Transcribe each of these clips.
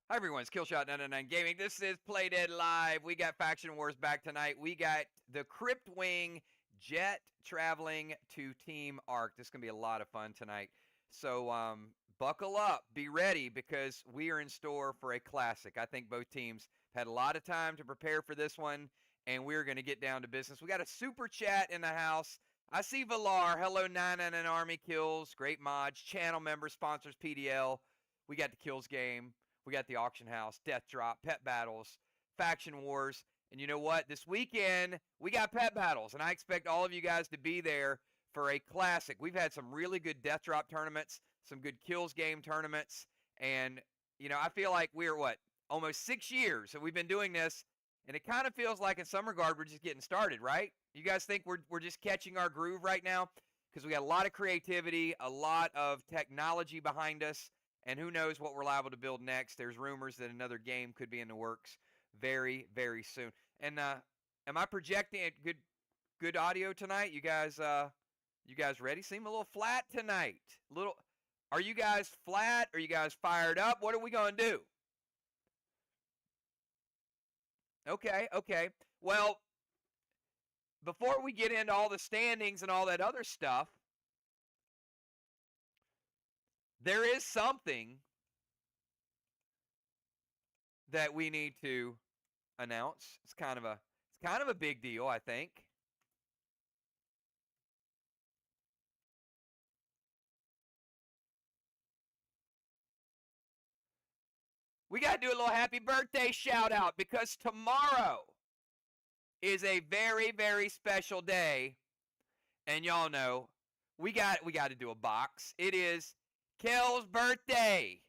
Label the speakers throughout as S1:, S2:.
S1: Hi everyone, it's Killshot99 Gaming. This is Playdead Live. We got Faction Wars back tonight. We got the Crypt Wing jet traveling to Team Arc. This is going to be a lot of fun tonight. So buckle up, be ready, because we are in store for a classic. I think both teams had a lot of time to prepare for this one, and we're going to get down to business. We got a super chat in the house. I see Valar. Hello, 999 Army Kills. Great mods. Channel member, sponsors PDL. We got the Kills game. We got the auction house, death drop, pet battles, faction wars. And you know what? This weekend, we got pet battles, and I expect all of you guys to be there for a classic. We've had some really good death drop tournaments, some good kills game tournaments, and, you know, I feel like we're, almost 6 years that we've been doing this, and it kind of feels like in some regard we're just getting started, right? You guys think we're just catching our groove right now? Because we got a lot of creativity, a lot of technology behind us, and who knows what we're liable to build next. There's rumors that another game could be in the works very, very soon. And am I projecting good audio tonight? You guys ready? Seem a little flat tonight. Are you guys flat? Are you guys fired up? What are we gonna do? Okay. Well, before we get into all the standings and all that other stuff, there is something that we need to announce. It's kind of a big deal, I think. We got to do a little happy birthday shout out, because tomorrow is a very, very special day, and y'all know we got to do a box. It is Kel's birthday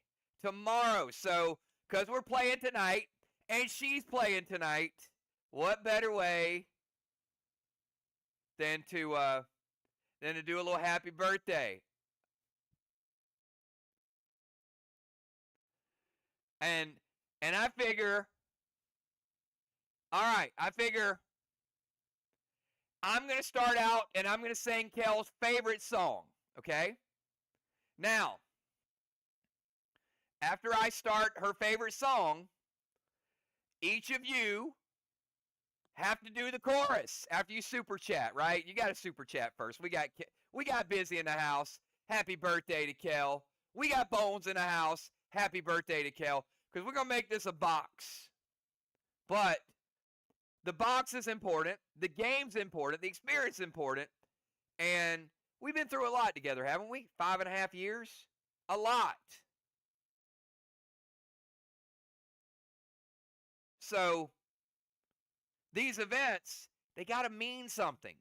S1: tomorrow. So, because we're playing tonight and she's playing tonight, what better way than to do a little happy birthday? And I figure, all right, I'm going to start out and I'm going to sing Kel's favorite song, okay? Now, after I start her favorite song, each of you have to do the chorus after you super chat, right? You got to super chat first. We got Busy in the house. Happy birthday to Kel. We got Bones in the house. Happy birthday to Kel. Because we're going to make this a box. But the box is important. The game's important. The experience is important. And we've been through a lot together, haven't we? 5.5 years? A lot. So these events, they got to mean something.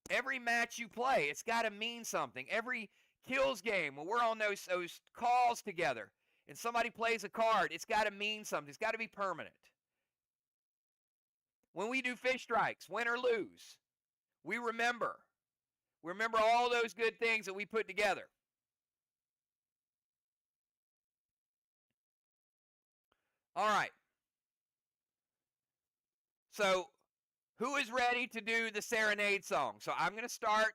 S1: Every match you play, it's got to mean something. Every kills game, when we're on those calls together and somebody plays a card, it's got to mean something. It's got to be permanent. When we do fish strikes, win or lose, we remember. We remember all those good things that we put together. All right. So, who is ready to do the serenade song? So, I'm going to start,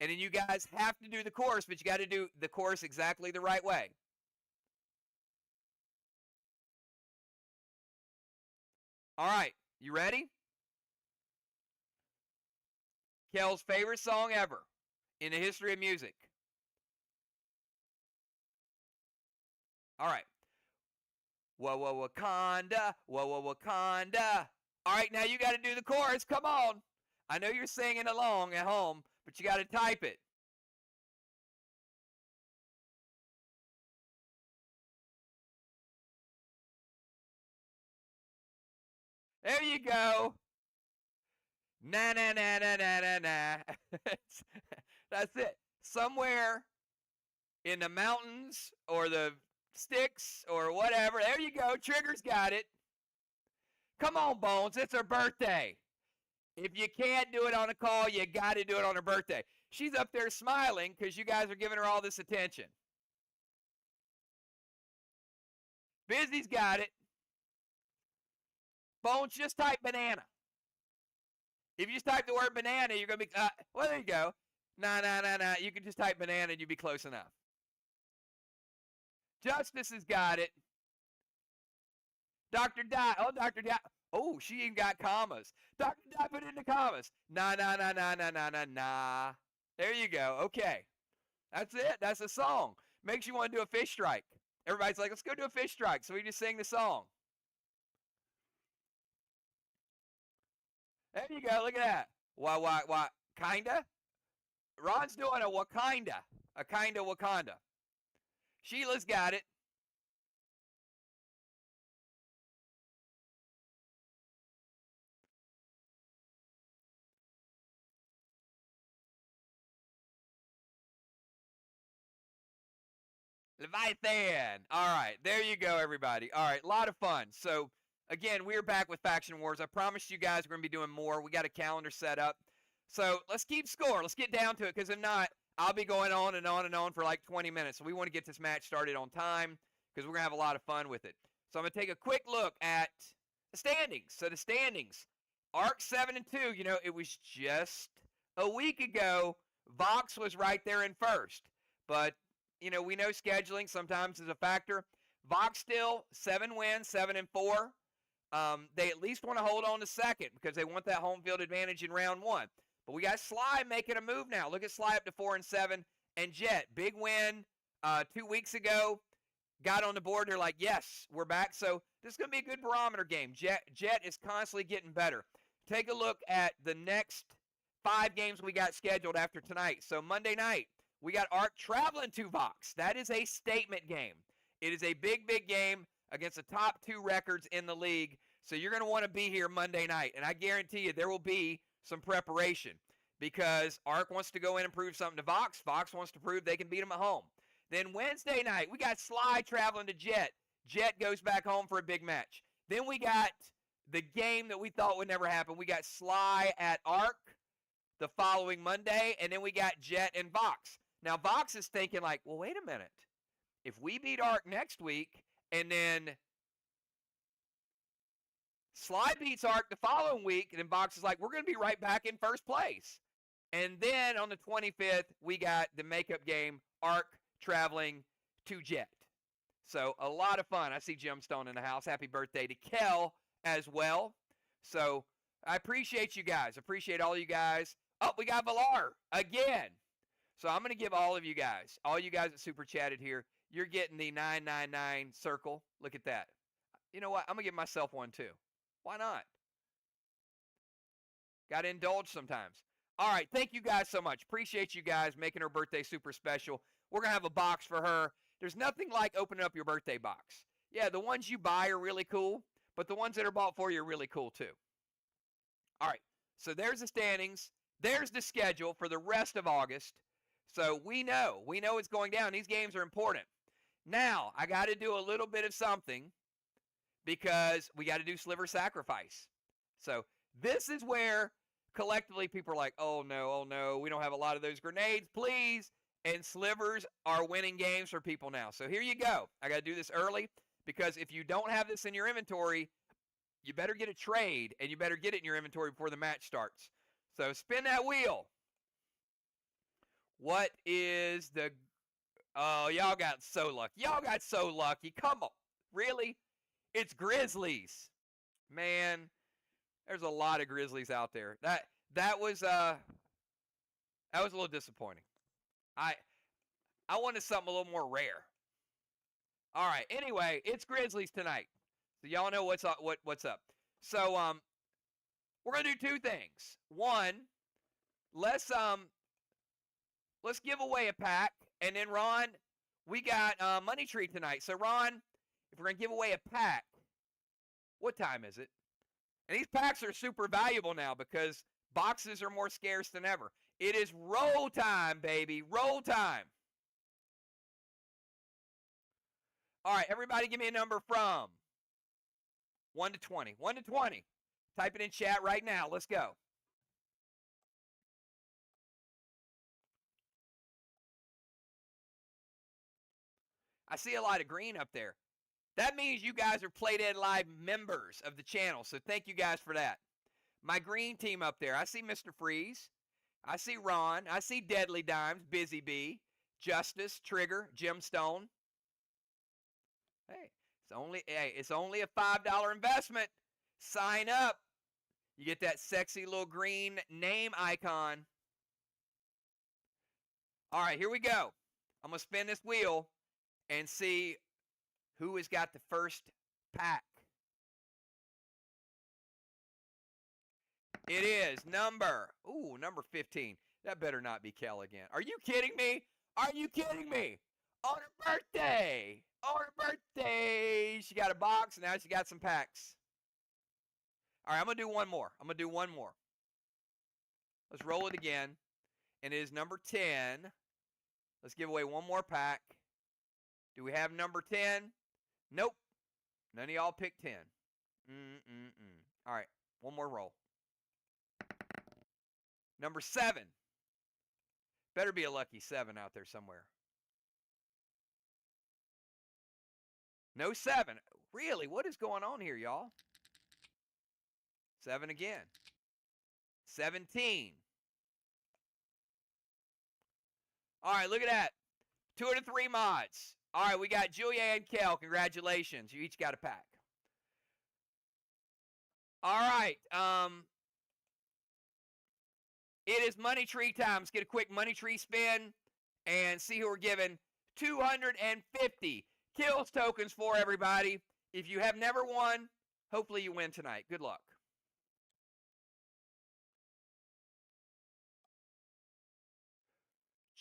S1: and then you guys have to do the chorus, but you got to do the chorus exactly the right way. All right. You ready? Kel's favorite song ever in the history of music. All right. Whoa, whoa, Wakanda. Whoa, whoa, Wakanda. All right, now you got to do the chorus. Come on. I know you're singing along at home, but you got to type it. There you go. Na na na na na na na. That's it. Somewhere in the mountains or the sticks or whatever. There you go. Trigger's got it. Come on, Bones. It's her birthday. If you can't do it on a call, you got to do it on her birthday. She's up there smiling because you guys are giving her all this attention. Busy's got it. Bones, just type banana. If you just type the word banana, you're going to be, well, there you go. Nah. You can just type banana and you'll be close enough. Justice has got it. Dr. Di. Oh, Dr. Di. Oh, she even got commas. Dr. Di, put it in the commas. Nah, nah, nah, nah, nah, nah, nah, nah. There you go. Okay. That's it. That's the song. Makes you want to do a fish strike. Everybody's like, let's go do a fish strike. So we just sing the song. There you go. Look at that. Why? Kinda? Ron's doing a Wakanda. A kinda Wakanda. Sheila's got it. Leviathan. All right, there you go, everybody. All right, a lot of fun. So, again, we're back with Faction Wars. I promised you guys we're going to be doing more. We got a calendar set up. So, let's keep score. Let's get down to it, because if not, I'll be going on and on and on for like 20 minutes. So, we want to get this match started on time, because we're going to have a lot of fun with it. So, I'm going to take a quick look at the standings. So, the standings. Arc 7 and 2, you know, it was just a week ago. Vox was right there in first. But you know, we know scheduling sometimes is a factor. Vox still 7 wins, 7 and 4. They at least want to hold on to second because they want that home field advantage in round 1. But we got Sly making a move now. Look at Sly up to 4 and 7, and Jet, big win 2 weeks ago. Got on the board. They're like, yes, we're back. So this is going to be a good barometer game. Jet is constantly getting better. Take a look at the next 5 games we got scheduled after tonight. So Monday night, we got Arc traveling to Vox. That is a statement game. It is a big, big game against the top 2 records in the league. So you're going to want to be here Monday night. And I guarantee you there will be some preparation because Arc wants to go in and prove something to Vox. Vox wants to prove they can beat them at home. Then Wednesday night, we got Sly traveling to Jet. Jet goes back home for a big match. Then we got the game that we thought would never happen. We got Sly at Arc the following Monday, and then we got Jet and Vox. Now, Vox is thinking like, well, wait a minute. If we beat Arc next week, and then Sly beats Arc the following week, and then Vox is like, we're going to be right back in first place. And then on the 25th, we got the makeup game, Arc traveling to Jet. So a lot of fun. I see Gemstone in the house. Happy birthday to Kel as well. So I appreciate you guys. Appreciate all you guys. Oh, we got Valar again. So I'm going to give all you guys that super chatted here, you're getting the 999 circle. Look at that. You know what? I'm going to give myself one too. Why not? Got to indulge sometimes. All right. Thank you guys so much. Appreciate you guys making her birthday super special. We're going to have a box for her. There's nothing like opening up your birthday box. Yeah, the ones you buy are really cool, but the ones that are bought for you are really cool too. All right. So there's the standings. There's the schedule for the rest of August. So we know it's going down. These games are important. Now, I got to do a little bit of something because we got to do Sliver Sacrifice. So this is where collectively people are like, oh no, we don't have a lot of those grenades, please. And slivers are winning games for people now. So here you go. I got to do this early because if you don't have this in your inventory, you better get a trade and you better get it in your inventory before the match starts. So spin that wheel. What is the... Oh, y'all got so lucky. Come on. Really? It's Grizzlies. Man, there's a lot of Grizzlies out there. That was a little disappointing. I wanted something a little more rare. All right. Anyway, it's Grizzlies tonight. So y'all know what's up. What's up. So we're gonna do 2 things. One, let's give away a pack, and then Ron, we got Money Tree tonight. So Ron, if we're gonna give away a pack, what time is it? And these packs are super valuable now because boxes are more scarce than ever. It is roll time, baby. Roll time. All right, everybody give me a number from 1 to 20. 1 to 20. Type it in chat right now. Let's go. I see a lot of green up there. That means you guys are Play Dead Live members of the channel, so thank you guys for that. My green team up there. I see Mr. Freeze. I see Ron. I see Deadly Dimes, Busy Bee, Justice, Trigger, Gemstone. Hey, It's only a $5 investment. Sign up. You get that sexy little green name icon. All right, here we go. I'm going to spin this wheel and see who has got the first pack. It is number 15. That better not be Kel again. Are you kidding me? Are you kidding me? On her birthday. On her birthday. She got a box, and now she got some packs. All right, I'm going to do one more. Let's roll it again. And it is number 10. Let's give away one more pack. Do we have number 10? Nope. None of y'all picked 10. All right, one more roll. Number 7. Better be a lucky 7 out there somewhere. No 7. Really? What is going on here, y'all? 7 again. 17. All right, look at that. 2 out of 3 mods. All right, we got Julia and Kel. Congratulations. You each got a pack. All right. It is money tree time. Let's get a quick money tree spin and see who we're giving 250 kills tokens for, everybody. If you have never won, hopefully you win tonight. Good luck.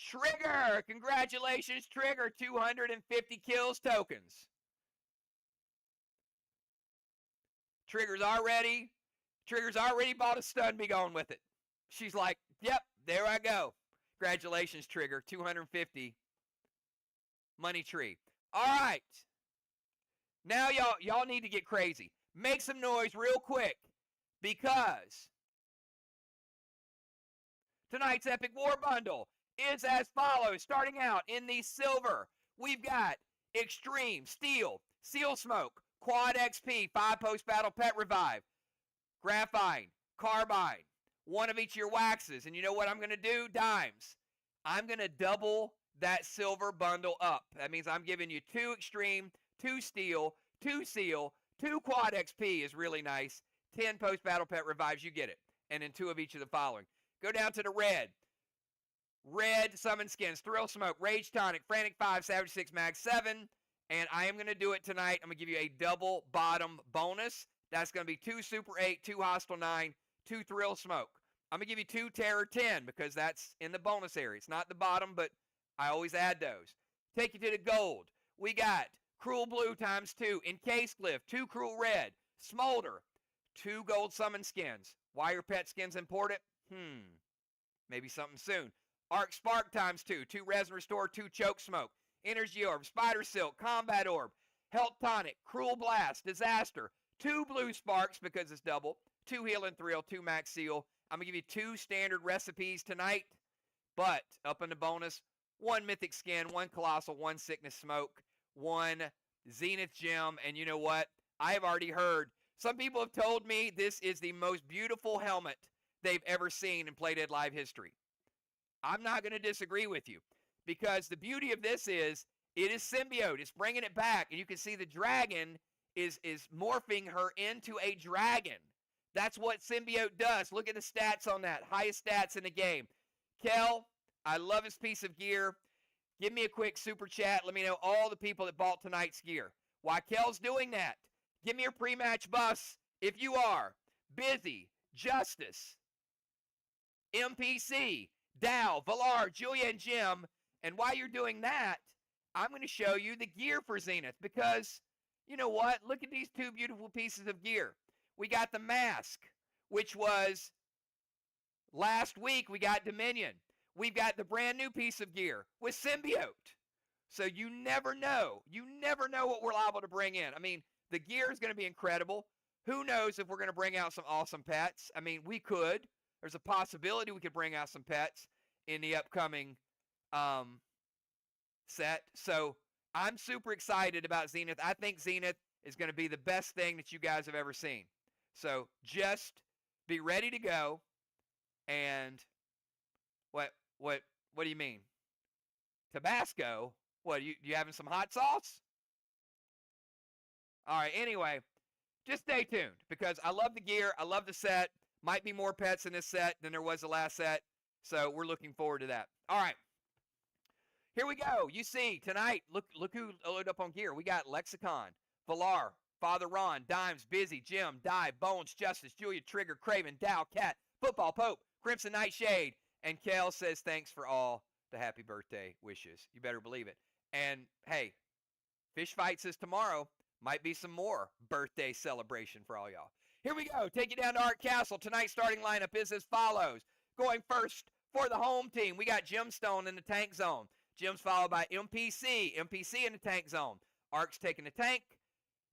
S1: Trigger! Congratulations, Trigger. 250 kills tokens. Trigger's already bought a stun. Be going with it. She's like, yep, there I go. Congratulations, Trigger. 250 money tree. All right. Now y'all need to get crazy. Make some noise real quick, because tonight's Epic War Bundle is as follows. Starting out in the silver, we've got Extreme, Steel, Seal Smoke, Quad XP, 5 post-battle pet revive, Graphite, Carbine, 1 of each of your waxes. And you know what I'm going to do? Dimes. I'm going to double that silver bundle up. That means I'm giving you 2 Extreme, 2 Steel, 2 Seal, 2 Quad XP is really nice, 10 post-battle pet revives, you get it. And then 2 of each of the following. Go down to the red. Red Summon Skins, Thrill Smoke, Rage Tonic, Frantic 5, Savage 6, Mag 7. And I am going to do it tonight. I'm going to give you a double bottom bonus. That's going to be 2 Super 8, 2 Hostile 9, 2 Thrill Smoke. I'm going to give you 2 Terror 10 because that's in the bonus area. It's not the bottom, but I always add those. Take you to the gold. We got Cruel Blue times 2, Encased Glyph, 2 Cruel Red, Smolder, 2 Gold Summon Skins. Why are pet skins important? Maybe something soon. Arc Spark times 2, 2 Resin Restore, 2 Choke Smoke, Energy Orb, Spider Silk, Combat Orb, Health Tonic, Cruel Blast, Disaster, 2 Blue Sparks because it's double, 2 Heal and Thrill, 2 Max Seal. I'm going to give you 2 standard recipes tonight, but up in the bonus, 1 Mythic Skin, 1 Colossal, 1 Sickness Smoke, 1 Zenith Gem. And you know what? I have already heard, some people have told me this is the most beautiful helmet they've ever seen in Playdead Live history. I'm not going to disagree with you, because the beauty of this is it is symbiote. It's bringing it back, and you can see the dragon is morphing her into a dragon. That's what symbiote does. Look at the stats on that. Highest stats in the game. Kel, I love his piece of gear. Give me a quick super chat. Let me know all the people that bought tonight's gear. While Kel's doing that, give me your pre-match buffs if you are. Busy, Justice, MPC, Dow, Valar, Julia, and Jim. And while you're doing that, I'm going to show you the gear for Zenith, because you know what? Look at these 2 beautiful pieces of gear. We got the mask, which was last week. We got Dominion. We've got the brand new piece of gear with symbiote. So you never know. You never know what we're liable to bring in. I mean, the gear is going to be incredible. Who knows if we're going to bring out some awesome pets? I mean, we could. There's a possibility we could bring out some pets in the upcoming set. So I'm super excited about Zenith. I think Zenith is going to be the best thing that you guys have ever seen. So just be ready to go. And what do you mean? Tabasco? What, you having some hot sauce? All right, anyway, just stay tuned because I love the gear. I love the set. Might be more pets in this set than there was the last set. So we're looking forward to that. All right. Here we go. You see, tonight, look who loaded up on gear. We got Lexicon, Valar, Father Ron, Dimes, Busy, Jim, Die, Bones, Justice, Julia, Trigger, Craven, Dow, Cat, Football, Pope, Crimson Nightshade, and Kel says thanks for all the happy birthday wishes. You better believe it. And hey, Fish Fight says tomorrow might be some more birthday celebration for all y'all. Here we go. Take you down to Art Castle. Tonight's starting lineup is as follows. Going first for the home team, we got Gemstone in the tank zone. Jim's followed by MPC. MPC in the tank zone. Ark's taking the tank.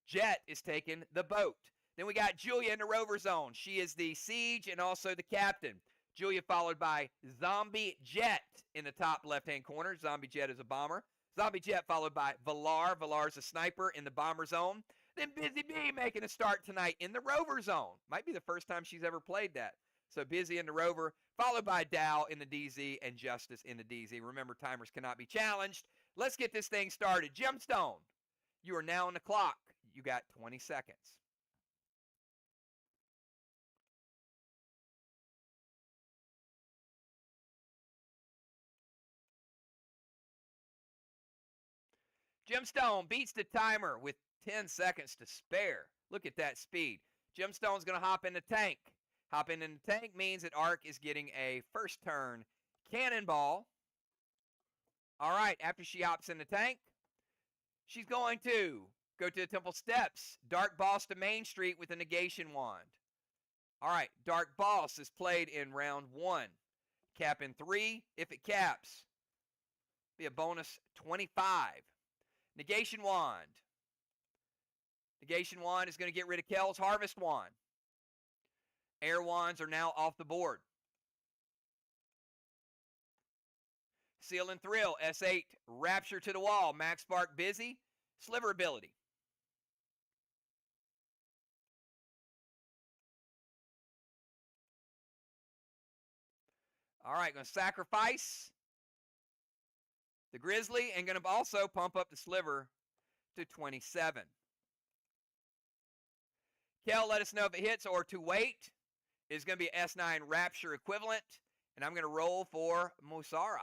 S1: Jet is taking the boat. Then we got Julia in the rover zone. She is the siege and also the captain. Julia followed by Zombie Jet in the top left-hand corner. Zombie Jet is a bomber. Zombie Jet followed by Valar. Valar's a sniper in the bomber zone. Then Busy Bee making a start tonight in the rover zone. Might be the first time she's ever played that. So Busy in the rover, followed by Dow in the DZ and Justice in the DZ. Remember, timers cannot be challenged. Let's get this thing started. Gemstone, you are now on the clock. You got 20 seconds. Gemstone beats the timer with 10 seconds to spare. Look at that speed. Gemstone's going to hop in the tank. Hopping in the tank means that Ark is getting a first turn cannonball. All right, after she hops in the tank, she's going to go to the temple steps. Dark Boss to Main Street with a negation wand. All right, Dark Boss is played in round 1. Cap in 3. If it caps, be a bonus 25. Negation wand. Negation wand is going to get rid of Kel's Harvest wand. Air wands are now off the board. Seal and Thrill, S8, Rapture to the Wall, Max Spark Busy, Sliver ability. All right, going to sacrifice the Grizzly and going to also pump up the Sliver to 27. Kel, let us know if it hits or to wait is going to be S9 Rapture equivalent. And I'm going to roll for Musara.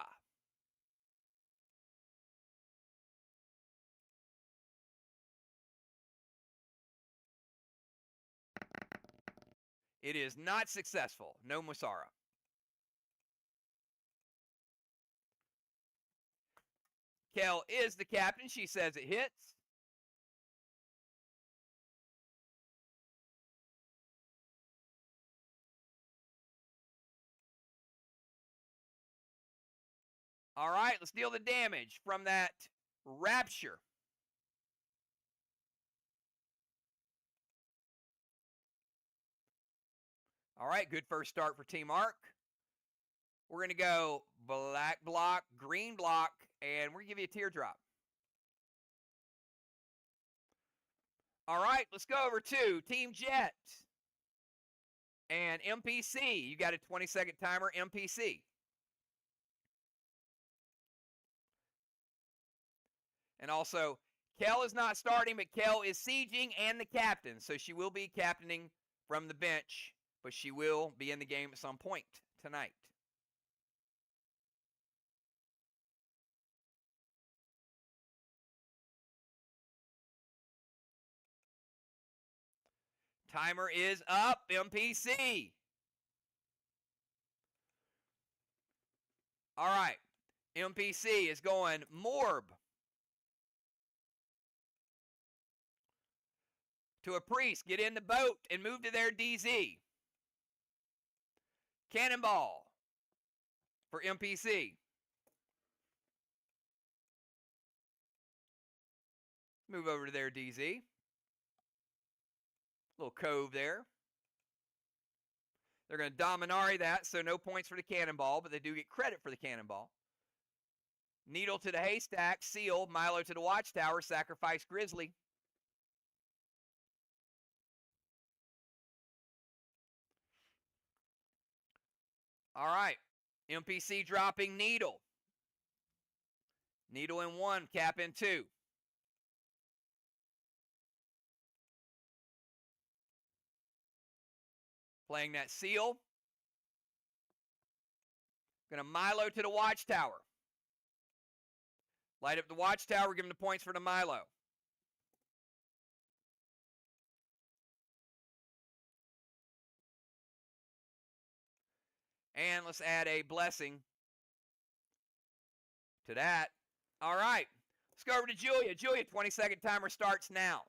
S1: It is not successful. No Musara. Kel is the captain. She says it hits. All right, let's deal the damage from that Rapture. All right, good first start for Team Ark. We're going to go black block, green block, and we're going to give you a teardrop. All right, let's go over to Team Jet and MPC. You got a 20-second timer, MPC. And also, Kel is not starting, but Kel is sieging and the captain. So she will be captaining from the bench, but she will be in the game at some point tonight. Timer is up, MPC. All right, MPC is going Morb to a priest. Get in the boat and move to their DZ. Cannonball for MPC. Move over to their DZ. Little cove there. They're going to Dominari that, so no points for the cannonball, but they do get credit for the cannonball. Needle to the haystack, Seal, Milo to the watchtower, sacrifice Grizzly. All right, MPC dropping Needle. Needle in 1, cap in 2. Playing that seal. Going to Milo to the watchtower. Light up the watchtower, give him the points for the Milo. And let's add a blessing to that. All right. Let's go over to Julia. Julia, 20-second timer starts now.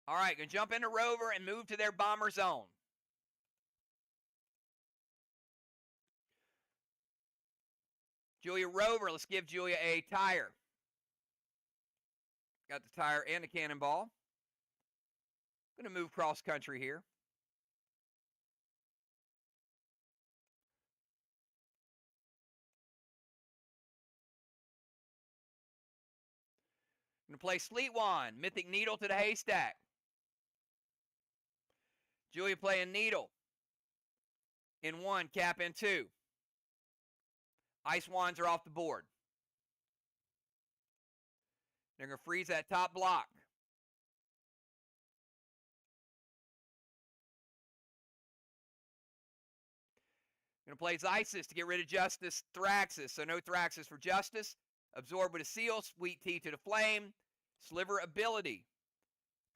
S1: All right, going to jump into Rover and move to their bomber zone. Julia Rover, let's give Julia a tire. Got the tire and the cannonball. Going to move cross country here. Going to play Sleet Wand, Mythic Needle to the haystack. Julia playing Needle. In 1, cap in 2. Ice Wands are off the board. They're going to freeze that top block. Going to play Isis to get rid of Justice Thraxus. So no Thraxus for Justice. Absorb with a seal. Sweet Tea to the flame. Sliver ability.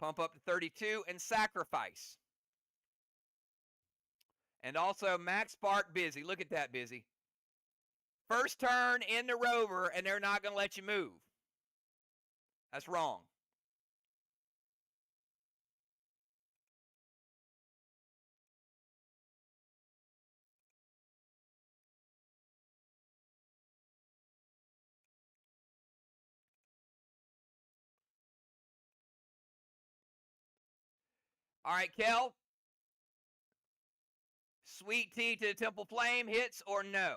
S1: Pump up to 32 and sacrifice. And also Max Spark Busy. Look at that, Busy. First turn in the Rover, and they're not going to let you move. That's wrong. All right, Kel. Sweet Tea to the Temple Flame, hits or no?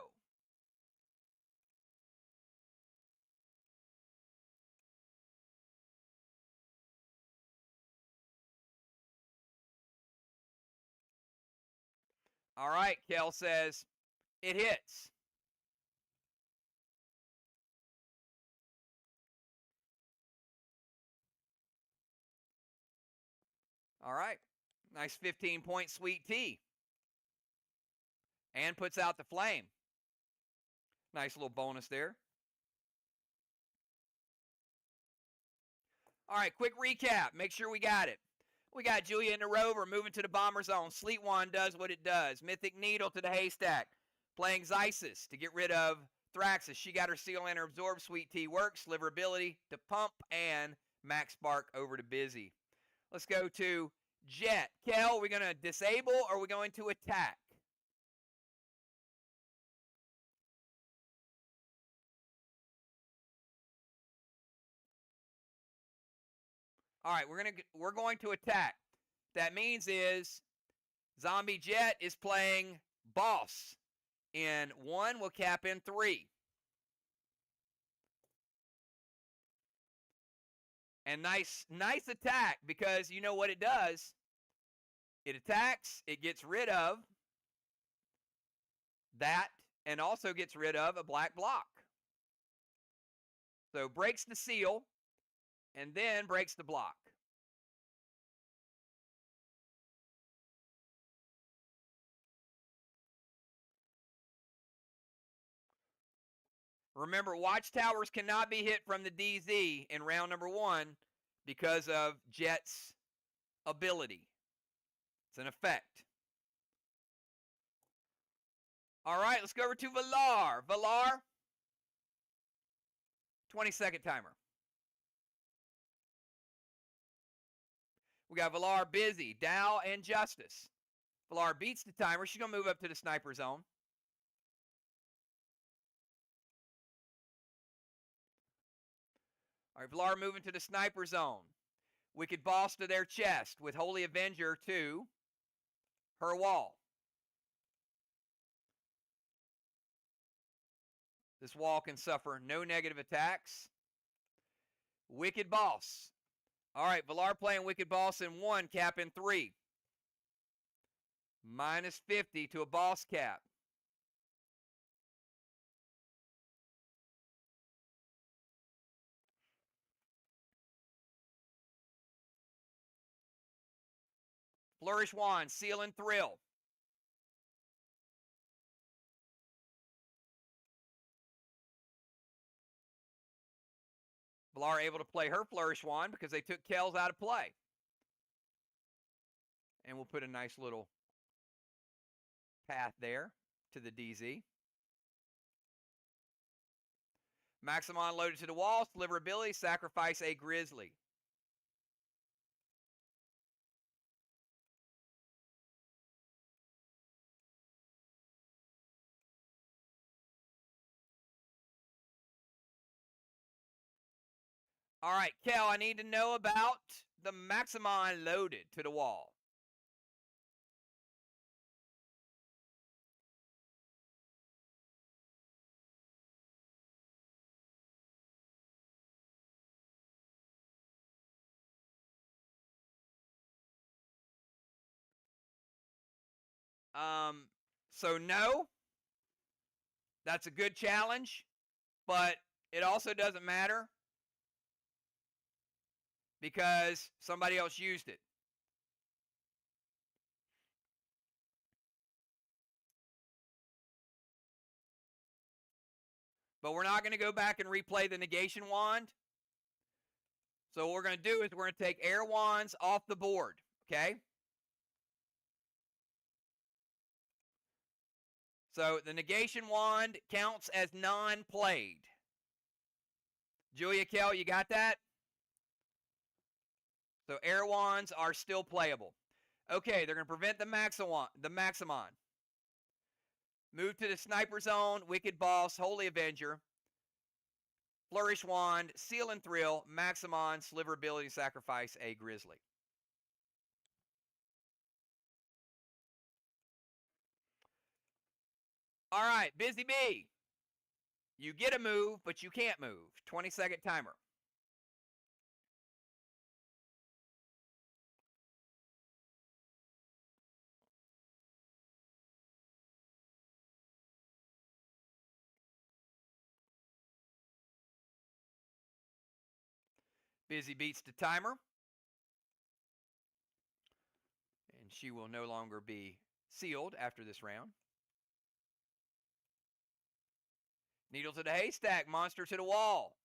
S1: All right, Kel says it hits. All right. Nice 15-point Sweet Tea. And puts out the flame. Nice little bonus there. All right, quick recap. Make sure we got it. We got Julia in the Rover moving to the bomber zone. Sleet Wand does what it does. Mythic Needle to the haystack. Playing Isis to get rid of Thraxus. She got her seal and her absorb. Sweet Tea works. Sliver ability to pump. And Max Spark over to Busy. Let's go to Jet. Kel, are we going to disable or are we going to attack? All right, we're going to attack. That means is Zombie Jet is playing Boss. In 1, we'll cap in 3. And nice attack, because you know what it does. It attacks, it gets rid of that, and also gets rid of a black block. So breaks the seal, and then breaks the block. Remember, watchtowers cannot be hit from the DZ in round number 1 because of Jet's ability. It's an effect. All right, let's go over to Valar. Valar, 20-second timer. We got Valar busy, Dow, and Justice. Valar beats the timer. She's going to move up to the sniper zone. All right, Valar moving to the sniper zone. Wicked Boss to their chest with Holy Avenger to her wall. This wall can suffer no negative attacks. Wicked Boss. All right, Valar playing Wicked Boss in 1, cap in 3. Minus 50 to a boss cap. Flourish Wand, Seal and Thrill. Blar able to play her Flourish Wand because they took Kells out of play. And we'll put a nice little path there to the DZ. Maximon loaded to the wall. Sliver ability, sacrifice a Grizzly. All right, Kel, I need to know about the Maximon loaded to the wall. So no, that's a good challenge, but it also doesn't matter because somebody else used it. But we're not going to go back and replay the negation wand. So what we're going to do is we're going to take air wands off the board, okay? So the negation wand counts as non-played. Julia, Kell, you got that? So air wands are still playable. Okay, they're going to prevent the Maximon. Move to the Sniper Zone, Wicked Boss, Holy Avenger, Flourish Wand, Seal and Thrill, Maximon, Sliver ability, sacrifice a Grizzly. All right, Busy Bee. You get a move, but you can't move. 20-second timer. Busy beats the timer. And she will no longer be sealed after this round. Needle to the haystack, monster to the wall.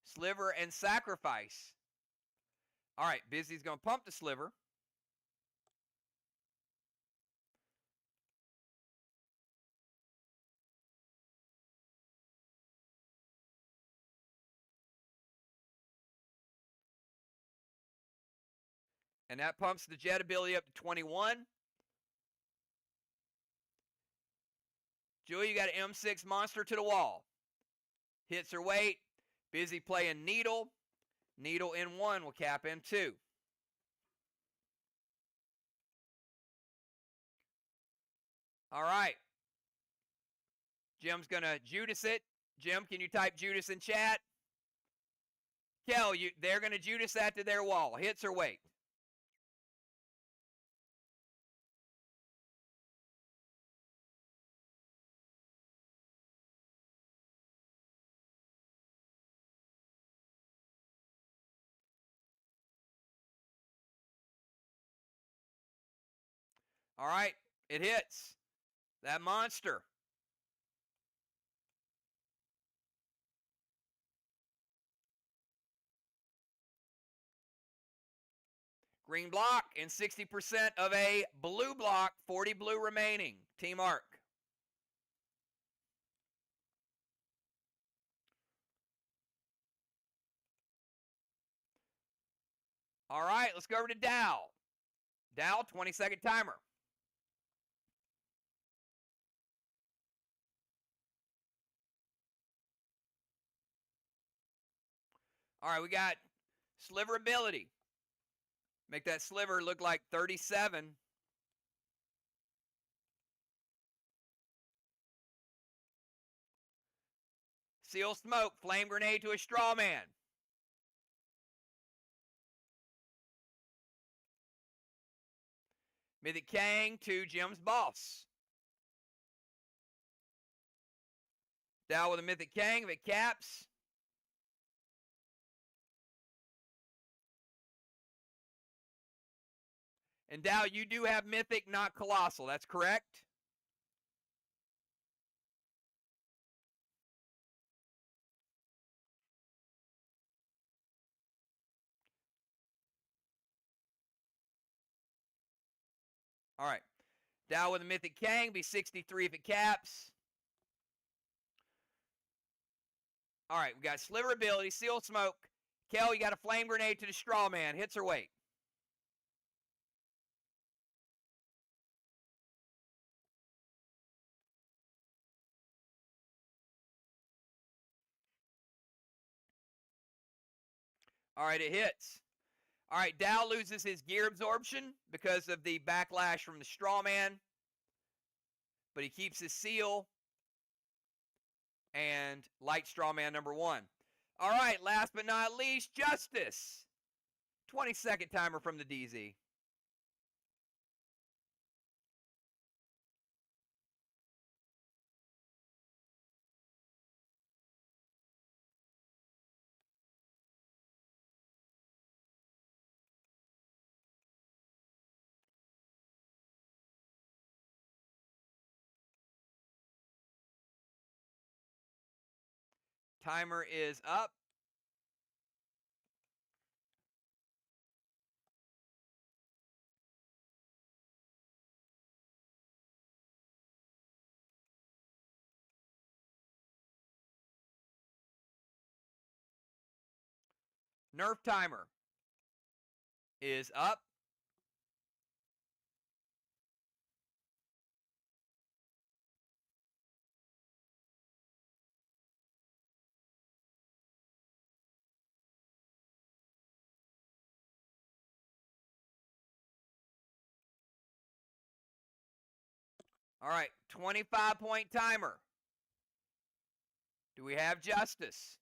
S1: Sliver and sacrifice. All right, Busy's going to pump the Sliver. And that pumps the jet ability up to 21. Julie, you got an M6 monster to the wall. Hits her weight. Busy playing Needle. Needle in 1 will cap in 2. All right. Jim's going to Judas it. Jim, can you type Judas in chat? Kel, they're going to Judas that to their wall. Hits her weight. All right, it hits. That monster. Green block and 60% of a blue block, 40 blue remaining. Team Arc. All right, let's go over to Dow. Dow, 20-second timer. All right, we got Sliver ability. Make that Sliver look like 37. Seal Smoke, Flame Grenade to a Straw Man. Mythic Kang to Jim's boss. Dow with a Mythic Kang if it caps. And Dow, you do have Mythic, not Colossal. That's correct? All right. Dow with a Mythic Kang, be 63 if it caps. All right, we got Sliver Ability, Seal Smoke. Kel, you got a Flame Grenade to the Straw Man. Hits or wait? All right, it hits. All right, Dow loses his Gear Absorption because of the backlash from the Straw Man, but he keeps his Seal and Light Straw Man #1. All right, last but not least, Justice. 20-second timer from the DZ. Timer is up. Nerf timer is up. All right, 25-point timer. Do we have Justice?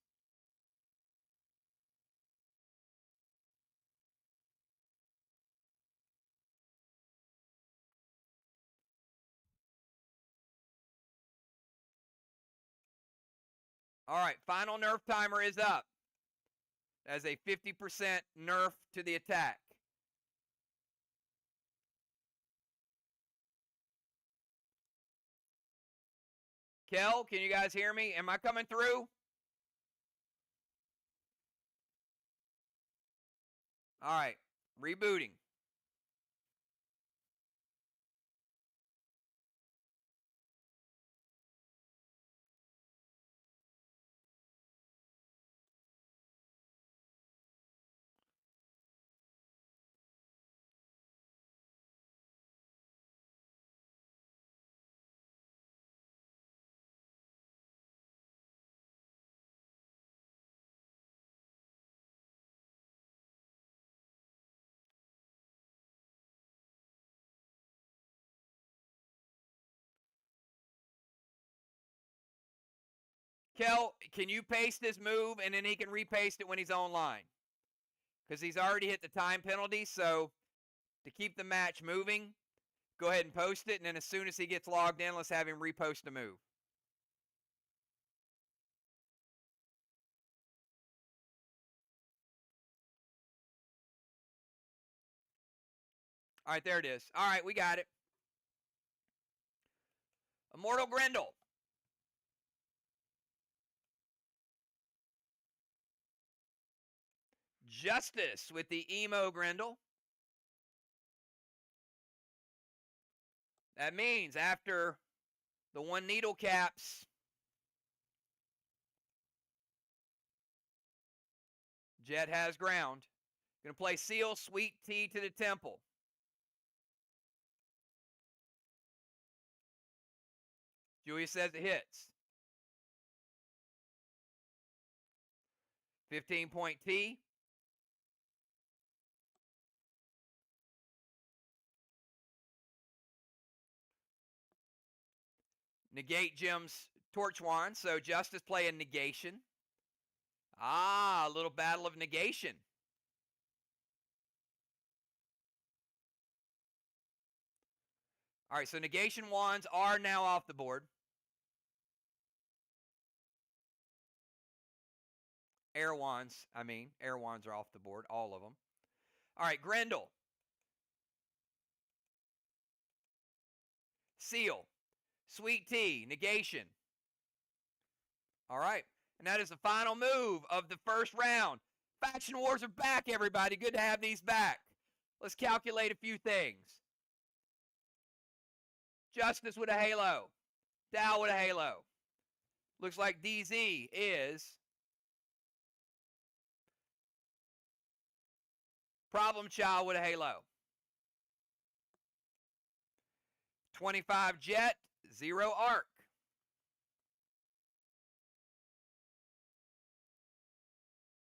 S1: All right, final Nerf timer is up. As a 50% Nerf to the attack. Kel, can you guys hear me? Am I coming through? All right, rebooting. Kel, can you paste this move and then he can repaste it when he's online? Because he's already hit the time penalty, so to keep the match moving, go ahead and post it, and then as soon as he gets logged in, let's have him repost the move. All right, there it is. All right, we got it. Immortal Grendel. Justice with the Emo Grendel. That means after the one needle caps, Jet has ground. Going to play Seal, Sweet Tea to the Temple. Julia says it hits. 15-point T. Negate Jim's Torch Wand, so Justice playing Negation. Ah, a little battle of negation. All right, so negation wands are now off the board. Air wands are off the board, all of them. All right, Grendel. Seal. Sweet tea. Negation. All right, and that is the final move of the first round. Faction Wars are back, everybody. Good to have these back. Let's calculate a few things. Justice with a halo. Dow with a halo. Looks like DZ is Problem Child with a halo. 25 Jet, 0 Arc.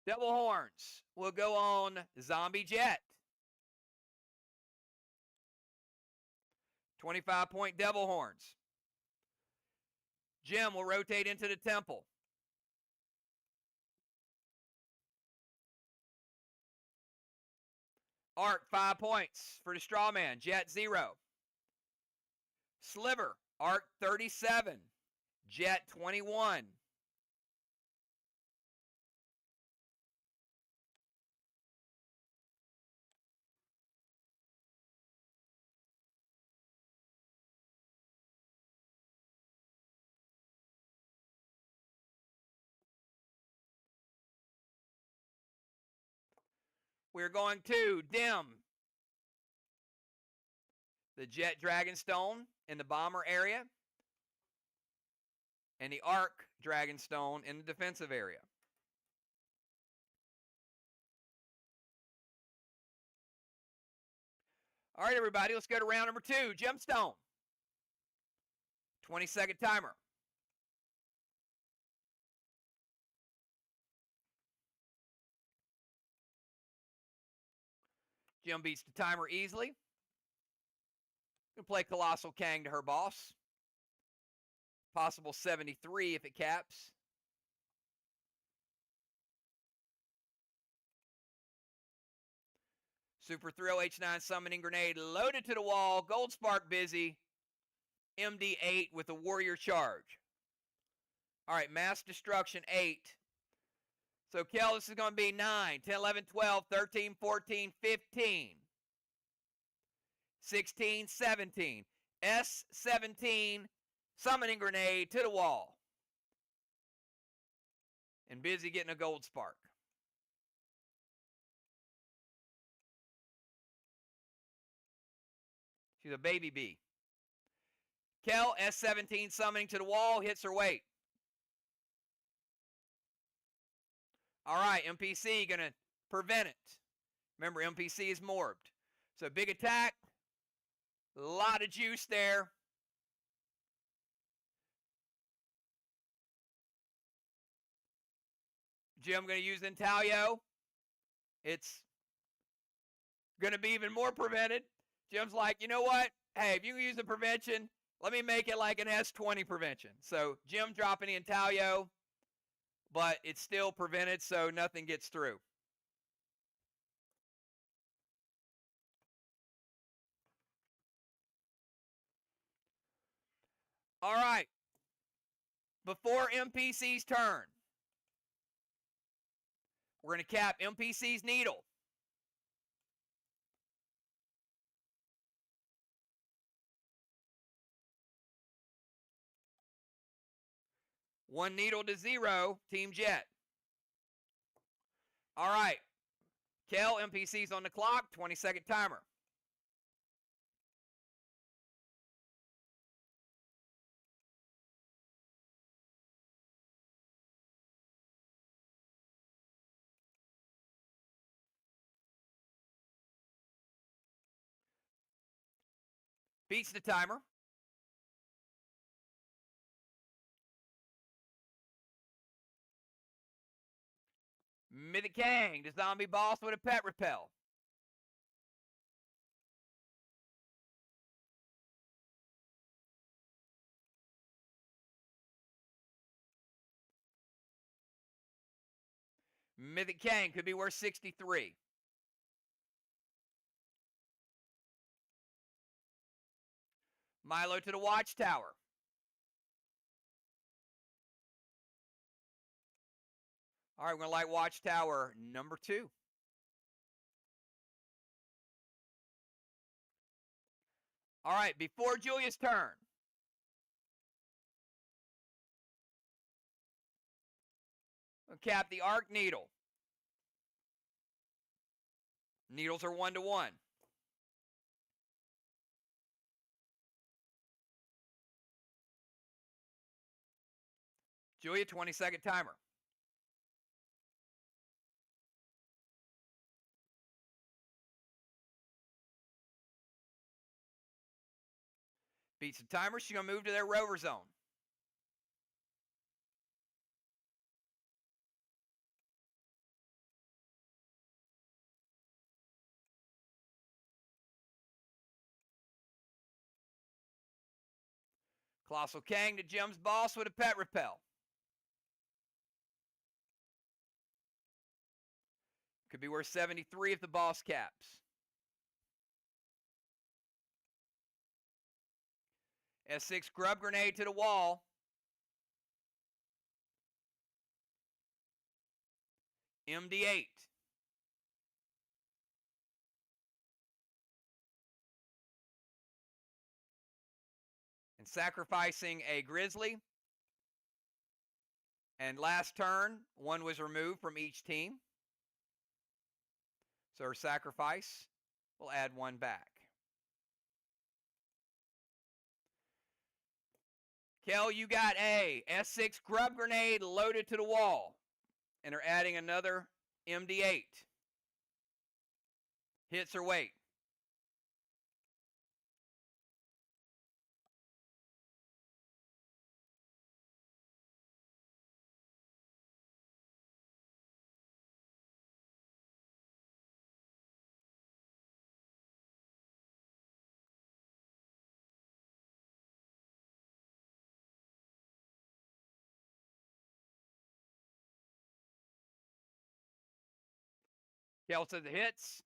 S1: Double Horns will go on Zombie Jet. 25-point Devil Horns. Jim will rotate into the Temple. Arc, 5 points for the Strawman. Jet, 0. Sliver, Arc, 37. Jet, 21. We're going to dim the Jet Dragonstone in the bomber area and the Arc Dragonstone in the defensive area. All right, everybody, let's go to round number 2, Gemstone. 20-second timer. Jim beats the timer easily. Gonna play Colossal Kang to her boss. Possible 73 if it caps. Super Thrill H9 Summoning Grenade loaded to the wall. Gold Spark busy. MD8 with a Warrior Charge. All right, Mass Destruction 8. So, Kel, this is going to be 9, 10, 11, 12, 13, 14, 15, 16, 17. S17 Summoning Grenade to the wall. And busy getting a Gold Spark. She's a baby bee. Kel, S17 summoning to the wall, hits her weight. All right, MPC going to prevent it. Remember, MPC is morbed. So big attack. A lot of juice there. Jim going to use Intaglio. It's going to be even more prevented. Jim's like, you know what? Hey, if you can use the prevention, let me make it like an S20 prevention. So Jim dropping the Intaglio, but it's still prevented, so nothing gets through. All right. Before MPC's turn, we're going to cap MPC's needle. One needle to 0, Team Jet. All right. Kel, MPC's on the clock, 20-second timer. Beats the timer. Mythic Kang, the zombie boss with a pet repel. Mythic Kang could be worth 63. Milo to the watchtower. All right, we're going to light watchtower number 2. All right, before Julia's turn. We'll cap the arc needle. Needles are 1 to 1. Julia, 20-second timer. Beats the timer. She's going to move to their rover zone. Colossal Kang to Jim's boss with a pet repel. Could be worth 73 if the boss caps. S6 grub grenade to the wall. MD8. And sacrificing a grizzly. And last turn, 1 was removed from each team. So her sacrifice will add 1 back. Kel, you got a S6 grub grenade loaded to the wall. And are adding another MD8. Hits her weight. Kel to the hits.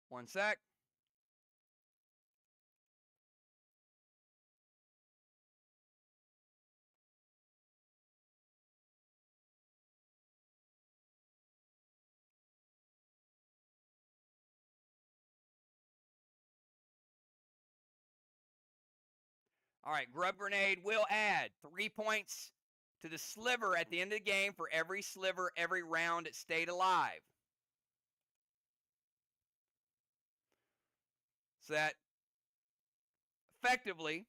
S1: One sec. All right, grub grenade will add 3 points to the sliver at the end of the game for every sliver, every round it stayed alive. So that effectively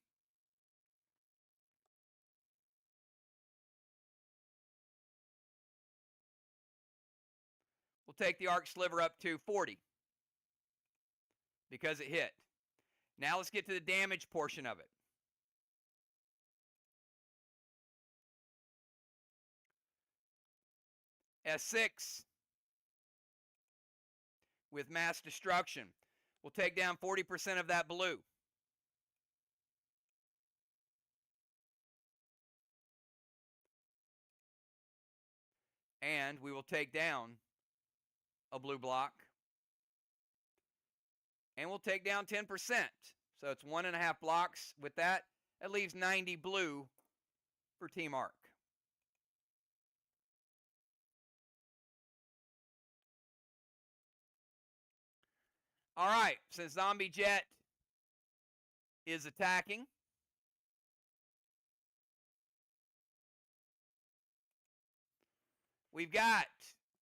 S1: will take the arc sliver up to 40 because it hit. Now let's get to the damage portion of it. S6 with mass destruction will take down 40% of that blue. And we will take down a blue block. And we'll take down 10%. So it's 1.5 blocks. With that, that leaves 90 blue for Team Arc. All right, since Zombie Jet is attacking, we've got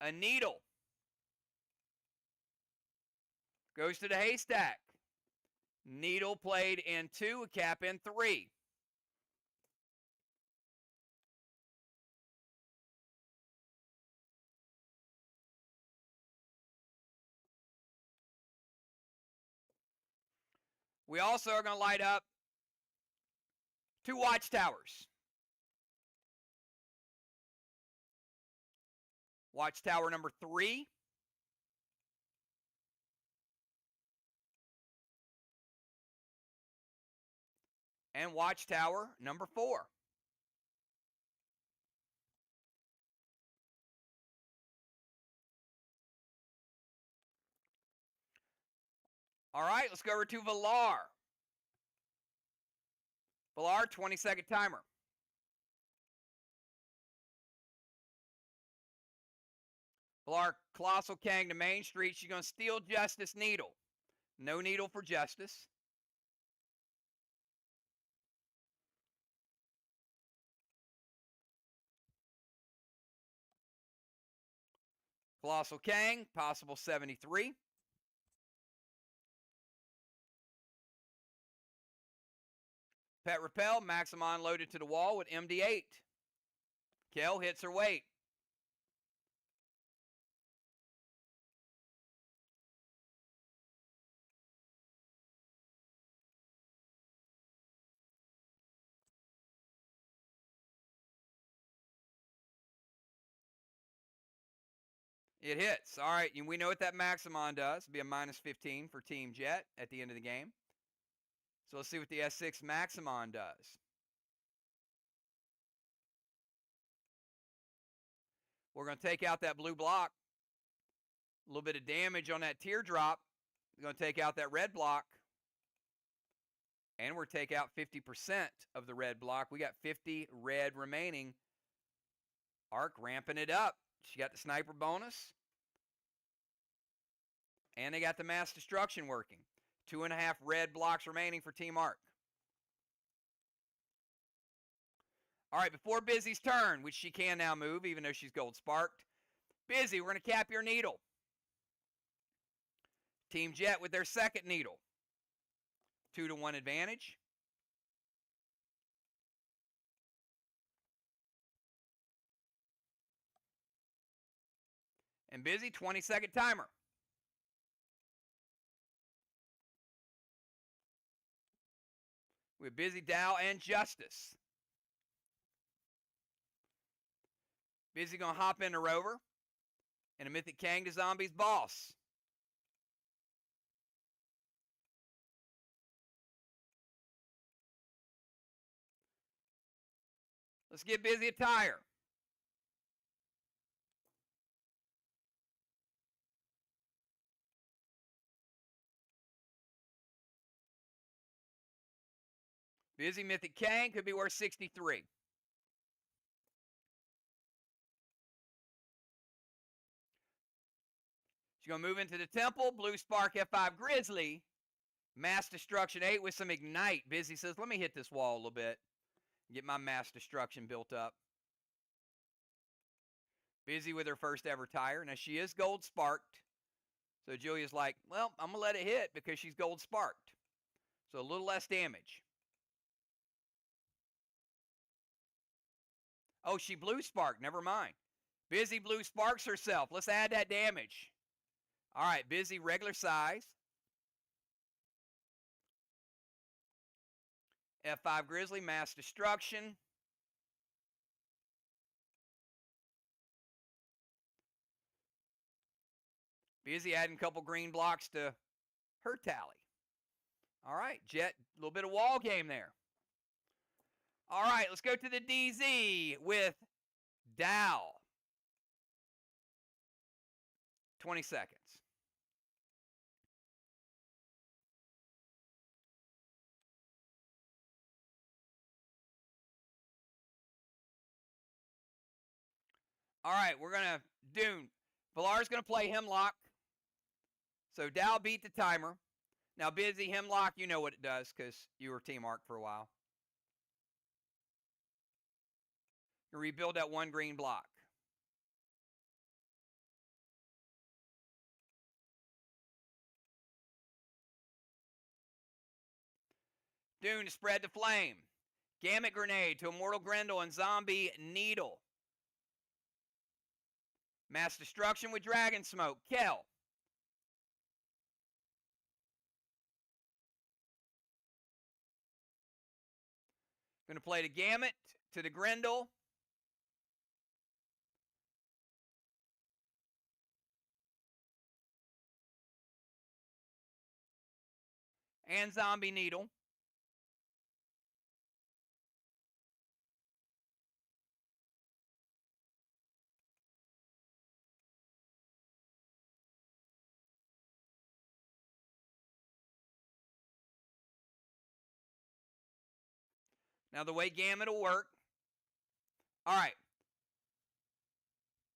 S1: a needle. Goes to the haystack. Needle played in 2, a cap in 3. We also are going to light up 2 watchtowers. Watchtower number 3. And watchtower number 4. All right, let's go over to Valar. Valar, 20-second timer. Valar, Colossal Kang to Main Street. She's going to steal Justice Needle. No needle for Justice. Colossal Kang, possible 73. Pet Repel, Maximon loaded to the wall with MD8. Kel hits her weight. It hits. All right, and we know what that Maximon does. It'll be a minus 15 for Team Jet at the end of the game. So let's see what the S6 Maximon does. We're going to take out that blue block. A little bit of damage on that teardrop. We're going to take out that red block. And we're take out 50% of the red block. We got 50 red remaining. Arc ramping it up. She got the sniper bonus. And they got the mass destruction working. 2.5 red blocks remaining for Team Arc. All right, before Busy's turn, which she can now move, even though she's gold sparked. Busy, we're going to cap your needle. Team Jet with their second needle. 2-1 advantage. And Busy, 20-second timer. With Busy, Dow, and Justice. Busy going to hop into Rover. And a Mythic Kang to Zombie's boss. Let's get Busy a tire. Busy Mythic Kang could be worth 63. She's going to move into the temple. Blue Spark F5 Grizzly. Mass Destruction 8 with some Ignite. Busy says, let me hit this wall a little bit. Get my Mass Destruction built up. Busy with her first ever tire. Now, she is gold sparked. So Julia's like, well, I'm going to let it hit because she's gold sparked. So a little less damage. Oh, she blue sparked. Never mind. Busy blue sparks herself. Let's add that damage. All right, Busy regular size. F5 Grizzly, mass destruction. Busy adding a couple green blocks to her tally. All right, Jet, a little bit of wall game there. All right, let's go to the DZ with Dow. 20 seconds. All right, we're going to Dune. Valar's going to play Hemlock. So Dow beat the timer. Now, Busy, Hemlock, you know what it does because you were Team Arc for a while. You rebuild that one green block. Dune to spread the flame. Gamut Grenade to Immortal Grendel and Zombie Needle. Mass Destruction with Dragon Smoke. Kel. Going to play the Gamut to the Grendel. And Zombie Needle. Now, the way Gamut will work. All right.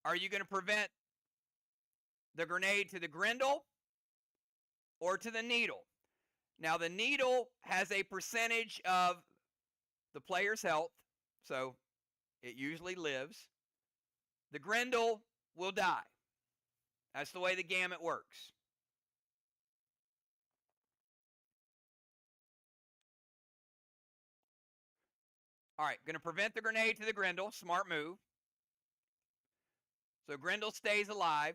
S1: Are you going to prevent the grenade to the Grendel or to the needle? Now, the needle has a percentage of the player's health, so it usually lives. The Grendel will die. That's the way the Gamut works. All right, going to prevent the grenade to the Grendel. Smart move. So Grendel stays alive.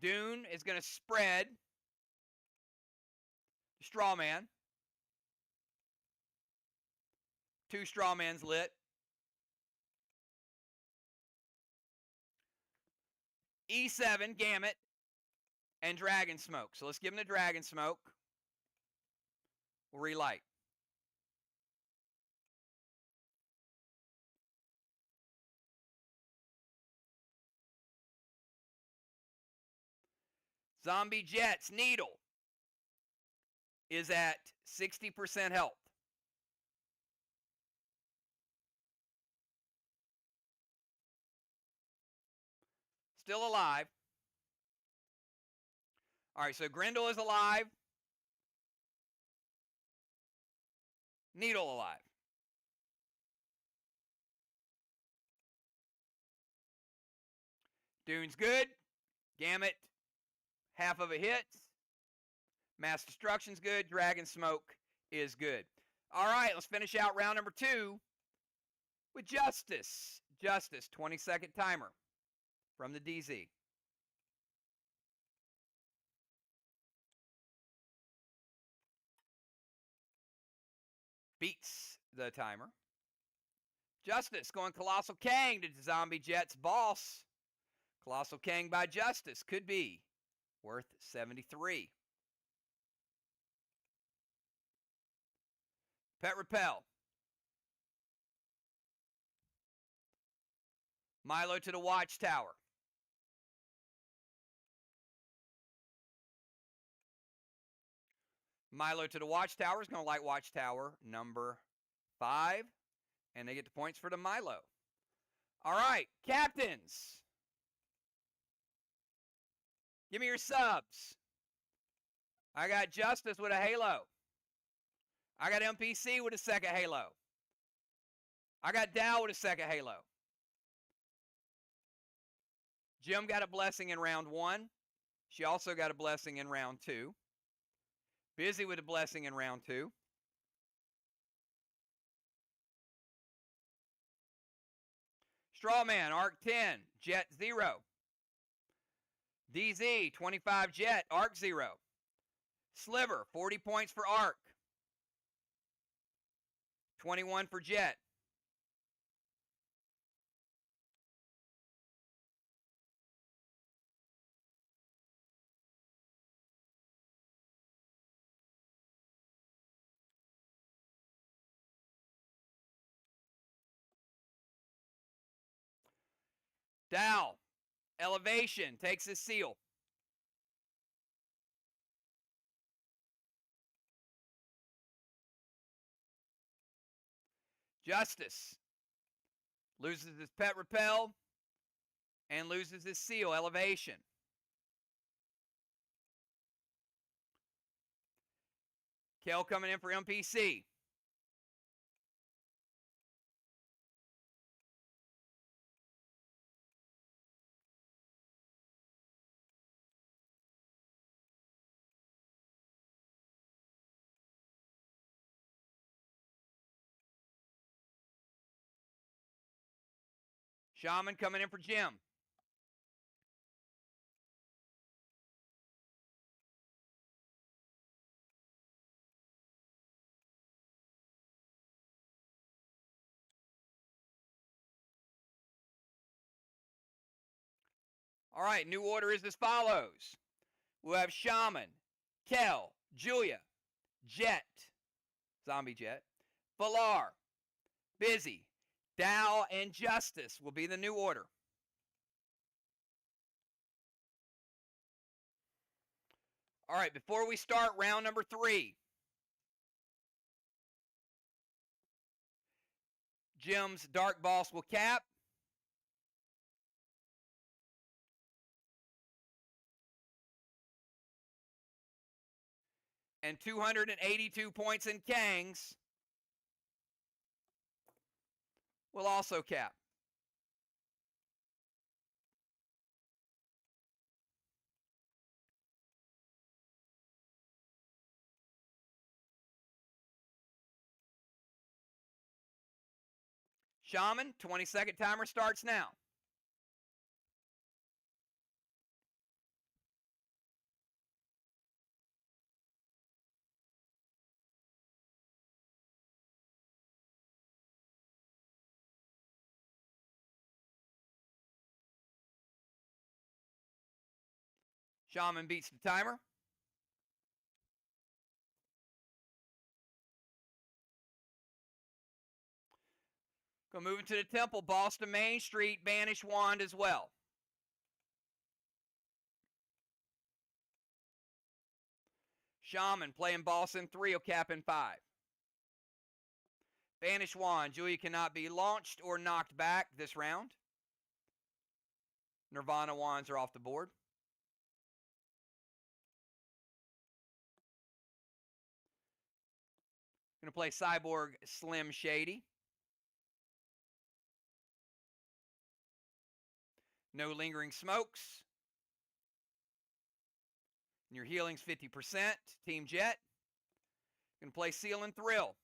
S1: Dune is going to spread. Strawman. 2 Strawmans lit. E7, Gamut, and Dragon Smoke. So let's give him the Dragon Smoke. We'll relight. Zombie Jet's needle is at 60% health. Still alive. All right, so Grendel is alive. Needle alive. Dune's good. Gamut, half of it hits. Mass Destruction's good. Dragon Smoke is good. All right, let's finish out round number 2 with Justice. Justice, 20-second timer from the DZ. Beats the timer. Justice going Colossal Kang to Zombie Jet's boss. Colossal Kang by Justice could be worth 73. Pet Repel. Milo to the Watchtower. Milo to the Watchtower is going to light Watchtower number 5. And they get the points for the Milo. All right, captains. Give me your subs. I got Justice with a Halo. I got MPC with a second Halo. I got Dow with a second Halo. Jim got a blessing in round 1. She also got a blessing in round 2. Busy with a blessing in round 2. Strawman, Arc 10, Jet 0. DZ, 25 Jet, Arc 0. Sliver, 40 points for Arc. 21 for Jet. Dow, Elevation, takes his seal. Justice loses his Pet Repel and loses his seal, Elevation. Kel coming in for MPC. Shaman coming in for Jim. All right, new order is as follows. We'll have Shaman, Kel, Julia, Jet, Zombie Jet, Valar, Busy, Dow, and Justice will be the new order. All right, before we start round number 3, Jim's Dark Boss will cap. And 282 points in Kang's will also cap. Shaman, 20-second timer starts now. Shaman beats the timer. Go moving to the temple. Boss to Main Street. Banish Wand as well. Shaman playing boss in 3. Will cap in 5. Banish Wand. Julia cannot be launched or knocked back this round. Nirvana Wands are off the board. Going to play Cyborg Slim Shady. No lingering smokes. And your healing's 50%. Team Jet. Going to play Seal and Thrill.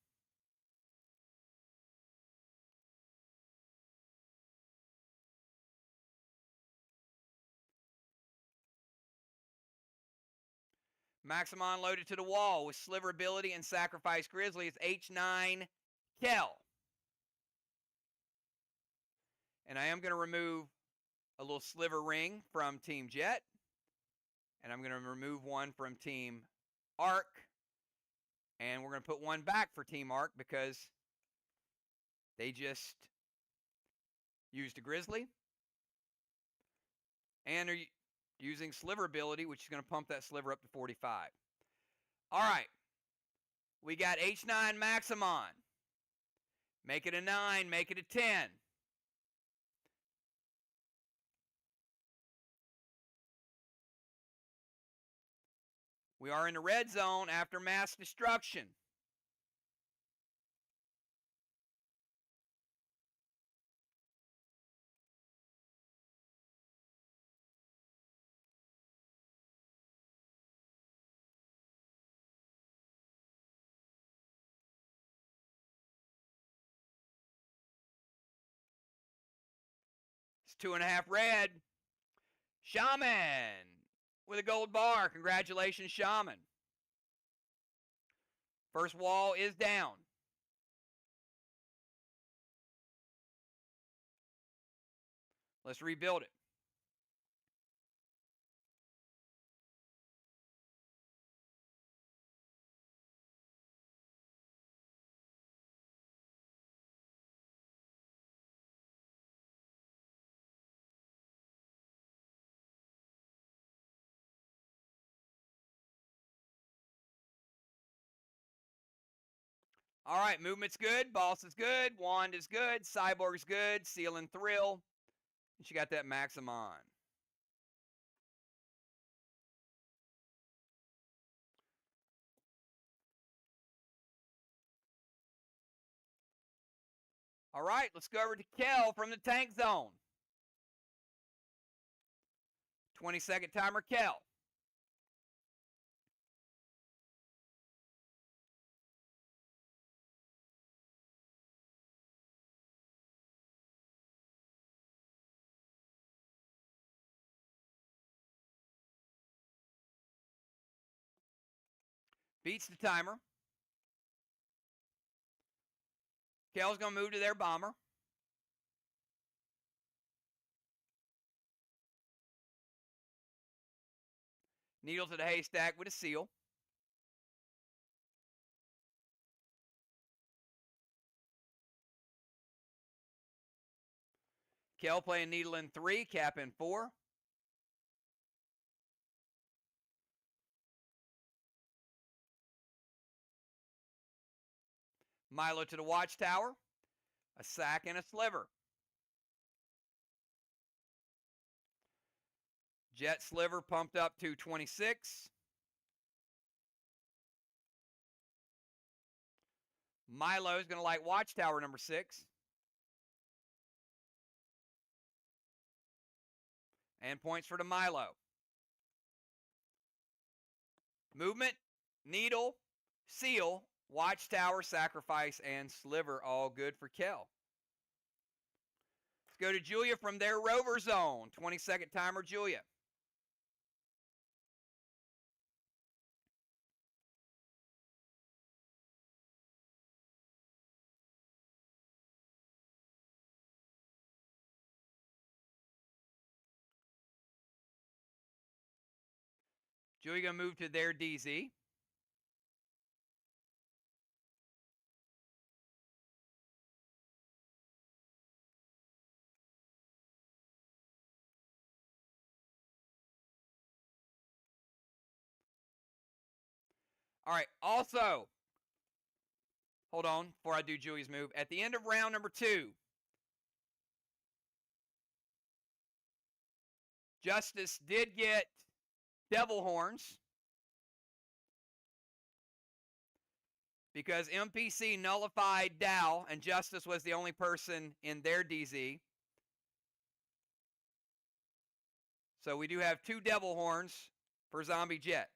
S1: Maximon loaded to the wall with Sliver ability and Sacrifice Grizzly. It's H9 Kel. And I am going to remove a little Sliver ring from Team Jet. And I'm going to remove one from Team Arc. And we're going to put one back for Team Arc because they just used a Grizzly. And are using Sliver ability, which is going to pump that Sliver up to 45. All right. We got H9 Maximon. Make it a 9. Make it a 10. We are in the red zone after mass destruction. It's 2.5 red. Shaman with a gold bar. Congratulations, Shaman. First wall is down. Let's rebuild it. All right, movement's good. Boss is good. Wand is good. Cyborg's good. Seal and Thrill. And she got that Maximon. All right, let's go over to Kel from the tank zone. 20-second timer, Kel. Beats the timer. Kel's going to move to their bomber. Needle to the haystack with a seal. Kel playing needle in 3, cap in 4. Milo to the watchtower. a sack, and a sliver. Jet sliver pumped up to 26. Milo is going to light Watchtower number 6. And points for the Milo. Movement, needle, seal, Watchtower, sacrifice, and sliver. All good for Kel. Let's go to Julia from their rover zone. 20-second timer, Julia. Julia going to move to their DZ. All right, also, hold on before I do Julia's move. At the end of round number 2, Justice did get devil horns because MPC nullified Dow, and Justice was the only person in their DZ. So we do have 2 devil horns for Zombie Jet.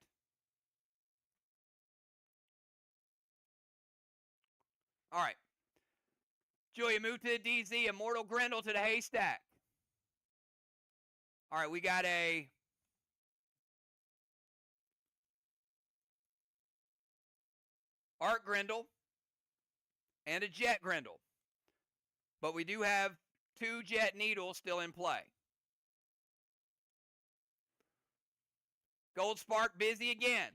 S1: All right. Julia, move to the DZ. Immortal Grendel to the haystack. All right, we got a Arc Grendel and a Jet Grendel. But we do have 2 Jet Needles still in play. Gold Spark busy again.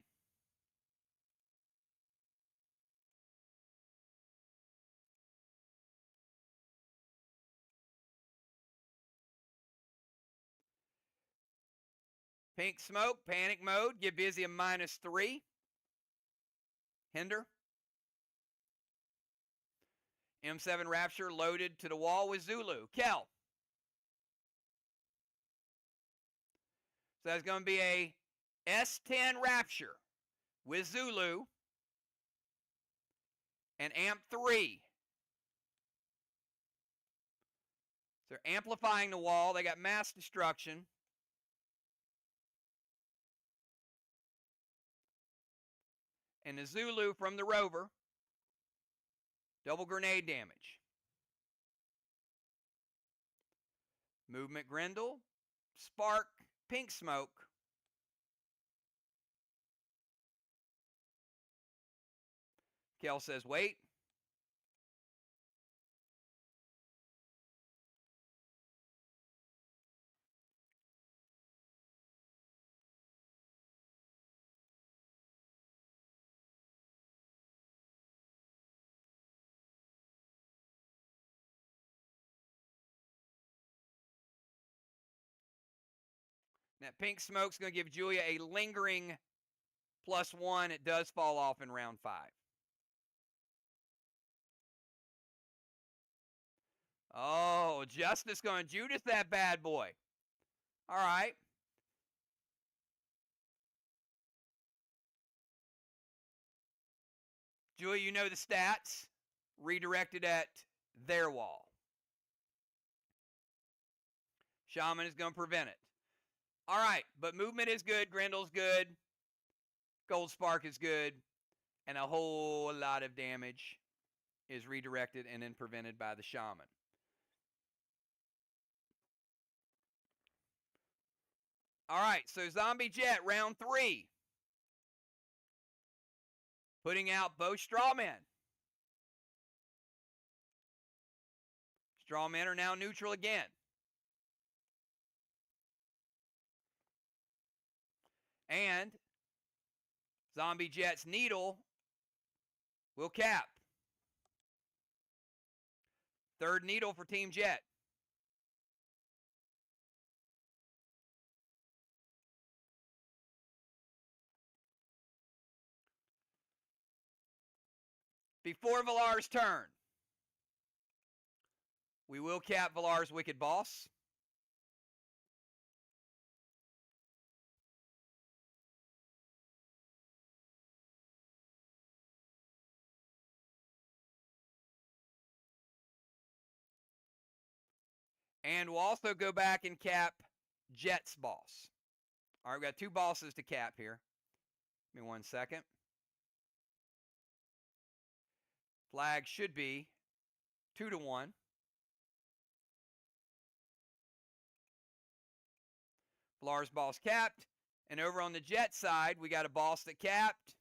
S1: Pink Smoke, panic mode, get busy a -3. Hinder. M7 Rapture loaded to the wall with Zulu. Kel. So that's going to be a S10 Rapture with Zulu and Amp 3. So they're amplifying the wall. They got mass destruction. And the Zulu from the rover. Double grenade damage. Movement Grendel. Spark. Pink Smoke. Kel says wait. That pink smoke's going to give Julia a lingering +1. It does fall off in round 5. Oh, Justice going to Judas that bad boy. All right. Julia, you know the stats. Redirected at their wall. Shaman is going to prevent it. All right, but movement is good. Grendel's good. Gold Spark is good. And a whole lot of damage is redirected and then prevented by the Shaman. All right, so Zombie Jet, round 3. Putting out both Strawmen. Strawmen are now neutral again. And Zombie Jet's needle will cap. 3rd needle for Team Jet. Before Villar's turn, We will cap Villar's Wicked Boss. And we'll also go back and cap Jet's boss. All right, we've got 2 bosses to cap here. Give me 1 second. Flag should be 2-1. Villar's boss capped. And over on the Jet side, we got a boss that capped.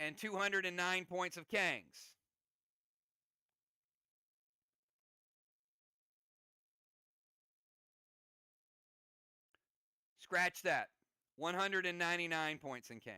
S1: And 209 points of Kang's. Scratch that. 199 points in Kang's.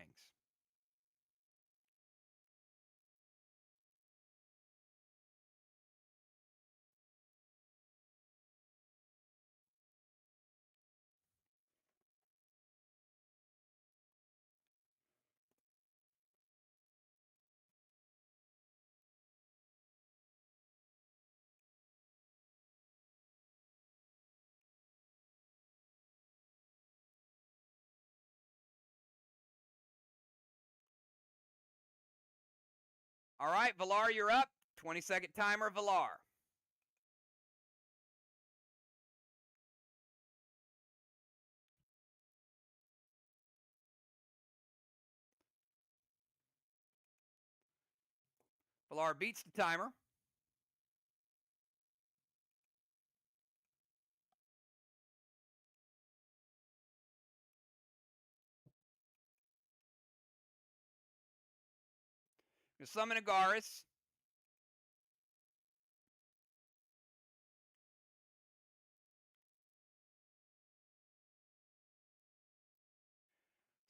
S1: All right, Villar, you're up. 20-second timer, Villar. Villar beats the timer. Gonna summon Agaris.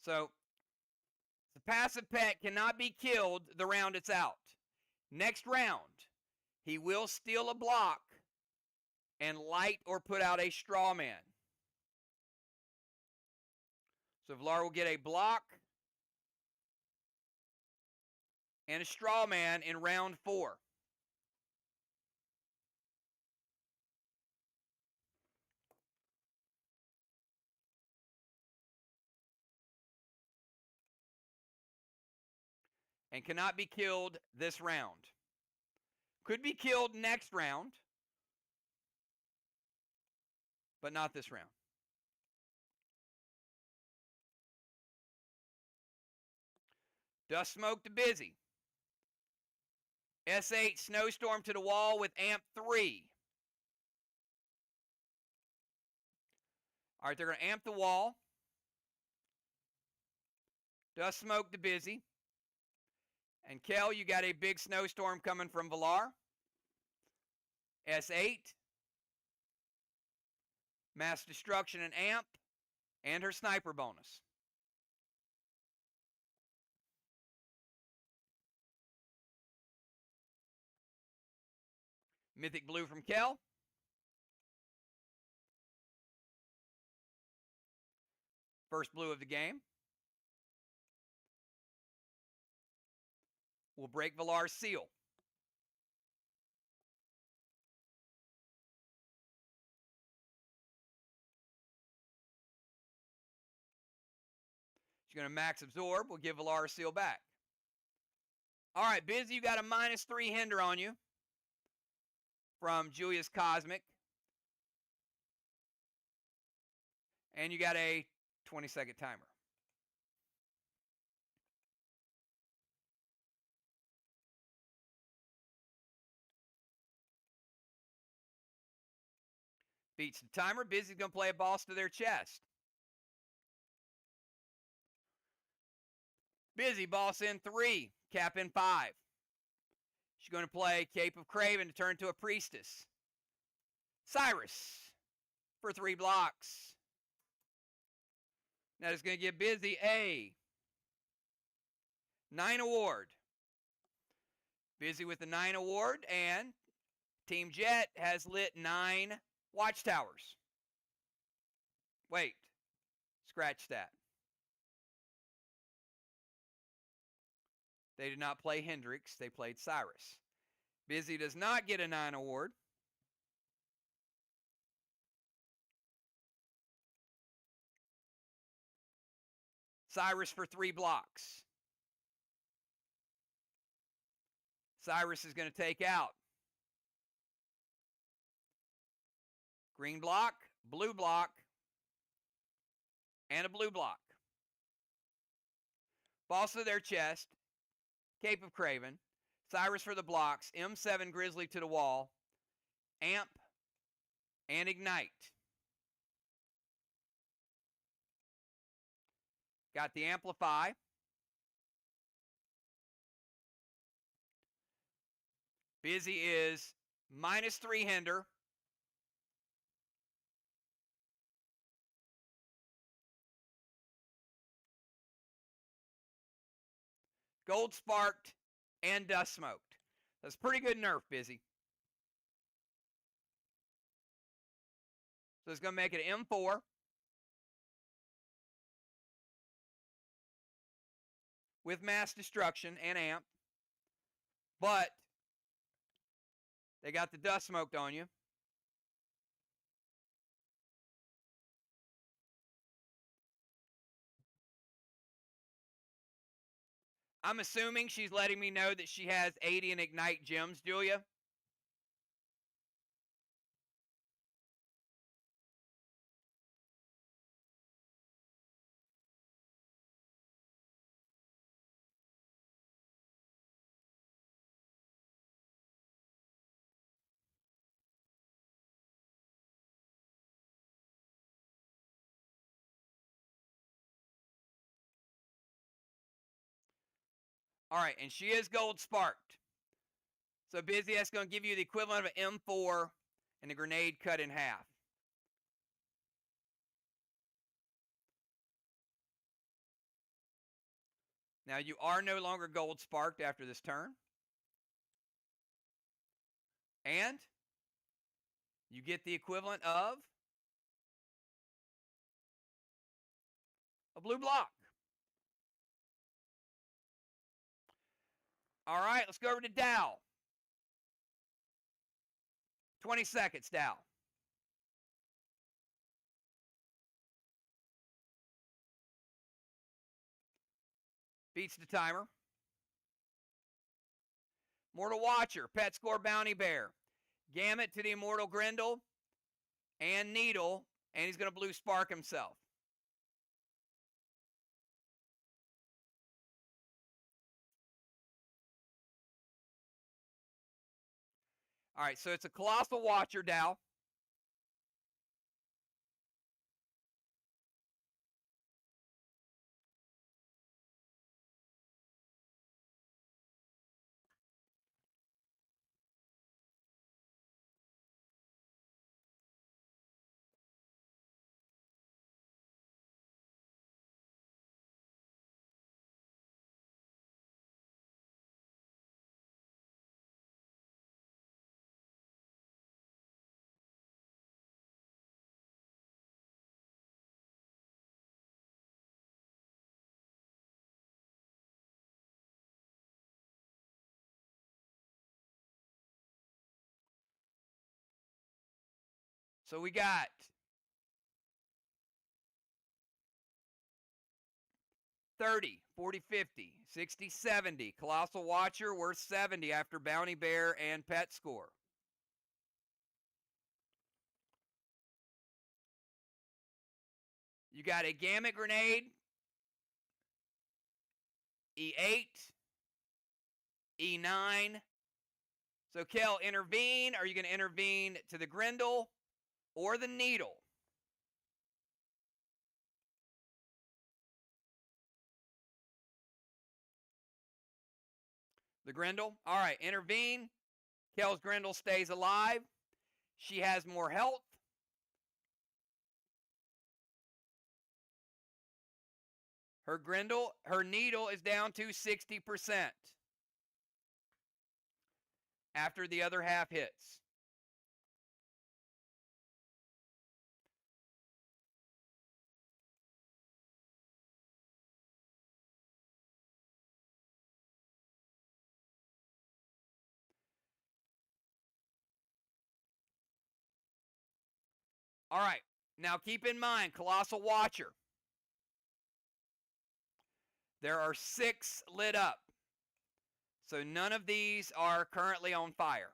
S1: So, the passive pet cannot be killed the round it's out. Next round, he will steal a block and light or put out a straw man. So Villar will get a block and a straw man in round 4. And cannot be killed this round. Could be killed next round, but not this round. Dust Smoke to Busy. S8 Snowstorm to the wall with amp 3. All right, they're going to amp the wall. Dust Smoke to Busy. And Kel, you got a big snowstorm coming from Villar. S8. Mass Destruction and amp. And her sniper bonus. Mythic Blue from Kel. First blue of the game. Will break Villar's seal. She's going to max absorb. We'll give Villar a seal back. All right, Busy, you got a -3 hinder on you from Julius Cosmic. And you got a 20-second timer. Beats the timer. Busy's going to play a boss to their chest. Busy, boss in 3, cap in 5. She's going to play Cape of Craven to turn to a priestess. Cyrus for 3 blocks. That is going to give Busy a 9 award. Busy with the 9 award, and Team Jet has lit 9 watchtowers. Wait, scratch that. They did not play Hendrix. They played Cyrus. Busy does not get a 9 award. Cyrus for 3 blocks. Cyrus is going to take out green block, blue block, and a blue block. Falls to their chest, Cape of Craven. Cyrus for the blocks, M7 Grizzly to the wall, Amp, and Ignite. Got the Amplify. Busy is -3 hinder. Gold sparked and dust smoked. That's pretty good nerf, Busy. So it's going to make it an M4. With mass destruction and amp. But they got the dust smoked on you. I'm assuming she's letting me know that she has 80 and Ignite gems, Julia. All right, and she is gold sparked. So Busy, that's going to give you the equivalent of an M4 and a grenade cut in half. Now you are no longer gold sparked after this turn. And you get the equivalent of a blue block. All right, let's go over to Dow. 20 seconds, Dow. Beats the timer. Mortal Watcher, Pet Score Bounty Bear. Gamut to the Immortal Grendel and Needle, and he's going to blue spark himself. All right, so it's a Colossal Watcher, Dow. So we got 30, 40, 50, 60, 70. Colossal Watcher worth 70 after Bounty Bear and Pet Score. You got a Gamut Grenade, E8, E9. So, Kel, intervene. Are you going to intervene to the Grendel or the Needle? The Grendel. All right, intervene. Kel's Grendel stays alive. She has more health. Her Grendel, her Needle is down to 60% after the other half hits. All right. Now keep in mind, Colossal Watcher. There are 6 lit up. So none of these are currently on fire.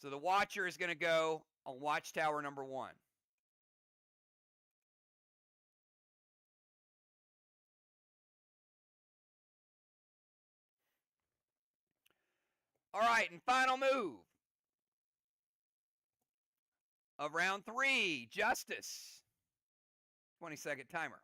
S1: So the Watcher is going to go on Watchtower number 1. All right, and final move of round 3, Justice. 20-second timer.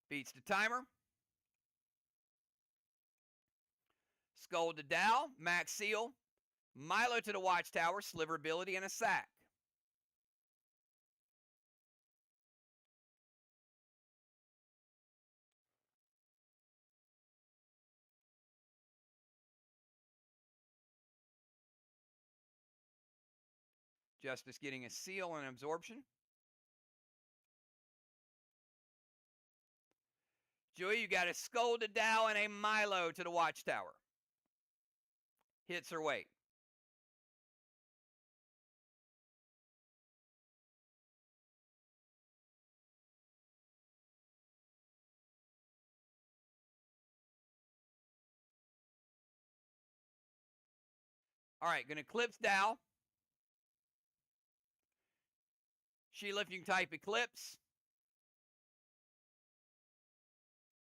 S1: Beats the timer. Skull to Dow, Max Seal, Milo to the Watchtower, Sliver Ability, and a sack. Justice getting a seal and absorption. Julia, you got a Skull to Dow and a Milo to the Watchtower. Hits her weight. All right, going to Eclipse Dow. Sheila, if you can type Eclipse.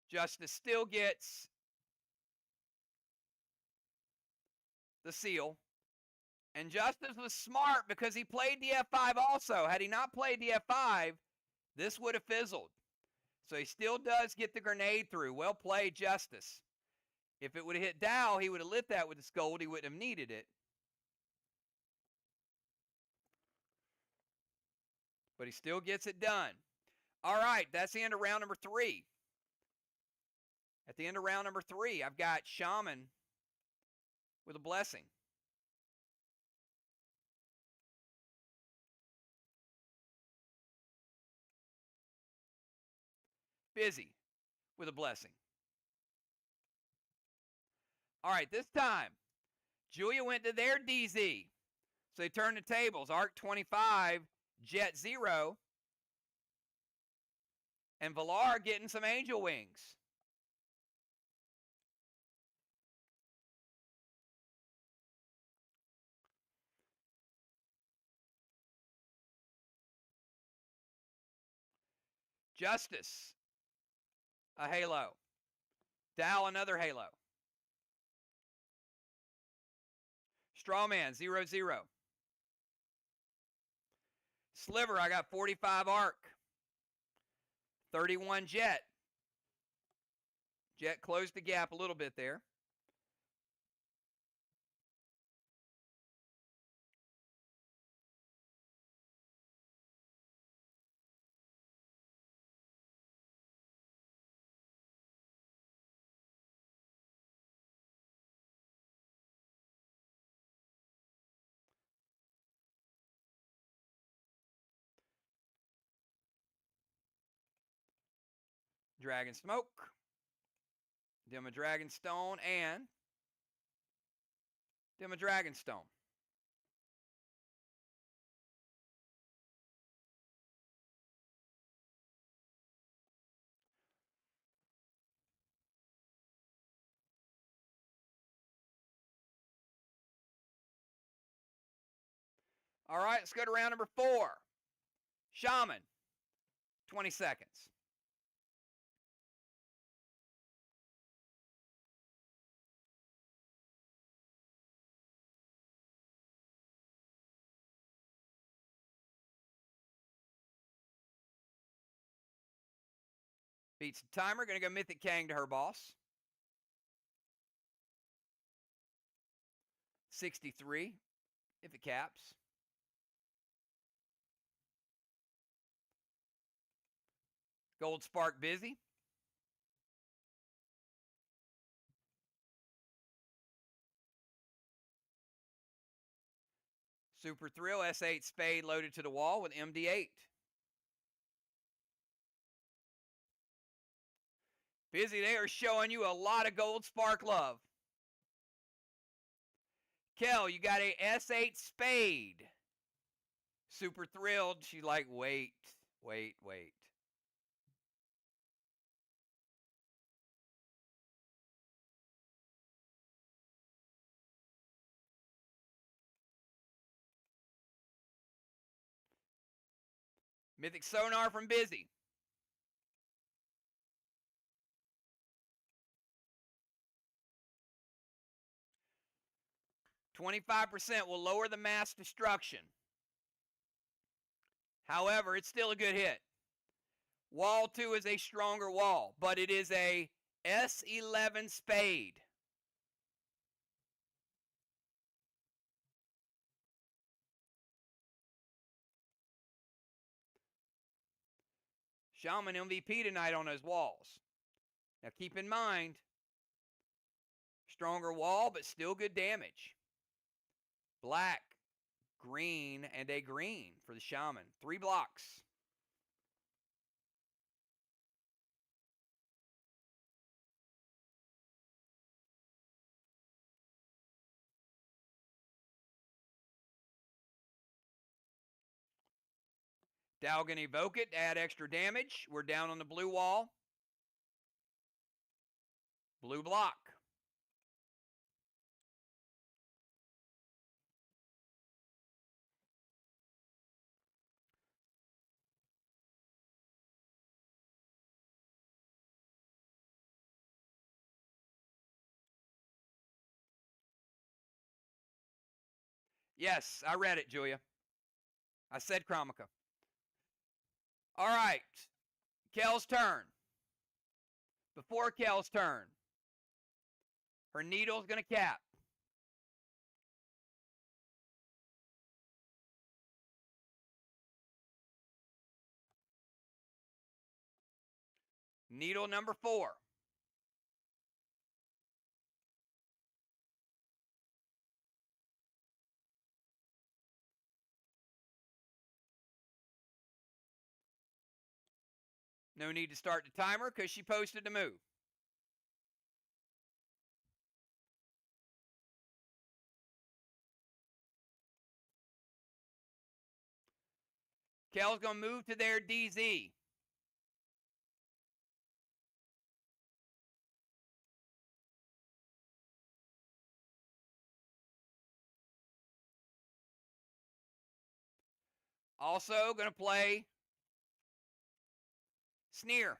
S1: Justice still gets the seal. And Justice was smart because he played the F5 also. Had he not played the F5, this would have fizzled. So he still does get the grenade through. Well played, Justice. If it would have hit Dow, he would have lit that with the Scold. He wouldn't have needed it. But he still gets it done. All right, that's the end of round number 3. At the end of round number 3, I've got Shaman with a blessing. Busy with a blessing. All right, this time, Julia went to their DZ. So they turned the tables. Arc 25, Jet 0, and Valar getting some angel wings. Justice, a halo. Dow, another halo. Strawman, 0-0. Sliver, I got 45 arc. 31 Jet. Jet closed the gap a little bit there. Dragon Smoke. Dim a Dragon Stone and dim a Dragon Stone. All right, let's go to round number 4. Shaman, 20 seconds. Beats the timer. Going to go Mythic Kang to her boss. 63, if it caps. Gold Spark busy. Super Thrill, S8 Spade loaded to the wall with MD8. Busy, they are showing you a lot of gold spark love. Kel, you got a S8 spade. Super thrilled. She's like, wait. Mythic Sonar from Busy. %25% will lower the mass destruction. However, it's still a good hit. Wall 2 is a stronger wall, but it is a S11 spade. Shaman MVP tonight on those walls. Now keep in mind, stronger wall, but still good damage. Black, green, and a green for the Shaman. 3 blocks. Dow gonna evoke it to add extra damage. We're down on the blue wall. Blue block. Yes, I read it, Julia. I said Chromica. All right. Kel's turn. Before Kel's turn, her needle's going to cap. Needle number 4. No need to start the timer because she posted the move. Kel's going to move to their DZ. Also going to play Sneer.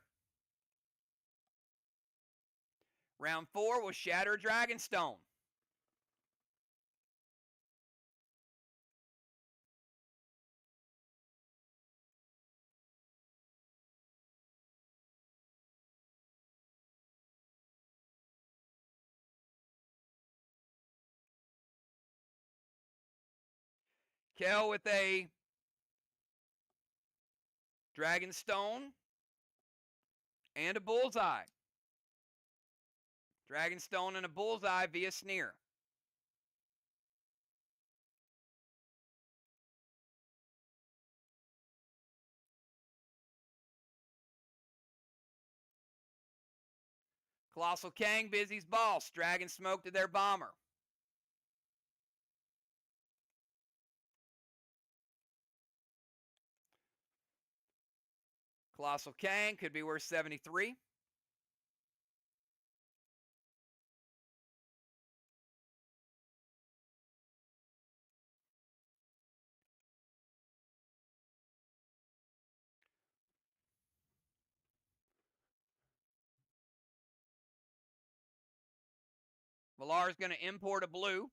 S1: Round 4 will Shatter Dragonstone. Kel with a Dragonstone and a Bullseye. Dragonstone and a Bullseye via Sneer. Colossal Kang, Busy's boss. Dragon Smoke to their bomber. Colossal Kang could be worth 73. Valar's going to import a blue.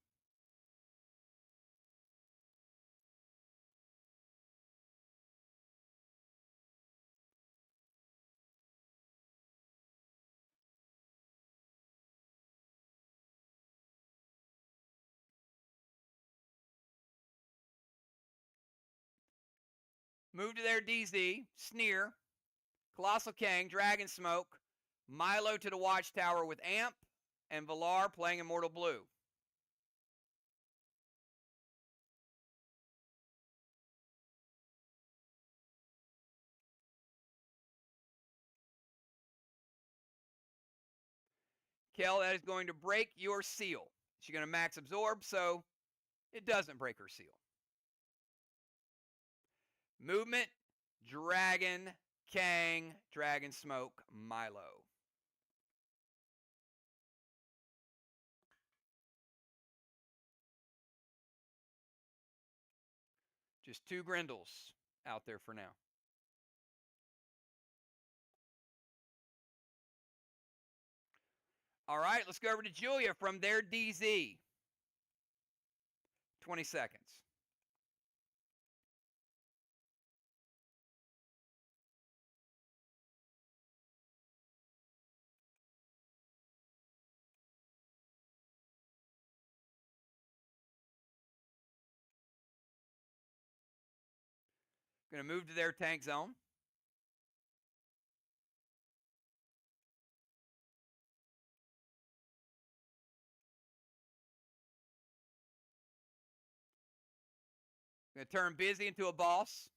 S1: Move to their DZ. Sneer. Colossal Kang, Dragon Smoke. Milo to the Watchtower with Amp. And Valar playing Immortal Blue. Kel, that is going to break your seal. She's going to max absorb, so it doesn't break her seal. Movement, Dragon, Kang, Dragon Smoke, Milo. Just 2 Grendels out there for now. All right, let's go over to Julia from their DZ. 20 seconds. Going to move to their tank zone. Going to turn Busy into a boss.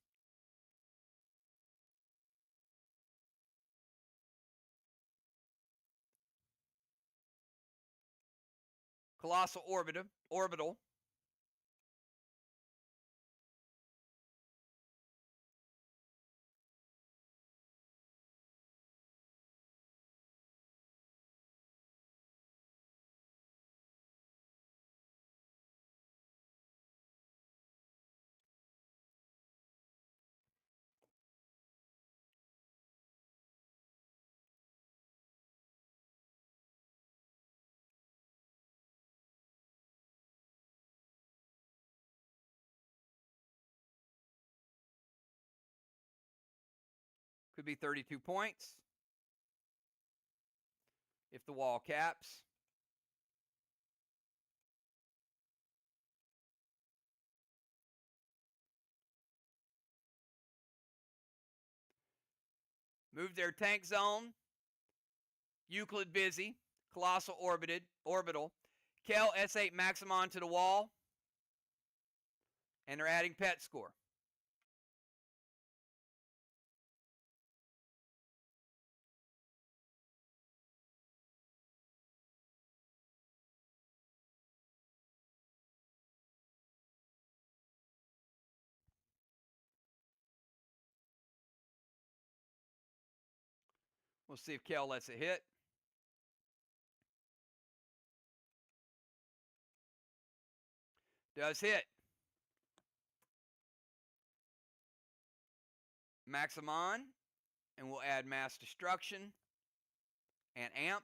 S1: Colossal Orbital. Could be 32 points if the wall caps. Move their tank zone. Euclid Busy. Colossal Orbital. Kel S8 Maximon to the wall. And they're adding pet score. We'll see if Kel lets it hit. Does hit. Maximon. And we'll add Mass Destruction and Amp.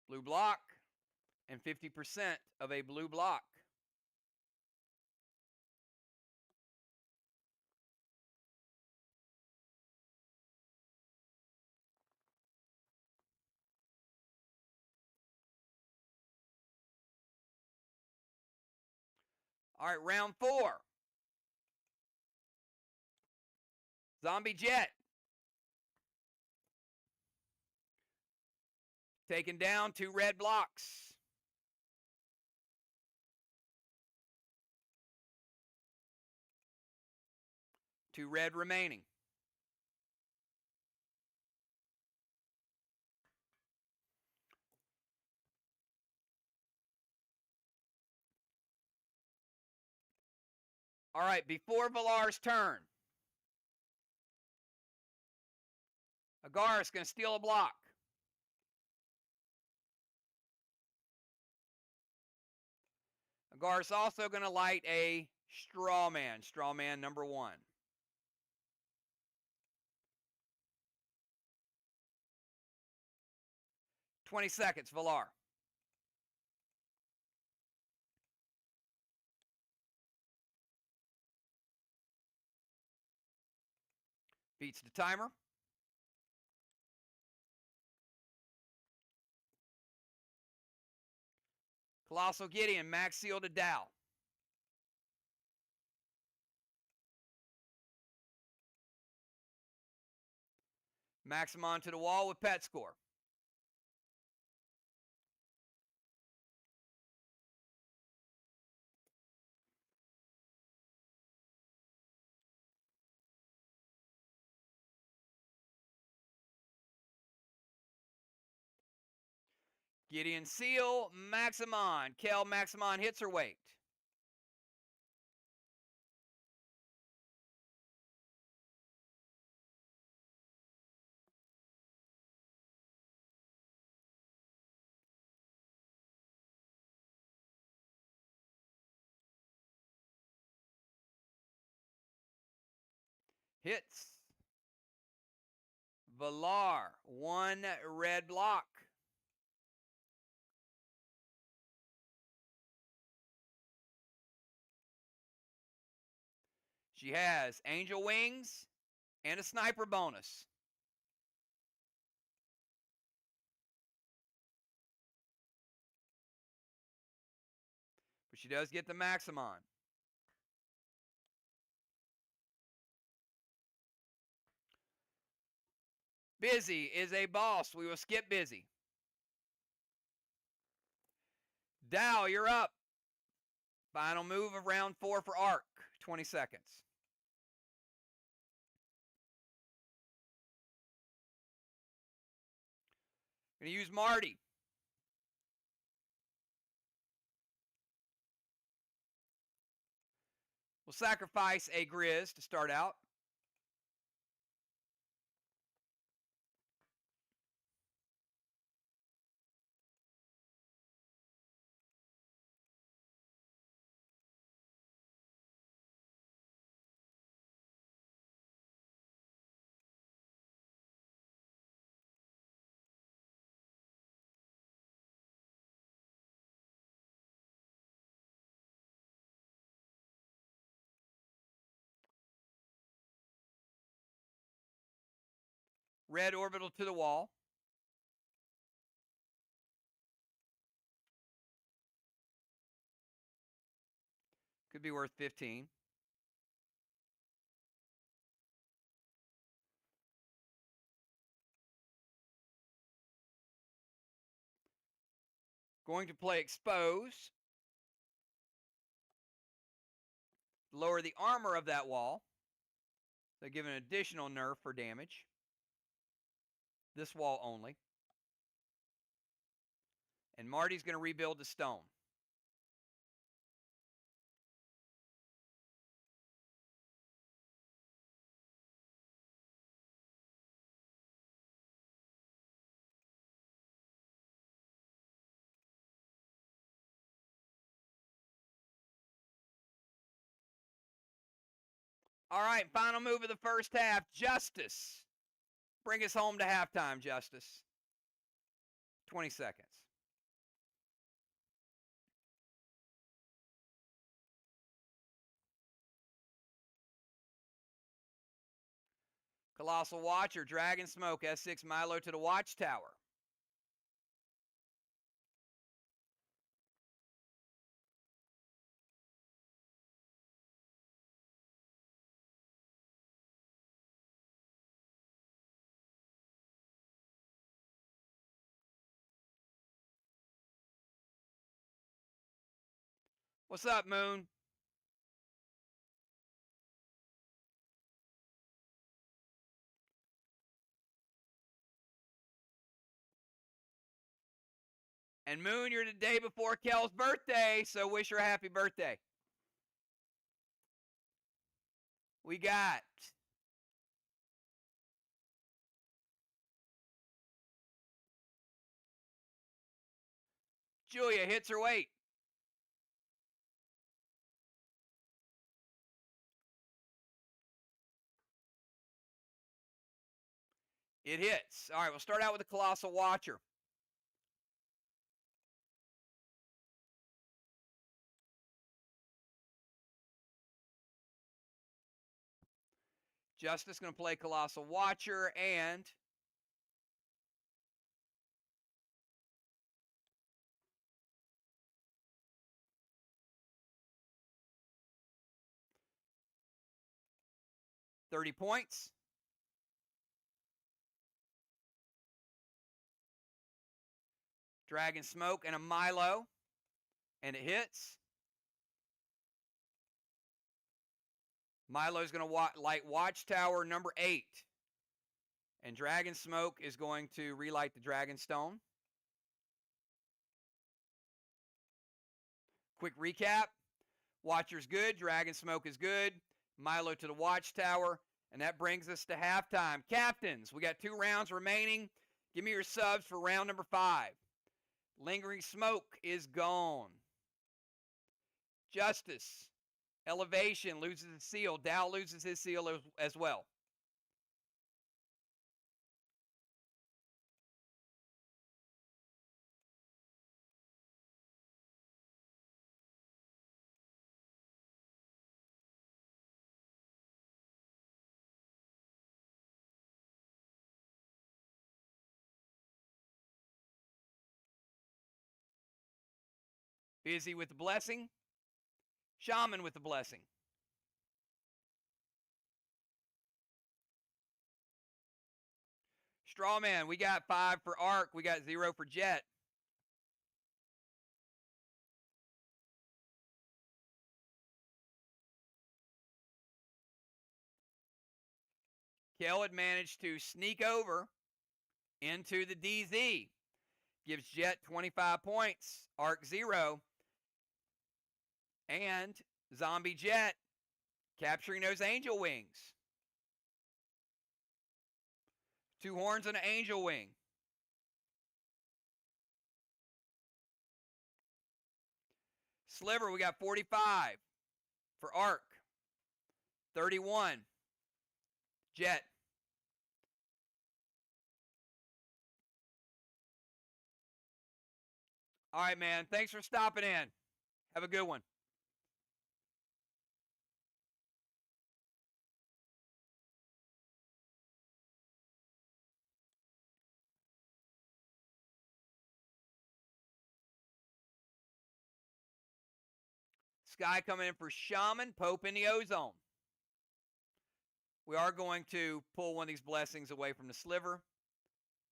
S1: Blue block. And 50% of a blue block. All right, round 4. Zombie Jet. Taking down 2 red blocks. Two red remaining. All right, before Valar's turn, Agaris going to steal a block. Agaris also going to light a straw man number 1. "20 seconds, Valar. Beats the timer. Colossal Gideon, max seal to Dow. Maximon to the wall with pet score. Gideon Seal, Maximon. Kel Maximon hits her weight. Hits. Valar, 1 red block. She has Angel Wings and a Sniper bonus. But she does get the Maximon. Busy is a boss. We will skip Busy. Dow, you're up. Final move of round 4 for Arc. 20 seconds. Going to use Marty. We'll sacrifice a Grizz to start out. Red orbital to the wall. Could be worth 15. Going to play Expose. Lower the armor of that wall. They give an additional nerf for damage. This wall only. And Marty's going to rebuild the stone. All right, final move of the first half, Justice. Bring us home to halftime, Justice. 20 seconds. Colossal Watcher, Dragon Smoke, S6 Milo to the Watchtower. What's up, Moon? And Moon, you're the day before Kel's birthday, so wish her a happy birthday. We got Julia hits her weight. It hits. All right, we'll start out with the Colossal Watcher. Justice going to play Colossal Watcher and $30 points. Dragon Smoke and a Milo. And it hits. Milo's going to light Watchtower number 8. And Dragon Smoke is going to relight the Dragon Stone. Quick recap. Watcher's good. Dragon Smoke is good. Milo to the Watchtower. And that brings us to halftime. Captains, we got 2 rounds remaining. Give me your subs for round number 5. Lingering Smoke is gone. Justice. Elevation loses his seal. Dow loses his seal as well. Busy with the blessing. Shaman with the blessing. Strawman, we got 5 for Arc. We got 0 for Jet. Kel had managed to sneak over into the DZ. Gives Jet 25 points. Arc 0. And Zombie Jet capturing those angel wings. 2 horns and an angel wing. Sliver, we got 45 for Arc. 31. Jet. All right, man. Thanks for stopping in. Have a good one. Sky coming in for Shaman. Pope in the Ozone. We are going to pull one of these blessings away from the Sliver.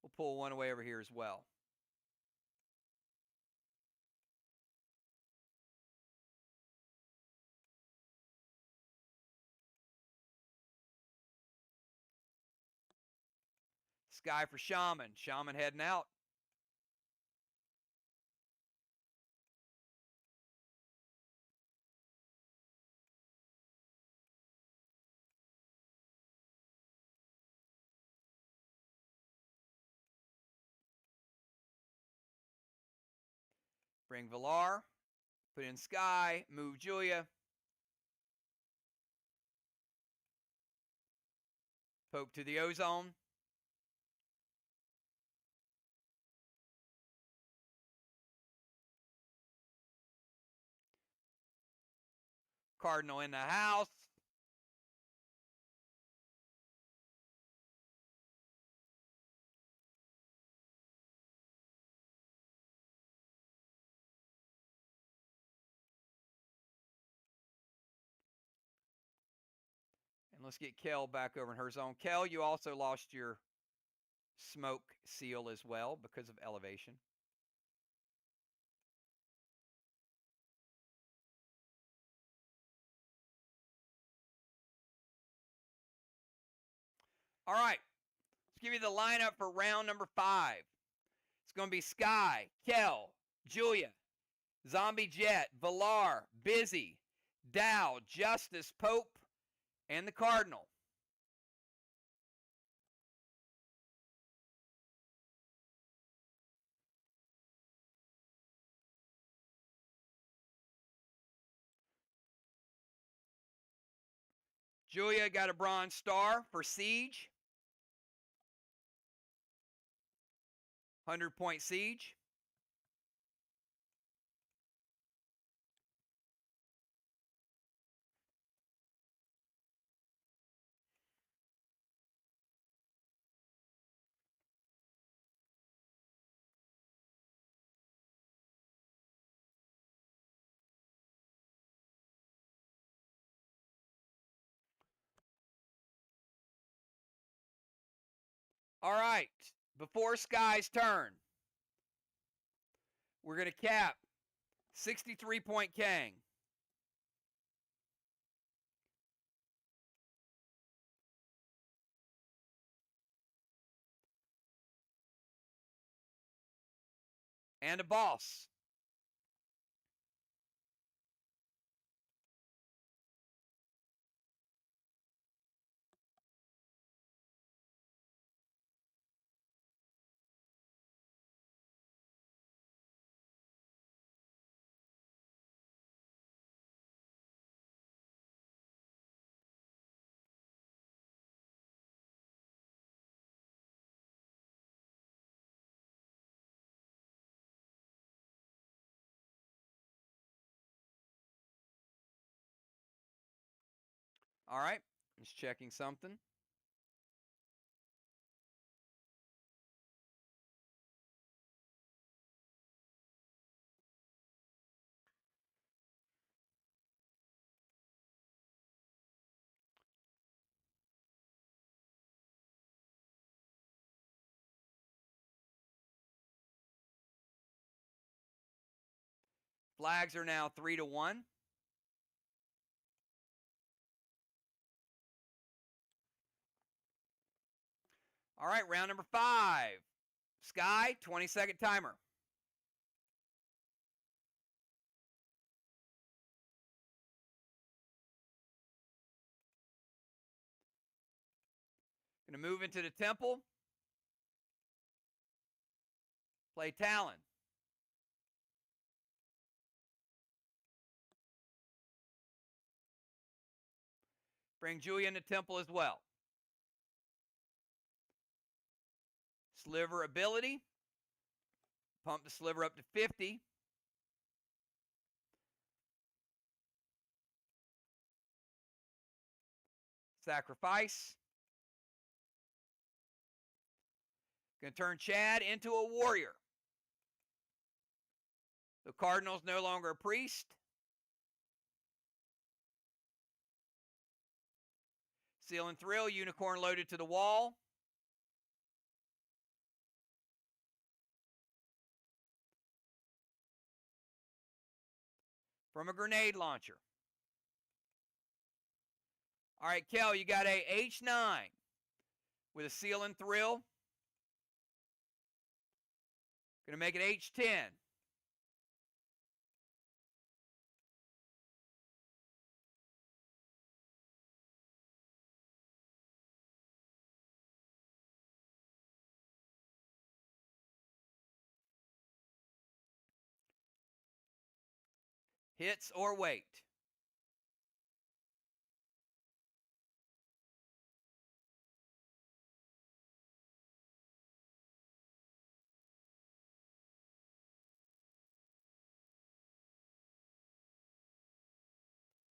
S1: We'll pull one away over here as well. Sky for Shaman. Shaman heading out. Bring Villar. Put in Sky. Move Julia. Pope to the Ozone. Cardinal in the house. And let's get Kel back over in her zone. Kel, you also lost your smoke seal as well because of elevation. All right. Let's give you the lineup for round number 5. It's going to be Sky, Kel, Julia, Zombie Jet, Villar, Busy, Dow, Justice, Pope, and the Cardinal. Julia got a bronze star for Siege. 100-point Siege. All right. Before Sky's turn, we're going to cap 63-point Kang. And a boss. All right. Just checking something. Flags are now 3-1. All right, round number 5. Sky, 20-second timer. Going to move into the temple. Play Talon. Bring Julia into temple as well. Sliver ability. Pump the sliver up to 50. Sacrifice. Going to turn Chad into a warrior. The Cardinal's no longer a priest. Seal and Thrill, Unicorn loaded to the wall. From a grenade launcher. All right, Kel, you got a H9 with a Seal and Thrill. Going to make it H10. Hits or wait.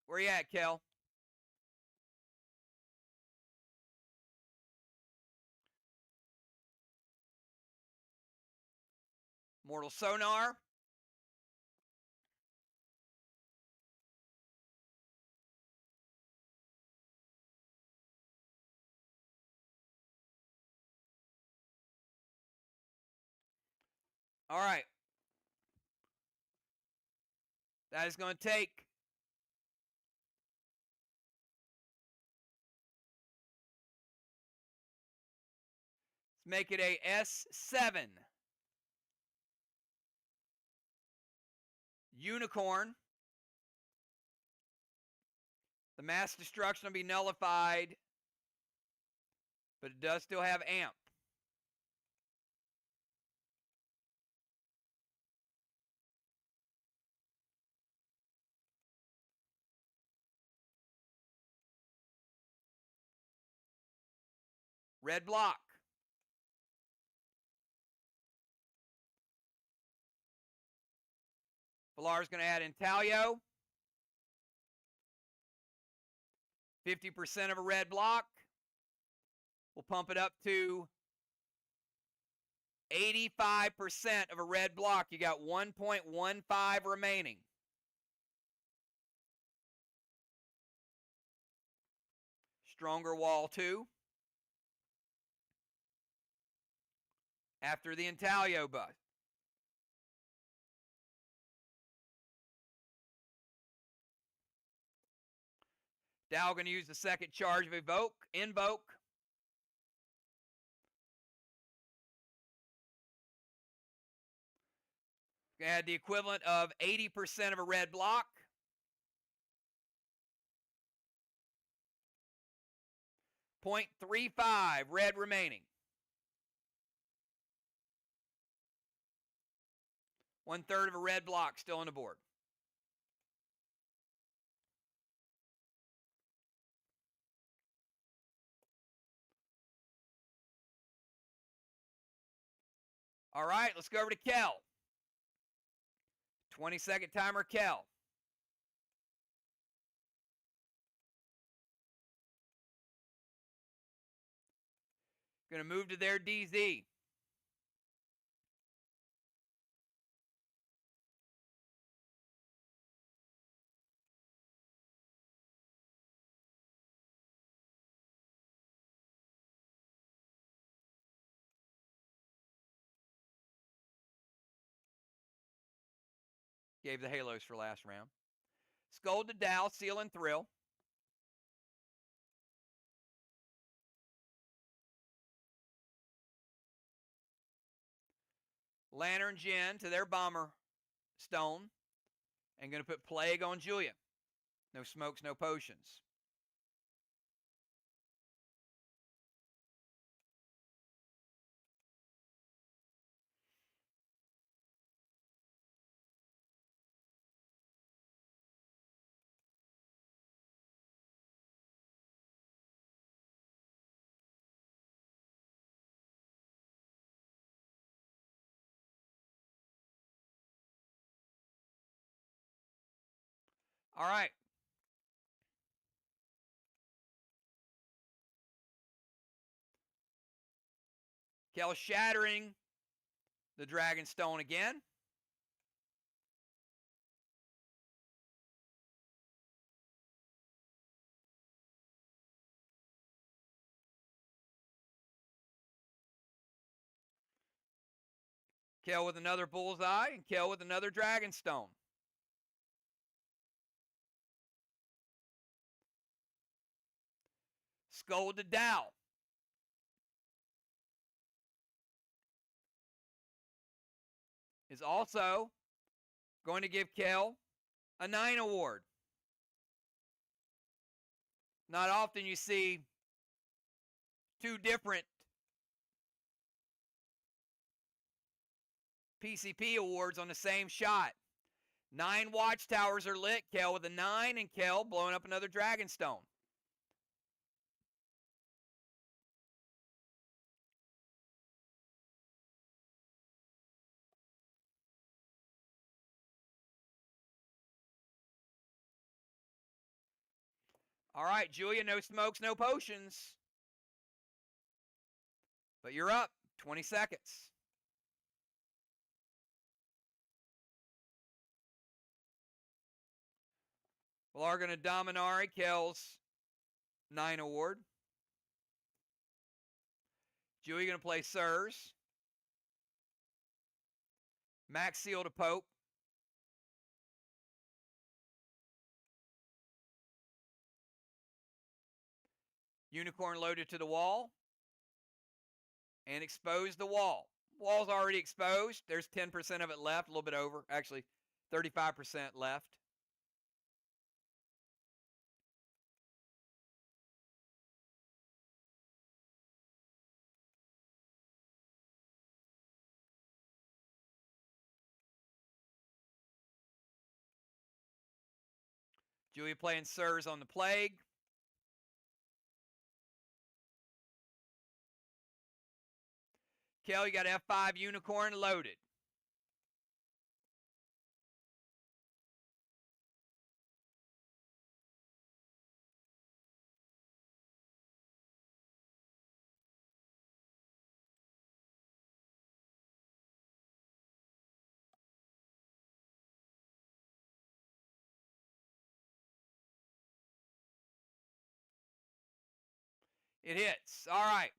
S1: Where you at, Kel? Mortal Sonar. All right. That is going to take let's make it a S7. Unicorn. The mass destruction will be nullified, but it does still have amp. Red block. Valar's going to add Intaglio. 50% of a red block. We'll pump it up to 85% of a red block. You got 1.15 remaining. Stronger wall 2. After the Intaglio bust. Dow going to use the second charge of Invoke. Going to add the equivalent of 80% of a red block. .35 red remaining. 1/3 of a red block still on the board. All right, let's go over to Kel. 20-second timer, Kel. Going to move to their DZ. Gave the Halos for last round. Skull to Dow, Seal and Thrill. Lantern Jin to their Bomber Stone. And going to put Plague on Julia. No smokes, no potions. All right. Kel shattering the Dragon Stone again. Kel with another Bullseye, and Kel with another Dragon Stone. Skull to Dow. Is also going to give Kel a 9 award. Not often you see two different PCP awards on the same shot. 9 watchtowers are lit. Kel with a 9, and Kel blowing up another Dragonstone. All right, Julia, no smokes, no potions. But you're up. 20 seconds. Largan and Dominari, Kel's 9 award. Julia going to play Sirs. Max Seal to Pope. Unicorn loaded to the wall. And expose the wall. Wall's already exposed. There's 10% of it left, a little bit over. Actually, 35% left. Julia playing Sirs on the Plague. Kel, you got F5 Unicorn loaded. It hits. All right.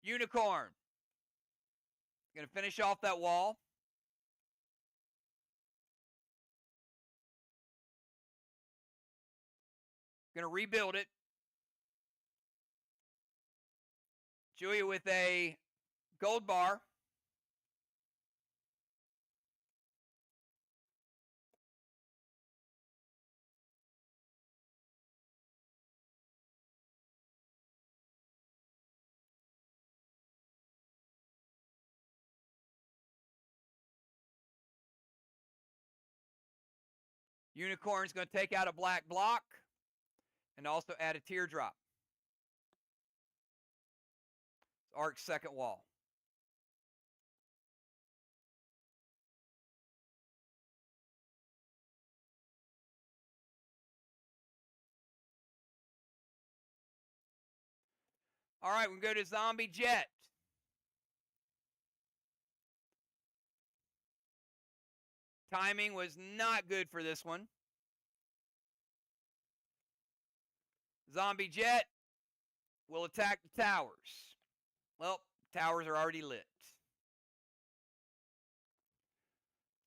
S1: Unicorn. Going to finish off that wall. Going to rebuild it. Julia with a gold bar. Unicorn's going to take out a black block and also add a teardrop. Ark's second wall. All right, we go to Zombie Jet. Timing was not good for this one. Zombie Jet will attack the towers. Well, towers are already lit.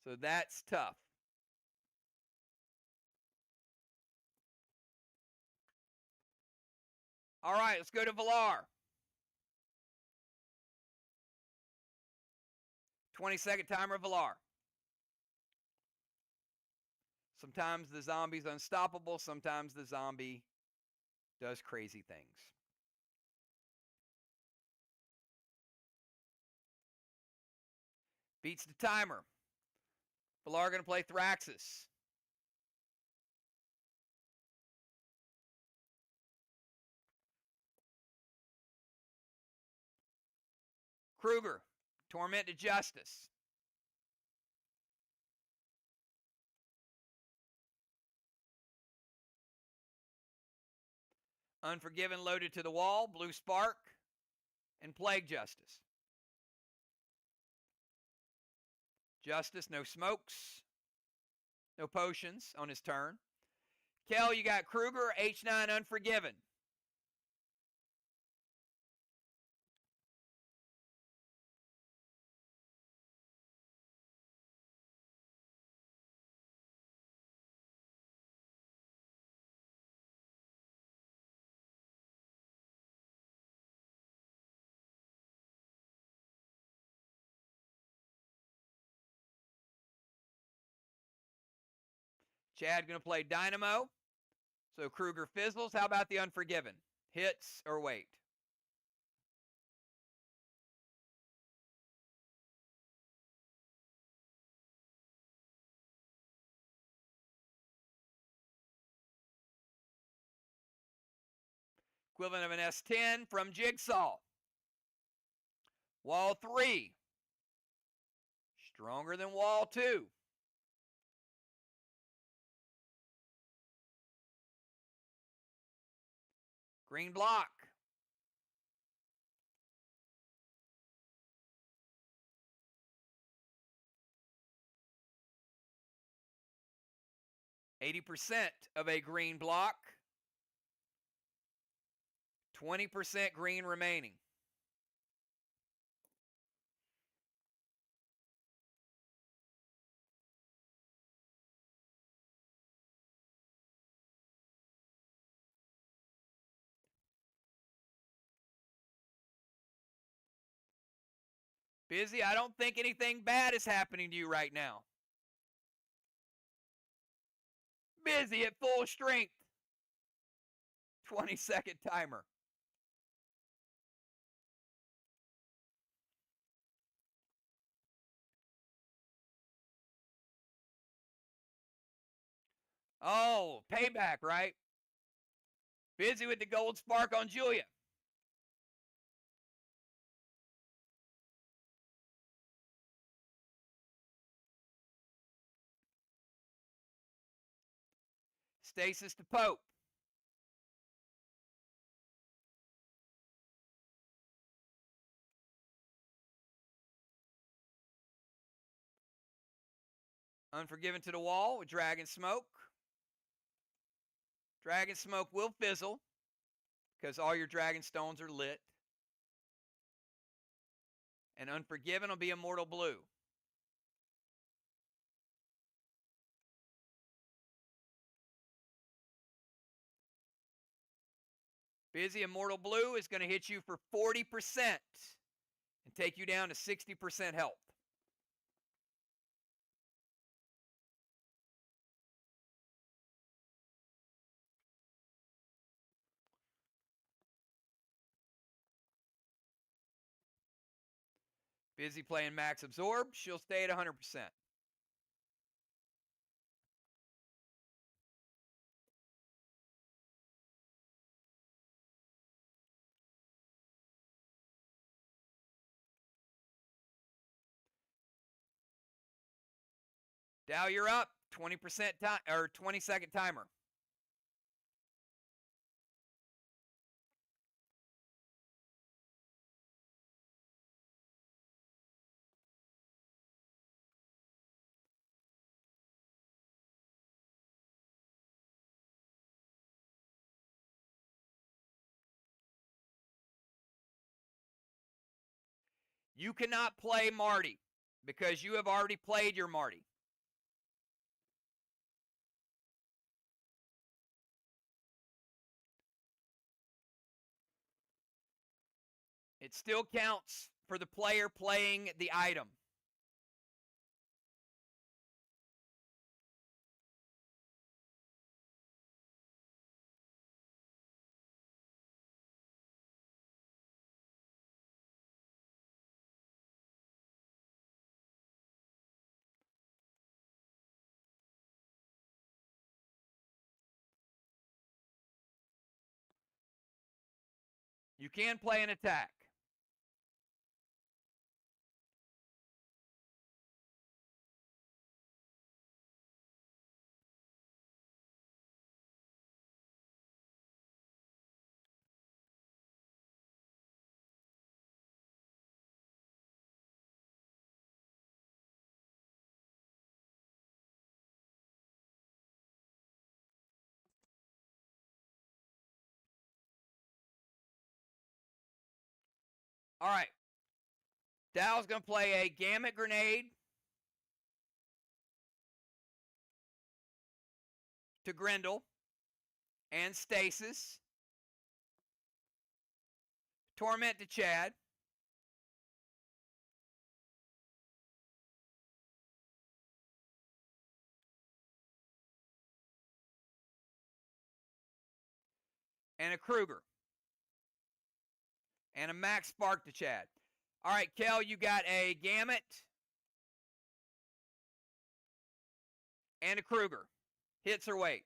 S1: So that's tough. All right, let's go to Valar. 20-second timer, Valar. Sometimes the zombie's unstoppable. Sometimes the zombie does crazy things. Beats the timer. Valar going to play Thraxus. Kruger, Torment to Justice. Unforgiven loaded to the wall, Blue Spark, and Plague Justice. Justice, no smokes, no potions on his turn. Kel, you got Kruger, H9, Unforgiven. Chad going to play Dynamo. So Kruger fizzles. How about the Unforgiven? Hits or wait? Equivalent of an S10 from Jigsaw. Wall 3. Stronger than Wall 2. Green block. %, of a green block. 20% green remaining. Busy, I don't think anything bad is happening to you right now. Busy at full strength. 20-second timer. Oh, payback, right? Busy with the gold spark on Julia. Stasis to Pope. Unforgiven to the wall with Dragon Smoke. Dragon Smoke will fizzle because all your Dragon Stones are lit. And Unforgiven will be Immortal Blue. Busy Immortal Blue is going to hit you for 40% and take you down to 60% health. Busy playing Max Absorb. She'll stay at 100%. Dow, you're up. 20% time or 20-second timer. You cannot play Marty because you have already played your Marty. It still counts for the player playing the item. You can play an attack. All right. Dow's going to play a Gamut Grenade to Grendel and Stasis. Torment to Chad. And a Kruger. And a Max Spark to Chad. All right, Kel, you got a Gamut and a Kruger. Hits or wait?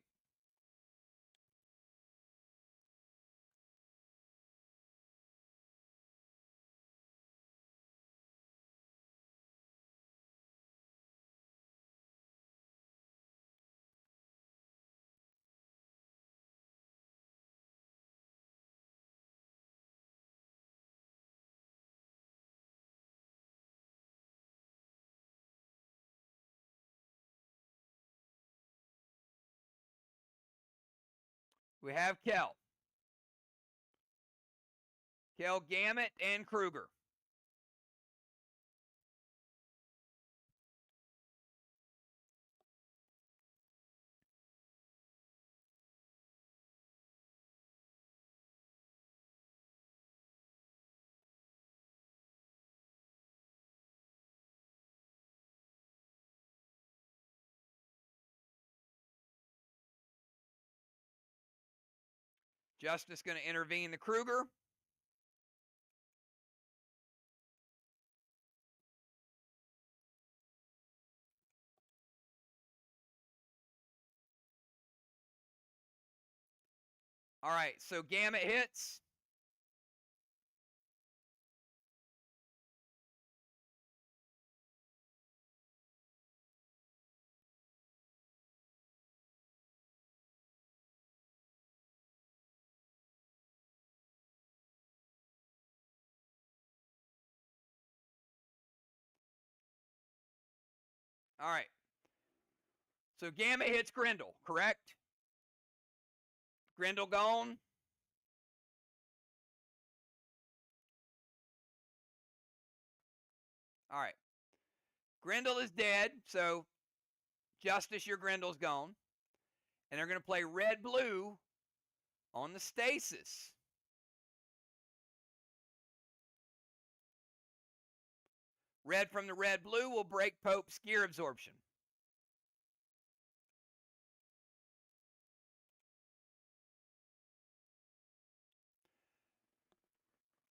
S1: We have Kel. Kel, Gamut, and Kruger. Justice going to intervene the Kruger. All right, so Gamut hits. All right. So Gamut hits Grendel, correct? Grendel gone. All right. Grendel is dead, so Justice, your Grendel's gone. And they're going to play red-blue on the Stasis. Red from the red-blue will break Pope's gear absorption.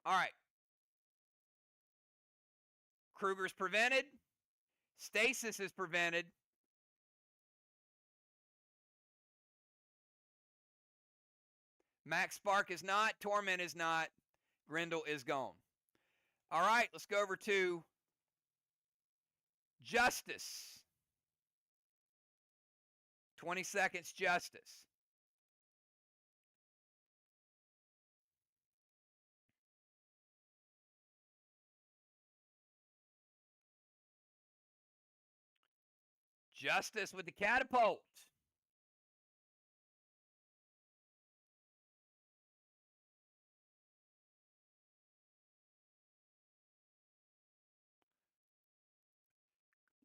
S1: All right. Kruger's prevented. Stasis is prevented. Max Spark is not. Torment is not. Grendel is gone. All right, let's go over to Justice. 20 seconds, Justice. Justice with the catapult.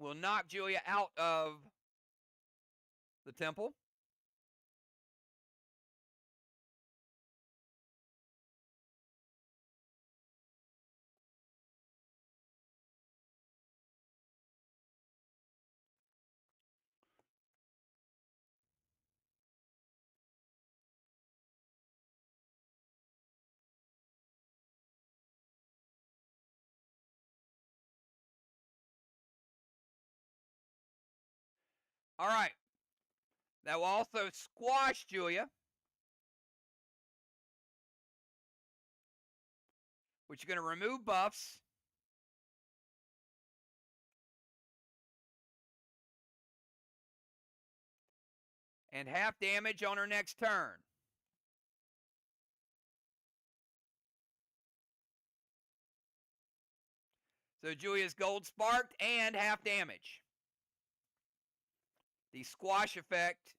S1: will knock Julia out of the temple. All right. That will also squash Julia, which is going to remove buffs. And half damage on her next turn. So Julia's gold sparked and half damage. The squash effect.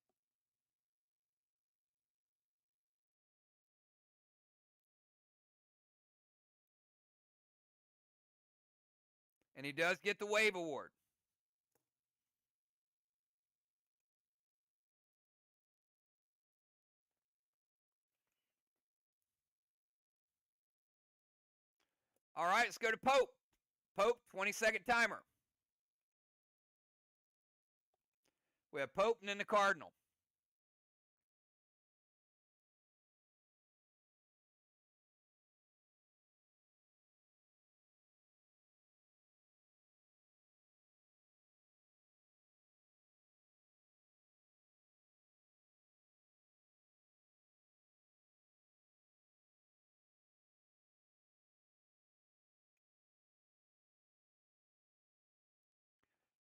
S1: And he does get the wave award. All right, let's go to Pope. Pope, 20-second timer. We have Pope and then the Cardinal.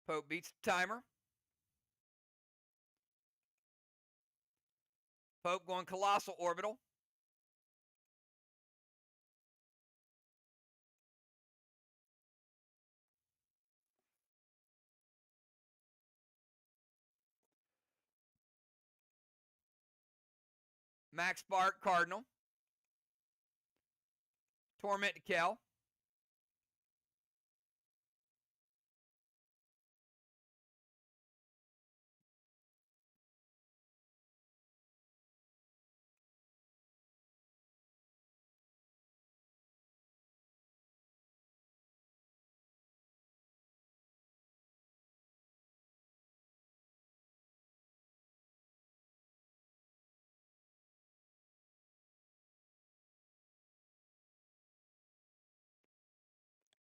S1: Pope beats the timer. Pope going Colossal Orbital. Max Spark Cardinal. Torment to Kel.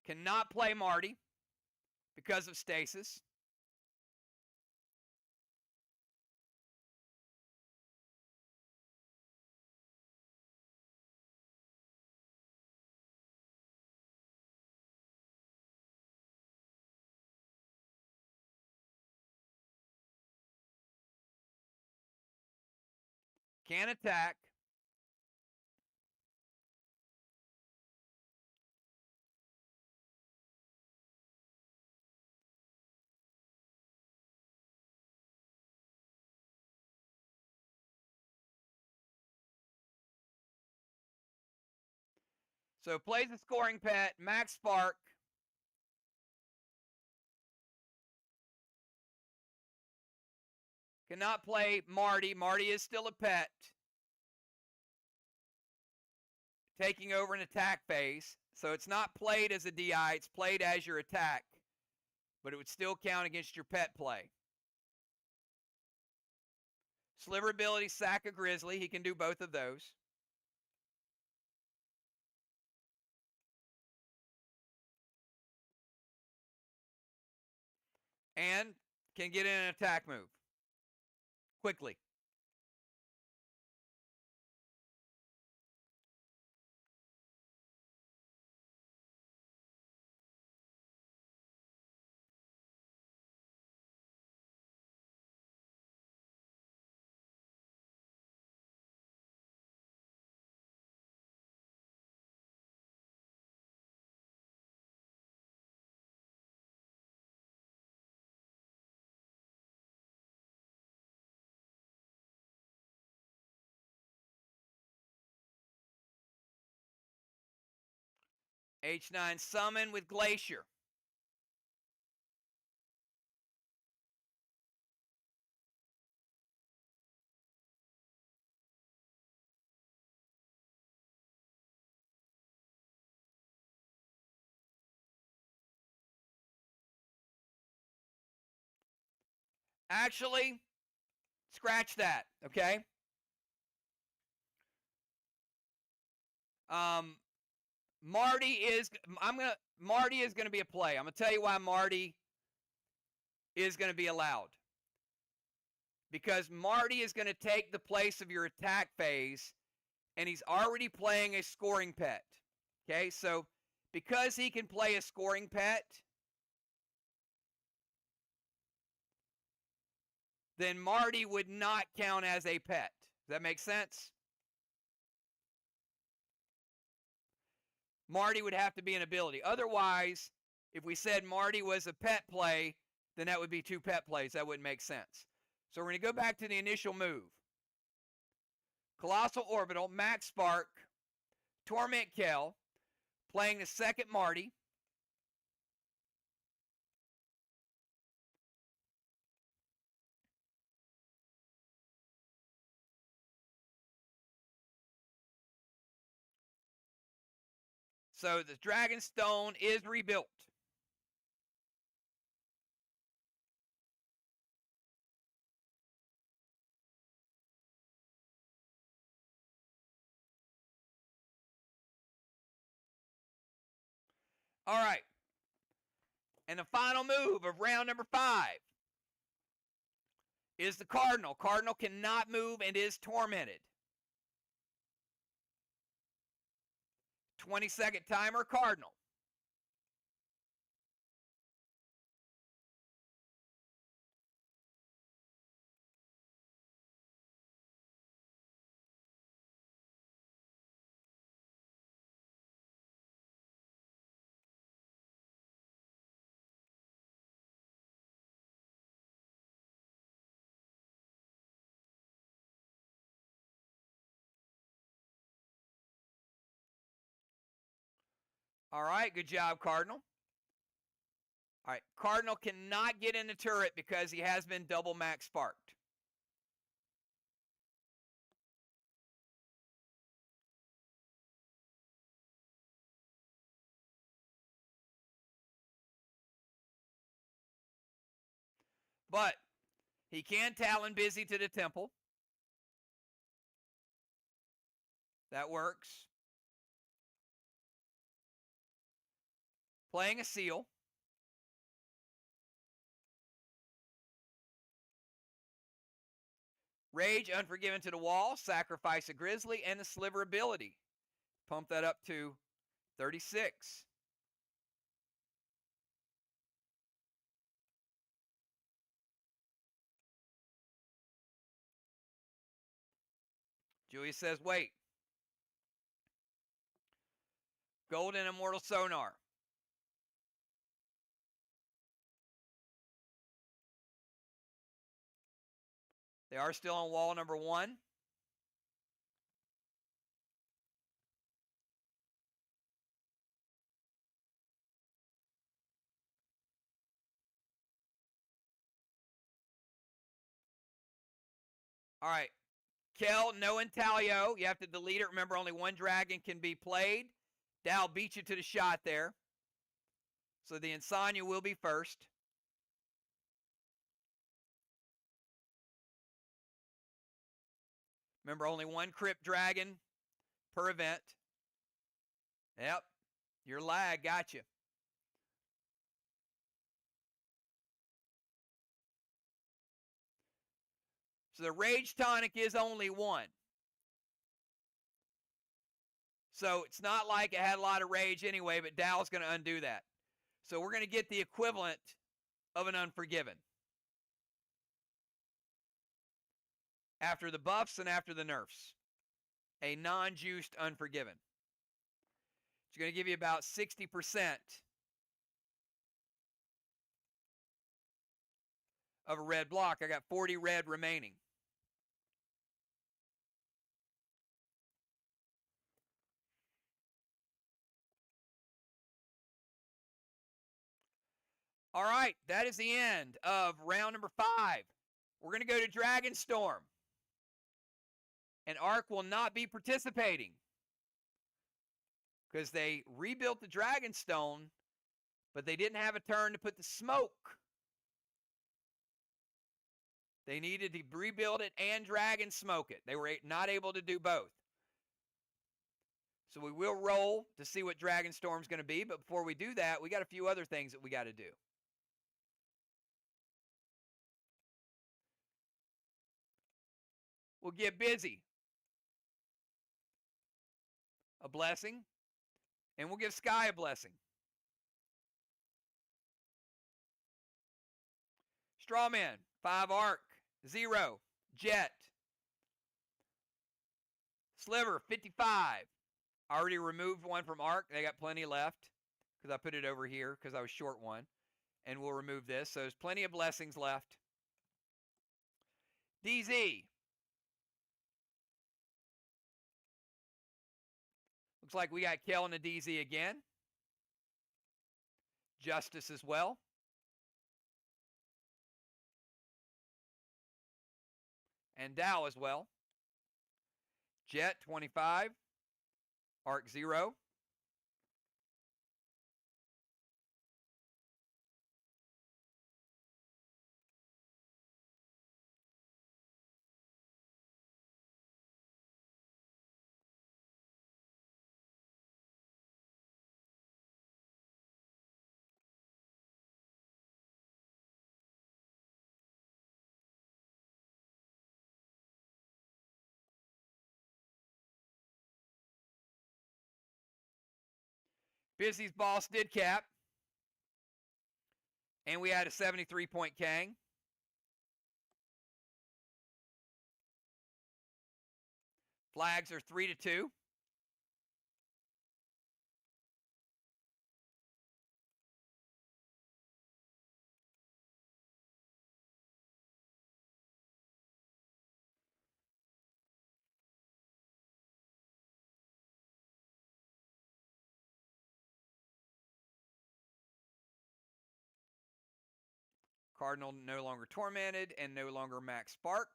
S1: Cannot play Marty because of stasis. Can attack. So plays the scoring pet, Max Spark. Cannot play Marty. Marty is still a pet. Taking over an attack phase. So it's not played as a DI, it's played as your attack. But it would still count against your pet play. Sliver ability, sack a Grizzly. He can do both of those. And can get in an attack move quickly. H9 summon with Glacier. Actually, scratch that, okay? Marty is going to be a play. I'm going to tell you why Marty is going to be allowed. Because Marty is going to take the place of your attack phase, and he's already playing a scoring pet. Okay, so because he can play a scoring pet, then Marty would not count as a pet. Does that make sense? Marty would have to be an ability. Otherwise, if we said Marty was a pet play, then that would be 2 pet plays. That wouldn't make sense. So we're going to go back to the initial move. Colossal Orbital, Max Spark, Torment Kel, playing the second Marty. So the Dragonstone is rebuilt. All right. And the final move of round number 5 is the Cardinal. Cardinal cannot move and is tormented. 20-second timer, Cardinal. All right, good job, Cardinal. All right, Cardinal cannot get in the turret because he has been double max sparked. But he can Talon Busy to the temple. That works. Playing a seal. Rage, Unforgiven to the wall, sacrifice a Grizzly, and the Sliver ability. Pump that up to 36. Julia says, wait. Golden Immortal Sonar. They are still on wall number 1. All right. Kel, no intaglio. You have to delete it. Remember, only 1 dragon can be played. Dal beat you to the shot there. So the Insomnia will be first. Remember, only 1 Crypt dragon per event. Yep. Your lag got you. So the Rage Tonic is only 1. So it's not like it had a lot of rage anyway, but Dal's going to undo that. So we're going to get the equivalent of an Unforgiven. After the buffs and after the nerfs. A non-juiced Unforgiven. It's going to give you about 60% of a red block. I got 40 red remaining. All right, that is the end of round number 5. We're going to go to Dragonstorm. And Ark will not be participating because they rebuilt the Dragonstone, but they didn't have a turn to put the smoke They needed to rebuild it and drag and smoke it. They were not able to do both. So we will roll to see what Dragon Storm's going to be. But before we do that, we got a few other things that we got to do. We'll get busy. A blessing. And we'll give Sky a blessing. Strawman, 5 Arc, 0, Jet. Sliver, 55. I already removed one from Arc. They got plenty left because I put it over here because I was short one. And we'll remove this. So there's plenty of blessings left. DZ. Looks like we got Kel and a DZ again. Justice as well. And Dow as well. Jet, 25. Arc, 0. Busy's boss did cap. And we had a 73-point Kang. Flags are 3-2. Cardinal no longer tormented and no longer max sparked.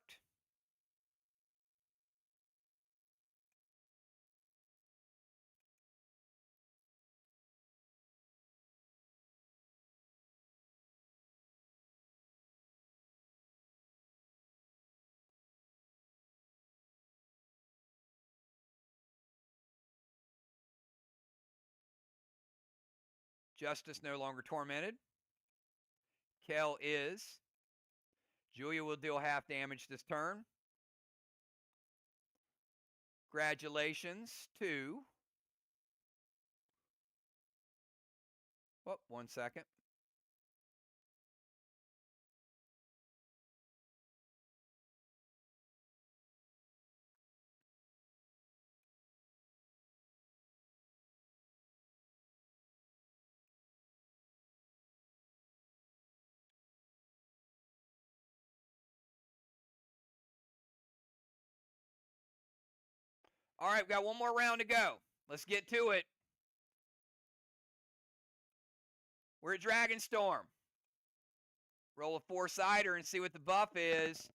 S1: Justice no longer tormented. Kel is. Julia will deal half damage this turn. Congratulations to. Oh, 1 second. All right, we've got one more round to go. Let's get to it. We're at Dragon Storm. Roll a 4-sider and see what the buff is.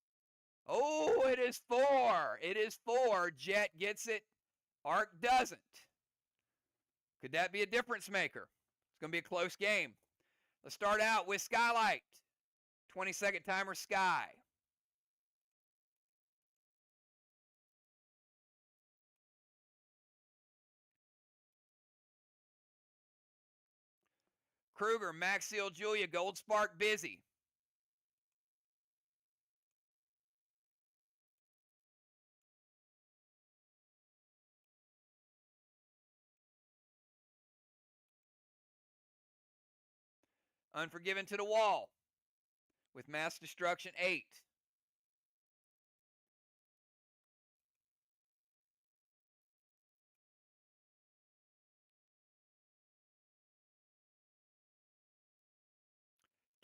S1: Oh, it is 4. It is 4. Jet gets it. Arc doesn't. Could that be a difference maker? It's going to be a close game. Let's start out with Skylight. 20-second timer, Sky. Kruger, Max Seal, Julia, Gold Spark, Busy. Unforgiven to the wall with Mass Destruction, 8.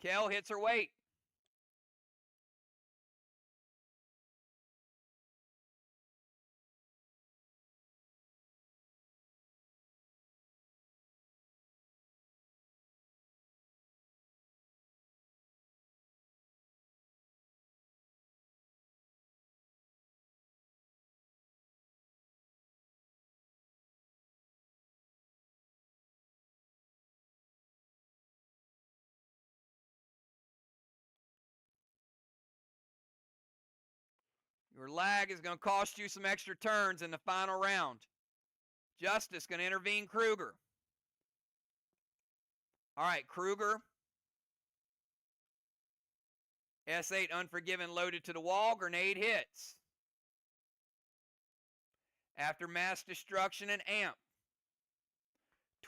S1: Kel hits her weight. Your lag is going to cost you some extra turns in the final round. Justice going to intervene Kruger. All right, Kruger. S8 Unforgiven loaded to the wall. Grenade hits. After mass destruction and amp.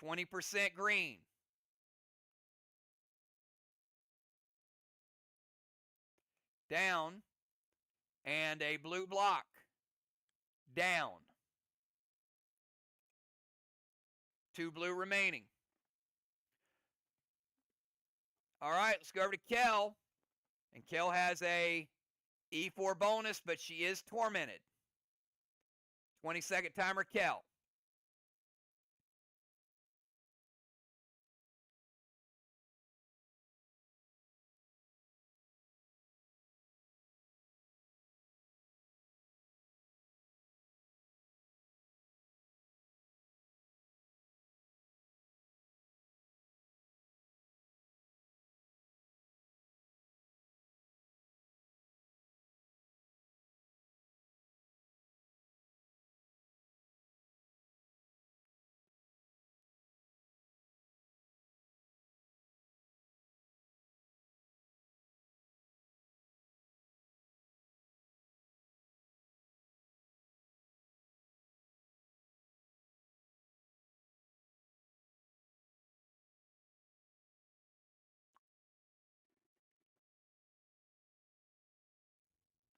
S1: 20% green. Down. And a blue block. Down. 2 blue remaining. All right, let's go over to Kel. And Kel has a E4 bonus, but she is tormented. 20-second timer, Kel.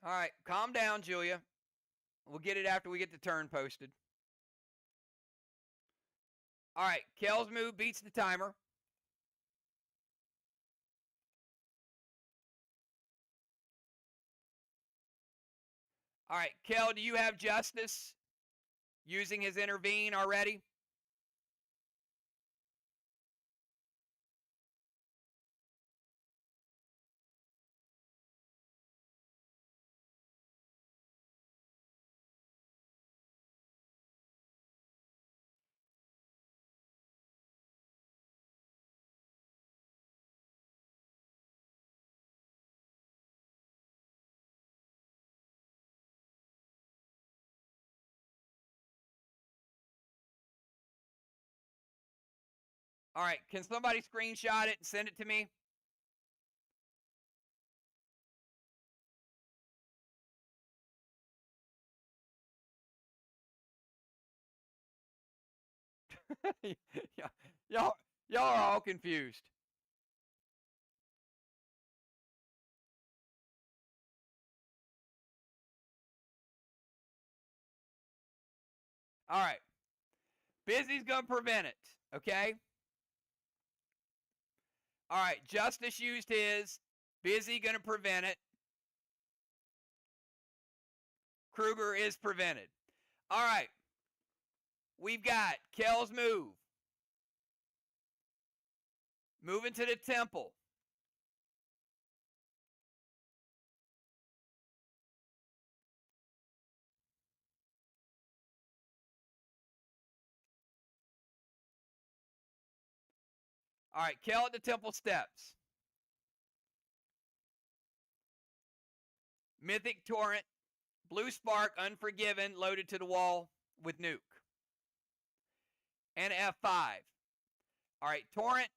S1: All right, calm down, Julia. We'll get it after we get the turn posted. All right, Kel's move beats the timer. All right, Kel, do you have Justice using his intervene already? All right, can somebody screenshot it and send it to me? Y'all are all confused. All right. Busy's going to prevent it, okay? All right, Justice used his. Busy going to prevent it. Kruger is prevented. All right. We've got Kel's move. Moving to the temple. All right, Kel at the temple steps. Mythic Torrent. Blue Spark, Unforgiven, loaded to the wall with Nuke. And F5. All right, Torrent.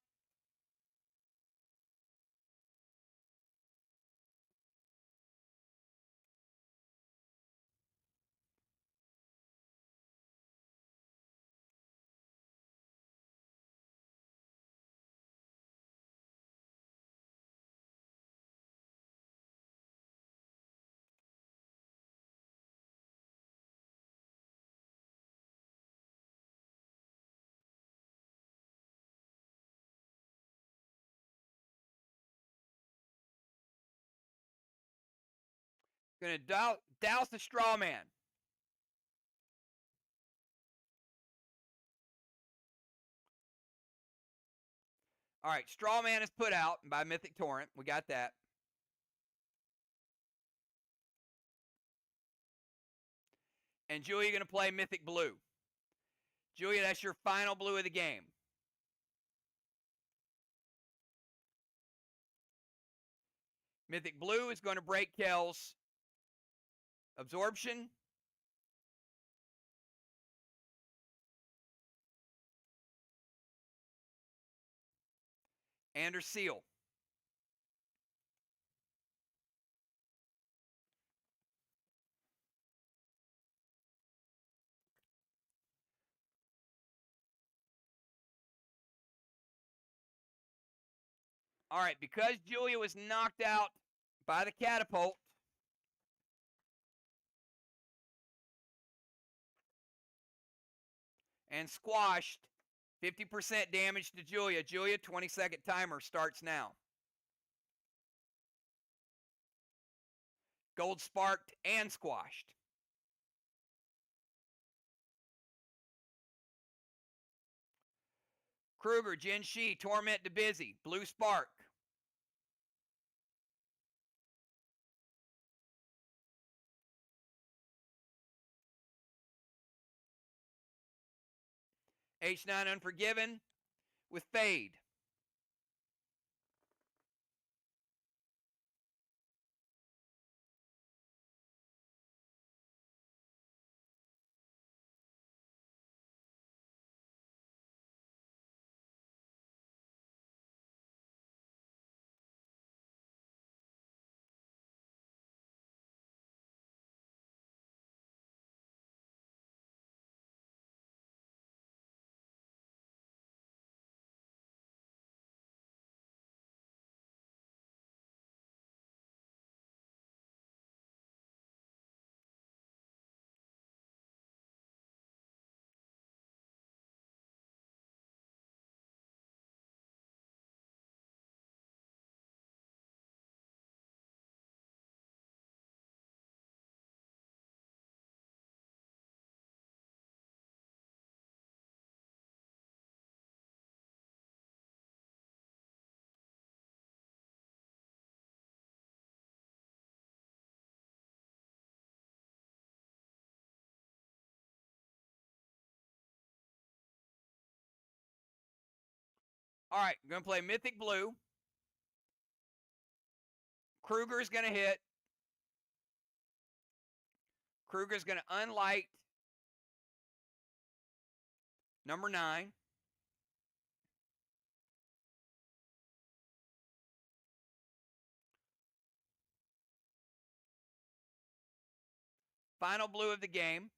S1: Going to douse the straw man. All right, straw man is put out by Mythic Torrent. We got that. And Julia going to play Mythic Blue. Julia, that's your final blue of the game. Mythic Blue is going to break Kel's Absorption. And or seal. All right, because Julia was knocked out by the catapult, and squashed, 50% damage to Julia. Julia, 20-second timer starts now. Gold sparked and squashed. Kruger, Jin Shi, Torment to Busy, blue spark. H9 Unforgiven with fade. All right, I'm going to play Mythic Blue. Kruger's going to hit. Kruger's going to unlight number 9. Final blue of the game.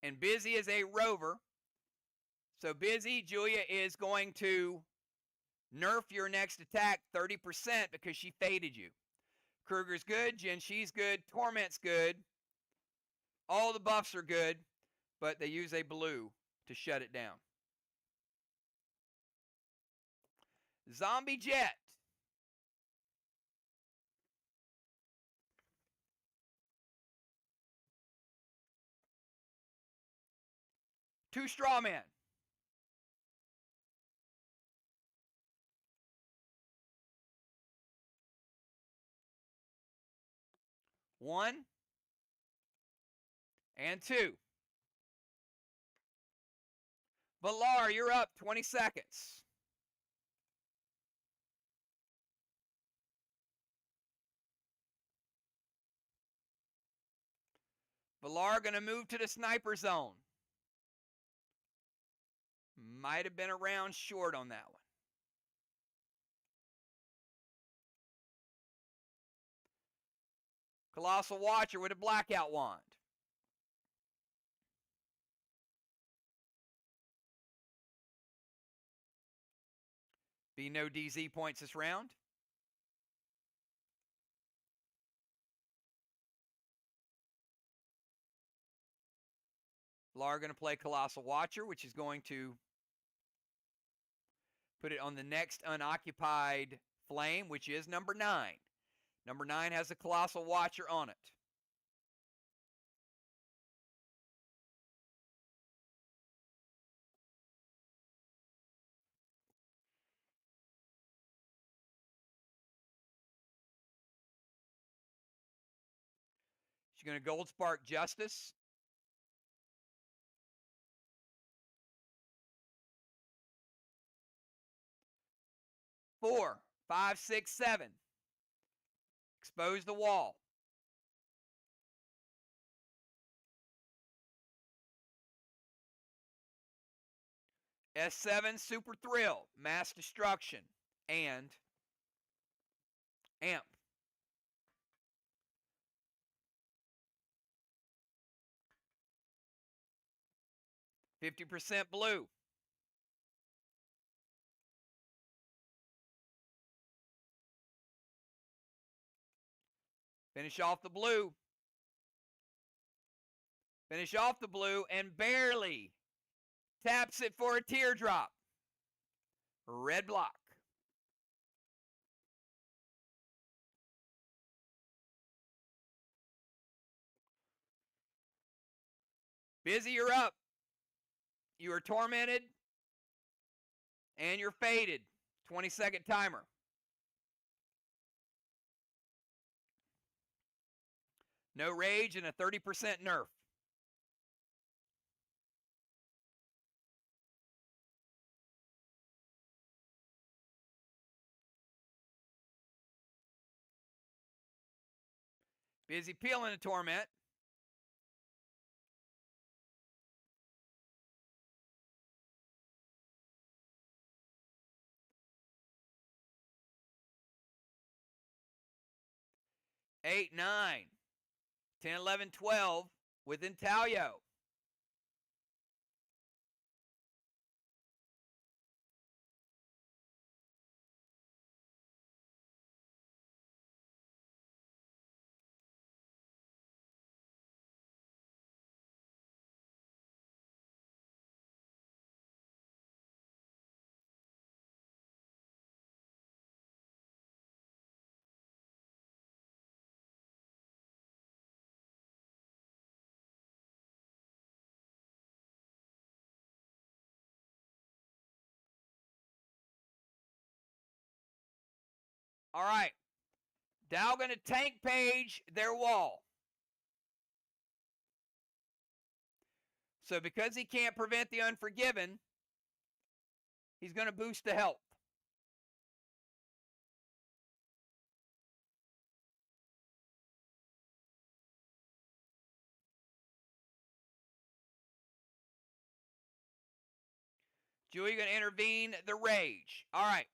S1: And Busy is a rover. So Busy, Julia is going to nerf your next attack 30% because she faded you. Kruger's good. Jin Shi's good. Torment's good. All the buffs are good, but they use a blue to shut it down. Zombie Jet. Two straw men. One and two. Valar, you're up. 20 seconds. Valar going to move to the sniper zone. Might have been a round short on that one. Colossal Watcher with a blackout wand. Be no DZ points this round. Lar going to play Colossal Watcher, which is going to put it on the next unoccupied flame, which is number 9. Number 9 has a Colossal Watcher on it. She's going to Gold Spark Justice. 4, 5, 6, 7. Expose the wall. S7 Super Thrill, Mass Destruction, and Amp. $50 blue. Finish off the blue. Finish off the blue and barely taps it for a teardrop. Red block. Busy, you're up. You are tormented and you're faded. 20-second timer. No rage and a 30% nerf. Busy peeling the torment. Eight, 9, 10, 11, 12 with Intaglio. All right. Dow going to tank page their wall. So because he can't prevent the Unforgiven, he's going to boost the health. Julie going to intervene the rage. All right.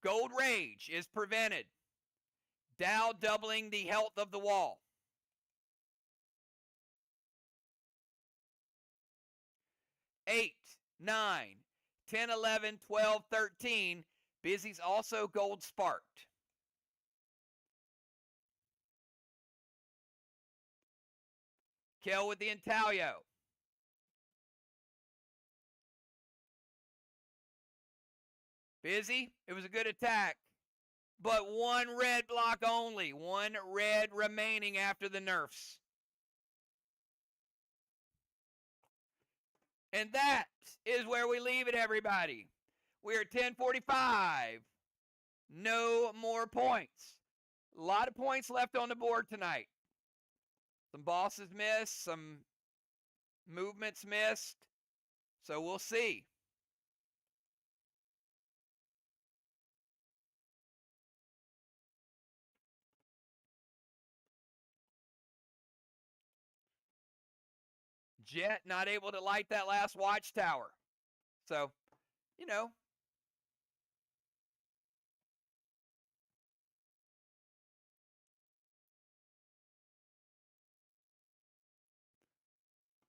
S1: Gold rage is prevented. Dow doubling the health of the wall. 8, 9, 10, 11, 12, 13. Busy's also gold sparked. Kill with the Intaglio. Busy, it was a good attack, but one red block only. One red remaining after the nerfs. And that is where we leave it, everybody. We're at 10:45. No more points. A lot of points left on the board tonight. Some bosses missed, some movements missed. So we'll see. Jet not able to light that last watchtower. So, you know.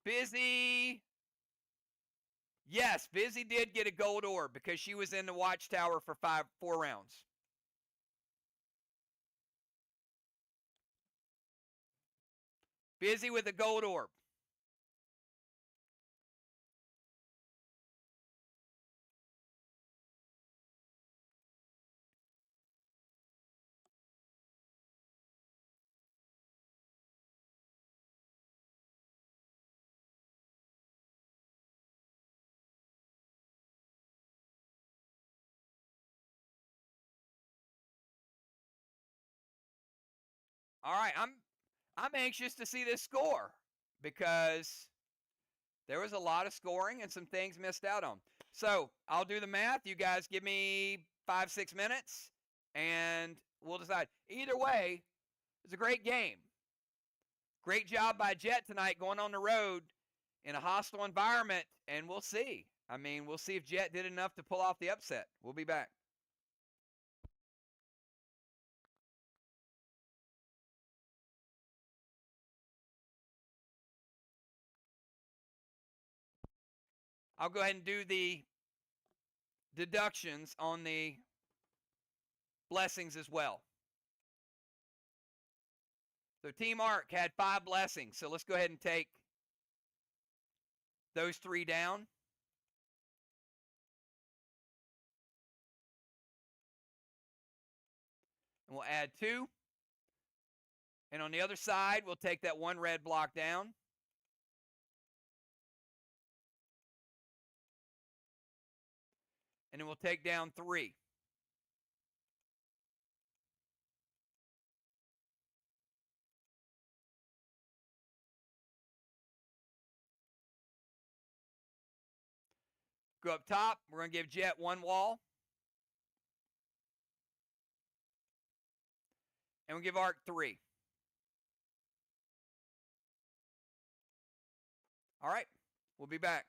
S1: Busy. Yes, Busy did get a gold orb because she was in the watchtower for 4 rounds. Busy with a gold orb. All right, I'm anxious to see this score because there was a lot of scoring and some things missed out on. So I'll do the math. You guys give me 5-6 minutes, and we'll decide. Either way, it's a great game. Great job by Jet tonight going on the road in a hostile environment, and we'll see. I mean, we'll see if Jet did enough to pull off the upset. We'll be back. I'll go ahead and do the deductions on the blessings as well. So Team Arc had 5 blessings. So let's go ahead and take those 3 down. And we'll add 2. And on the other side, we'll take that 1 red block down. And then we'll take down 3. Go up top. We're going to give Jet 1 wall. And we'll give Arc 3. All right. We'll be back.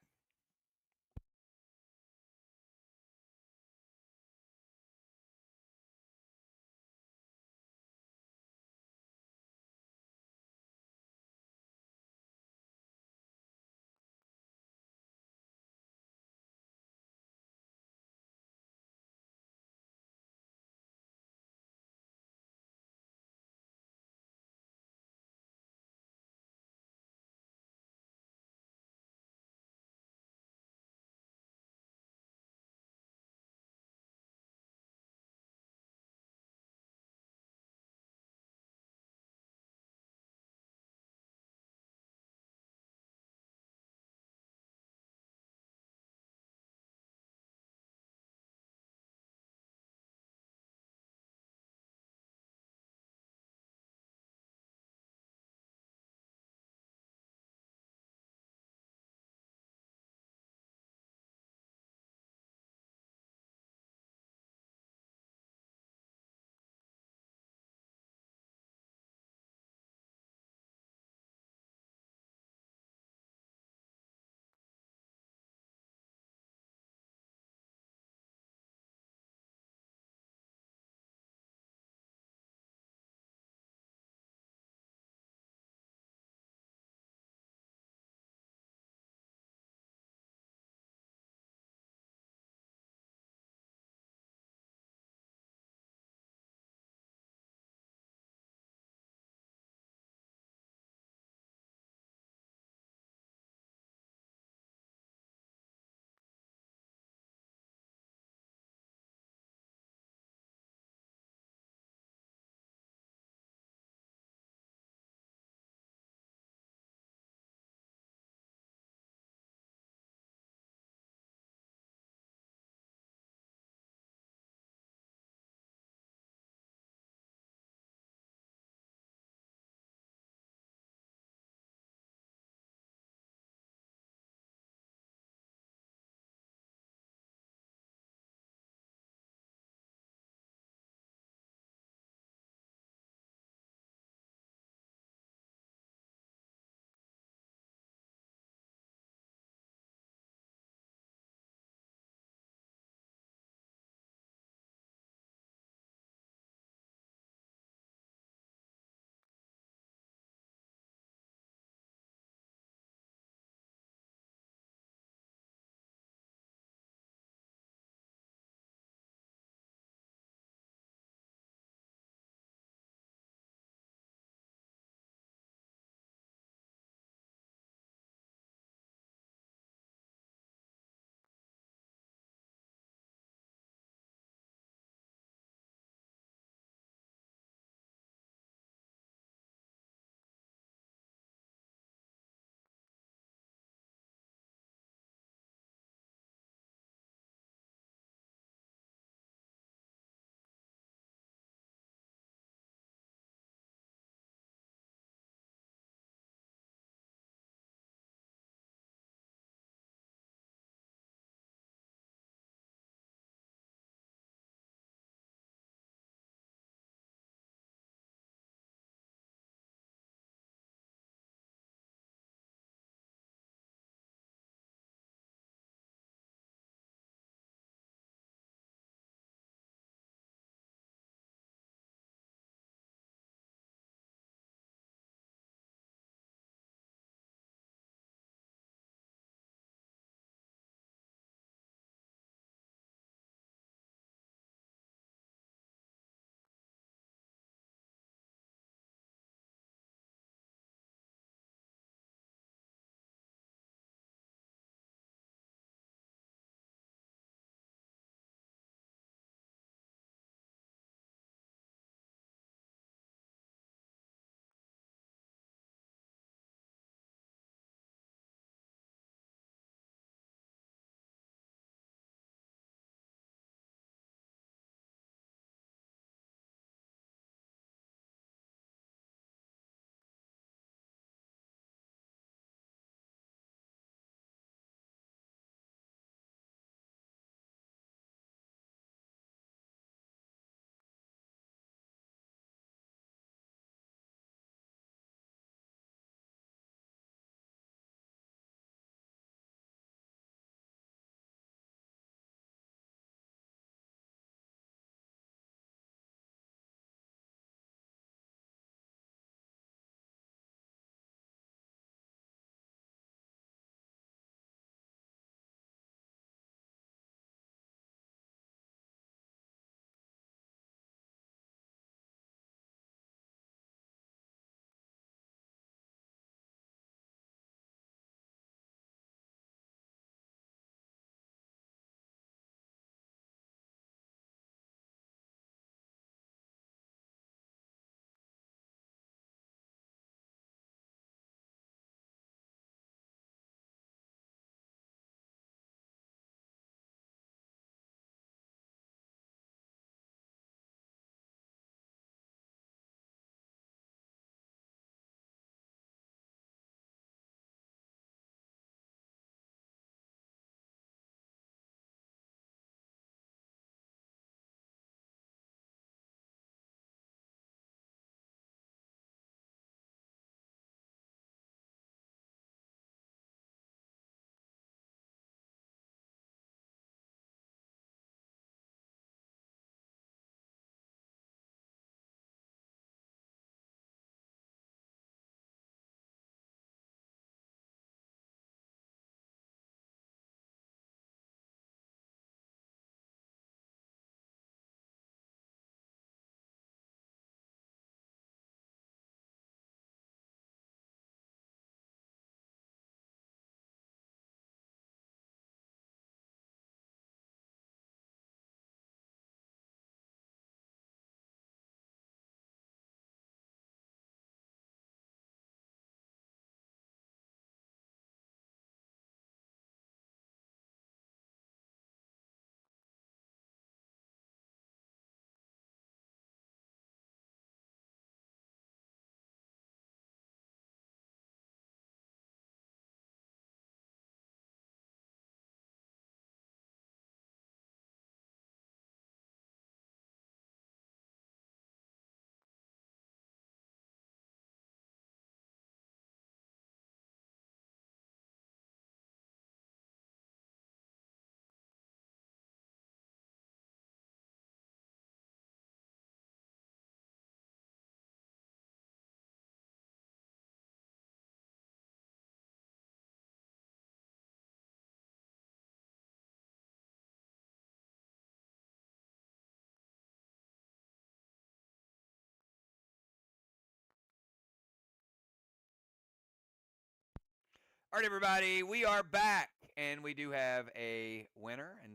S1: All right, everybody, we are back, and we do have a winner. And,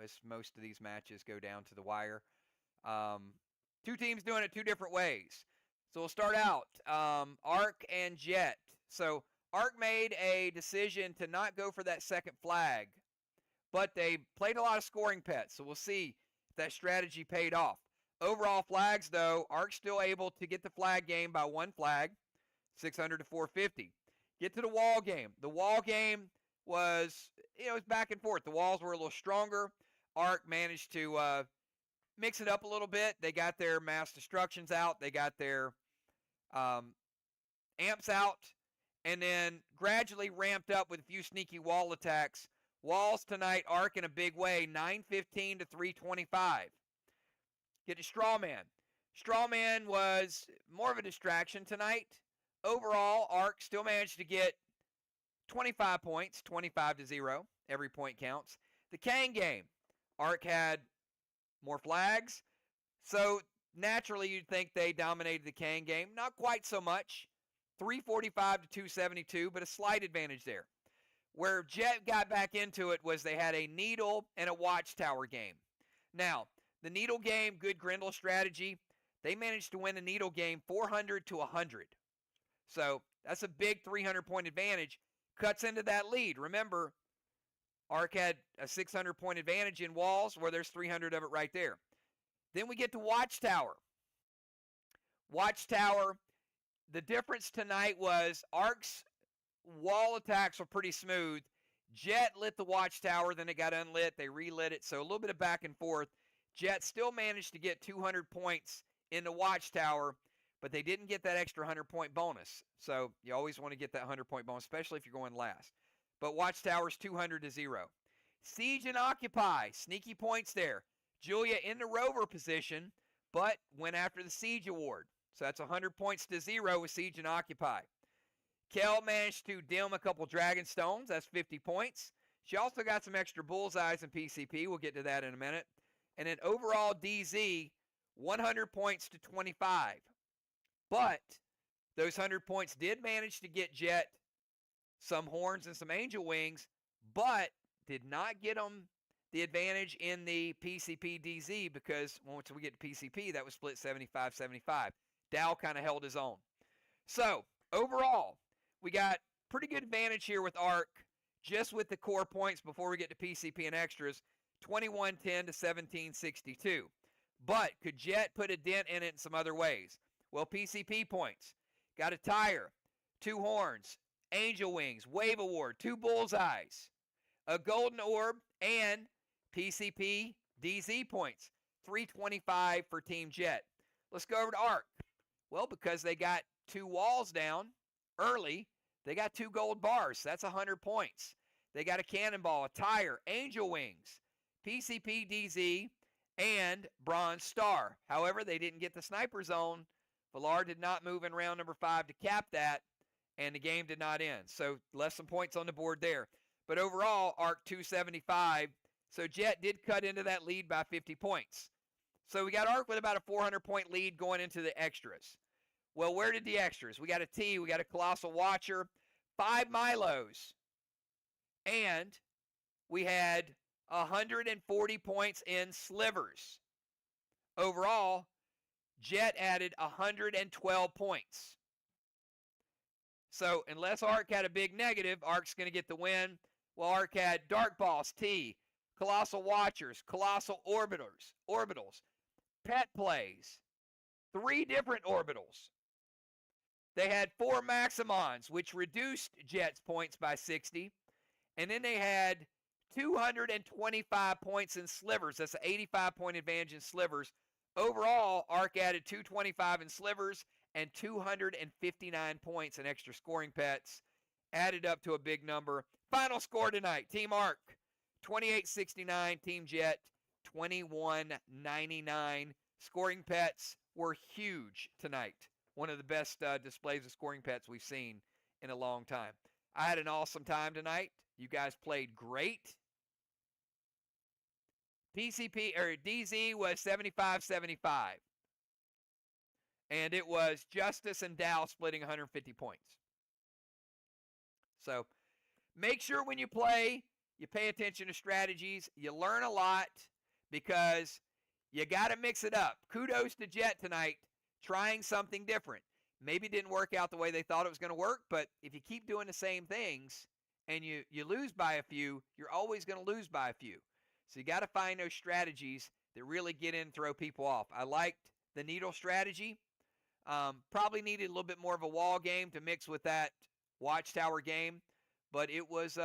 S1: as most of these matches go down to the wire, two teams doing it two different ways. So we'll start out, Ark and Jet. So Ark made a decision to not go for that second flag, but they played a lot of scoring pets. So we'll see if that strategy paid off. Overall flags, though, Ark still able to get the flag game by one flag, 600 to 450. Get to the wall game. The wall game was, it was back and forth. The walls were a little stronger. Ark managed to mix it up a little bit. They got their mass destructions out. They got their amps out, and then gradually ramped up with a few sneaky wall attacks. Walls tonight, Ark in a big way, 915 to 325. Get to Strawman. Strawman was more of a distraction tonight. Overall, Ark still managed to get 25 points, 25 to 0. Every point counts. The Kang game, Ark had more flags, so naturally you'd think they dominated the Kang game. Not quite so much. 345 to 272, but a slight advantage there. Where Jet got back into it was they had a needle and a watchtower game. Now, the needle game, good Grendel strategy. They managed to win the needle game 400 to 100. So that's a big 300-point advantage. Cuts into that lead. Remember, Ark had a 600-point advantage in walls where there's 300 of it right there. Then we get to Watchtower. Watchtower, the difference tonight was Ark's wall attacks were pretty smooth. Jet lit the Watchtower, then it got unlit. They relit it, so a little bit of back and forth. Jet still managed to get 200 points in the Watchtower, but they didn't get that extra 100-point bonus. So you always want to get that 100-point bonus, especially if you're going last. But Watchtower's 200 to 0. Siege and Occupy, sneaky points there. Julia in the rover position, but went after the Siege award. So that's 100 points to 0 with Siege and Occupy. Kel managed to dim a couple Dragon Stones. That's 50 points. She also got some extra bullseyes in PCP. We'll get to that in a minute. And then overall DZ, 100 points to 25. But those 100 points did manage to get Jet some horns and some angel wings, but did not get them the advantage in the PCP DZ because once we get to PCP, that was split 75-75. Dow kind of held his own. So overall, we got pretty good advantage here with Ark, just with the core points before we get to PCP and extras, 2110 to 1762. But could Jet put a dent in it in some other ways? Well, PCP points. Got a tire, 2 horns, angel wings, wave award, 2 bullseyes, a golden orb, and PCP DZ points. 325 for Team Jet. Let's go over to Ark. Well, because they got 2 walls down early, they got 2 gold bars. That's 100 points. They got a cannonball, a tire, angel wings, PCP DZ, and bronze star. However, they didn't get the sniper zone. Villar did not move in round number 5 to cap that, and the game did not end. So less some points on the board there. But overall, Ark 275. So Jet did cut into that lead by 50 points. So we got Ark with about a 400-point lead going into the extras. Well, where did the extras? We got a T, we got a Colossal Watcher, 5 Milos, and we had 140 points in slivers. Overall, Jet added 112 points. So unless Ark had a big negative, Ark's going to get the win. Well, Ark had Dark Balls, T, Colossal Watchers, Colossal Orbitals, Pet Plays, 3 different Orbitals. They had 4 Maximons, which reduced Jet's points by 60. And then they had 225 points in slivers. That's an 85-point advantage in slivers. Overall, Ark added 225 in slivers and 259 points in extra scoring pets. Added up to a big number. Final score tonight, Team Ark, 2869. Team Jet, 2199. Scoring pets were huge tonight. One of the best displays of scoring pets we've seen in a long time. I had an awesome time tonight. You guys played great. PCP or DZ was 75-75. And it was Justice and Dow splitting 150 points. So make sure when you play, you pay attention to strategies. You learn a lot because you got to mix it up. Kudos to Jet tonight, trying something different. Maybe it didn't work out the way they thought it was going to work, but if you keep doing the same things and you lose by a few, you're always going to lose by a few. So you got to find those strategies that really get in and throw people off. I liked the needle strategy. Probably needed a little bit more of a wall game to mix with that watchtower game, but it was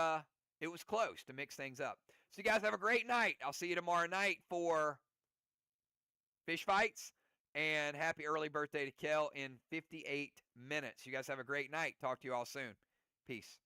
S1: close to mix things up. So you guys have a great night. I'll see you tomorrow night for fish fights, and happy early birthday to Kel in 58 minutes. You guys have a great night. Talk to you all soon. Peace.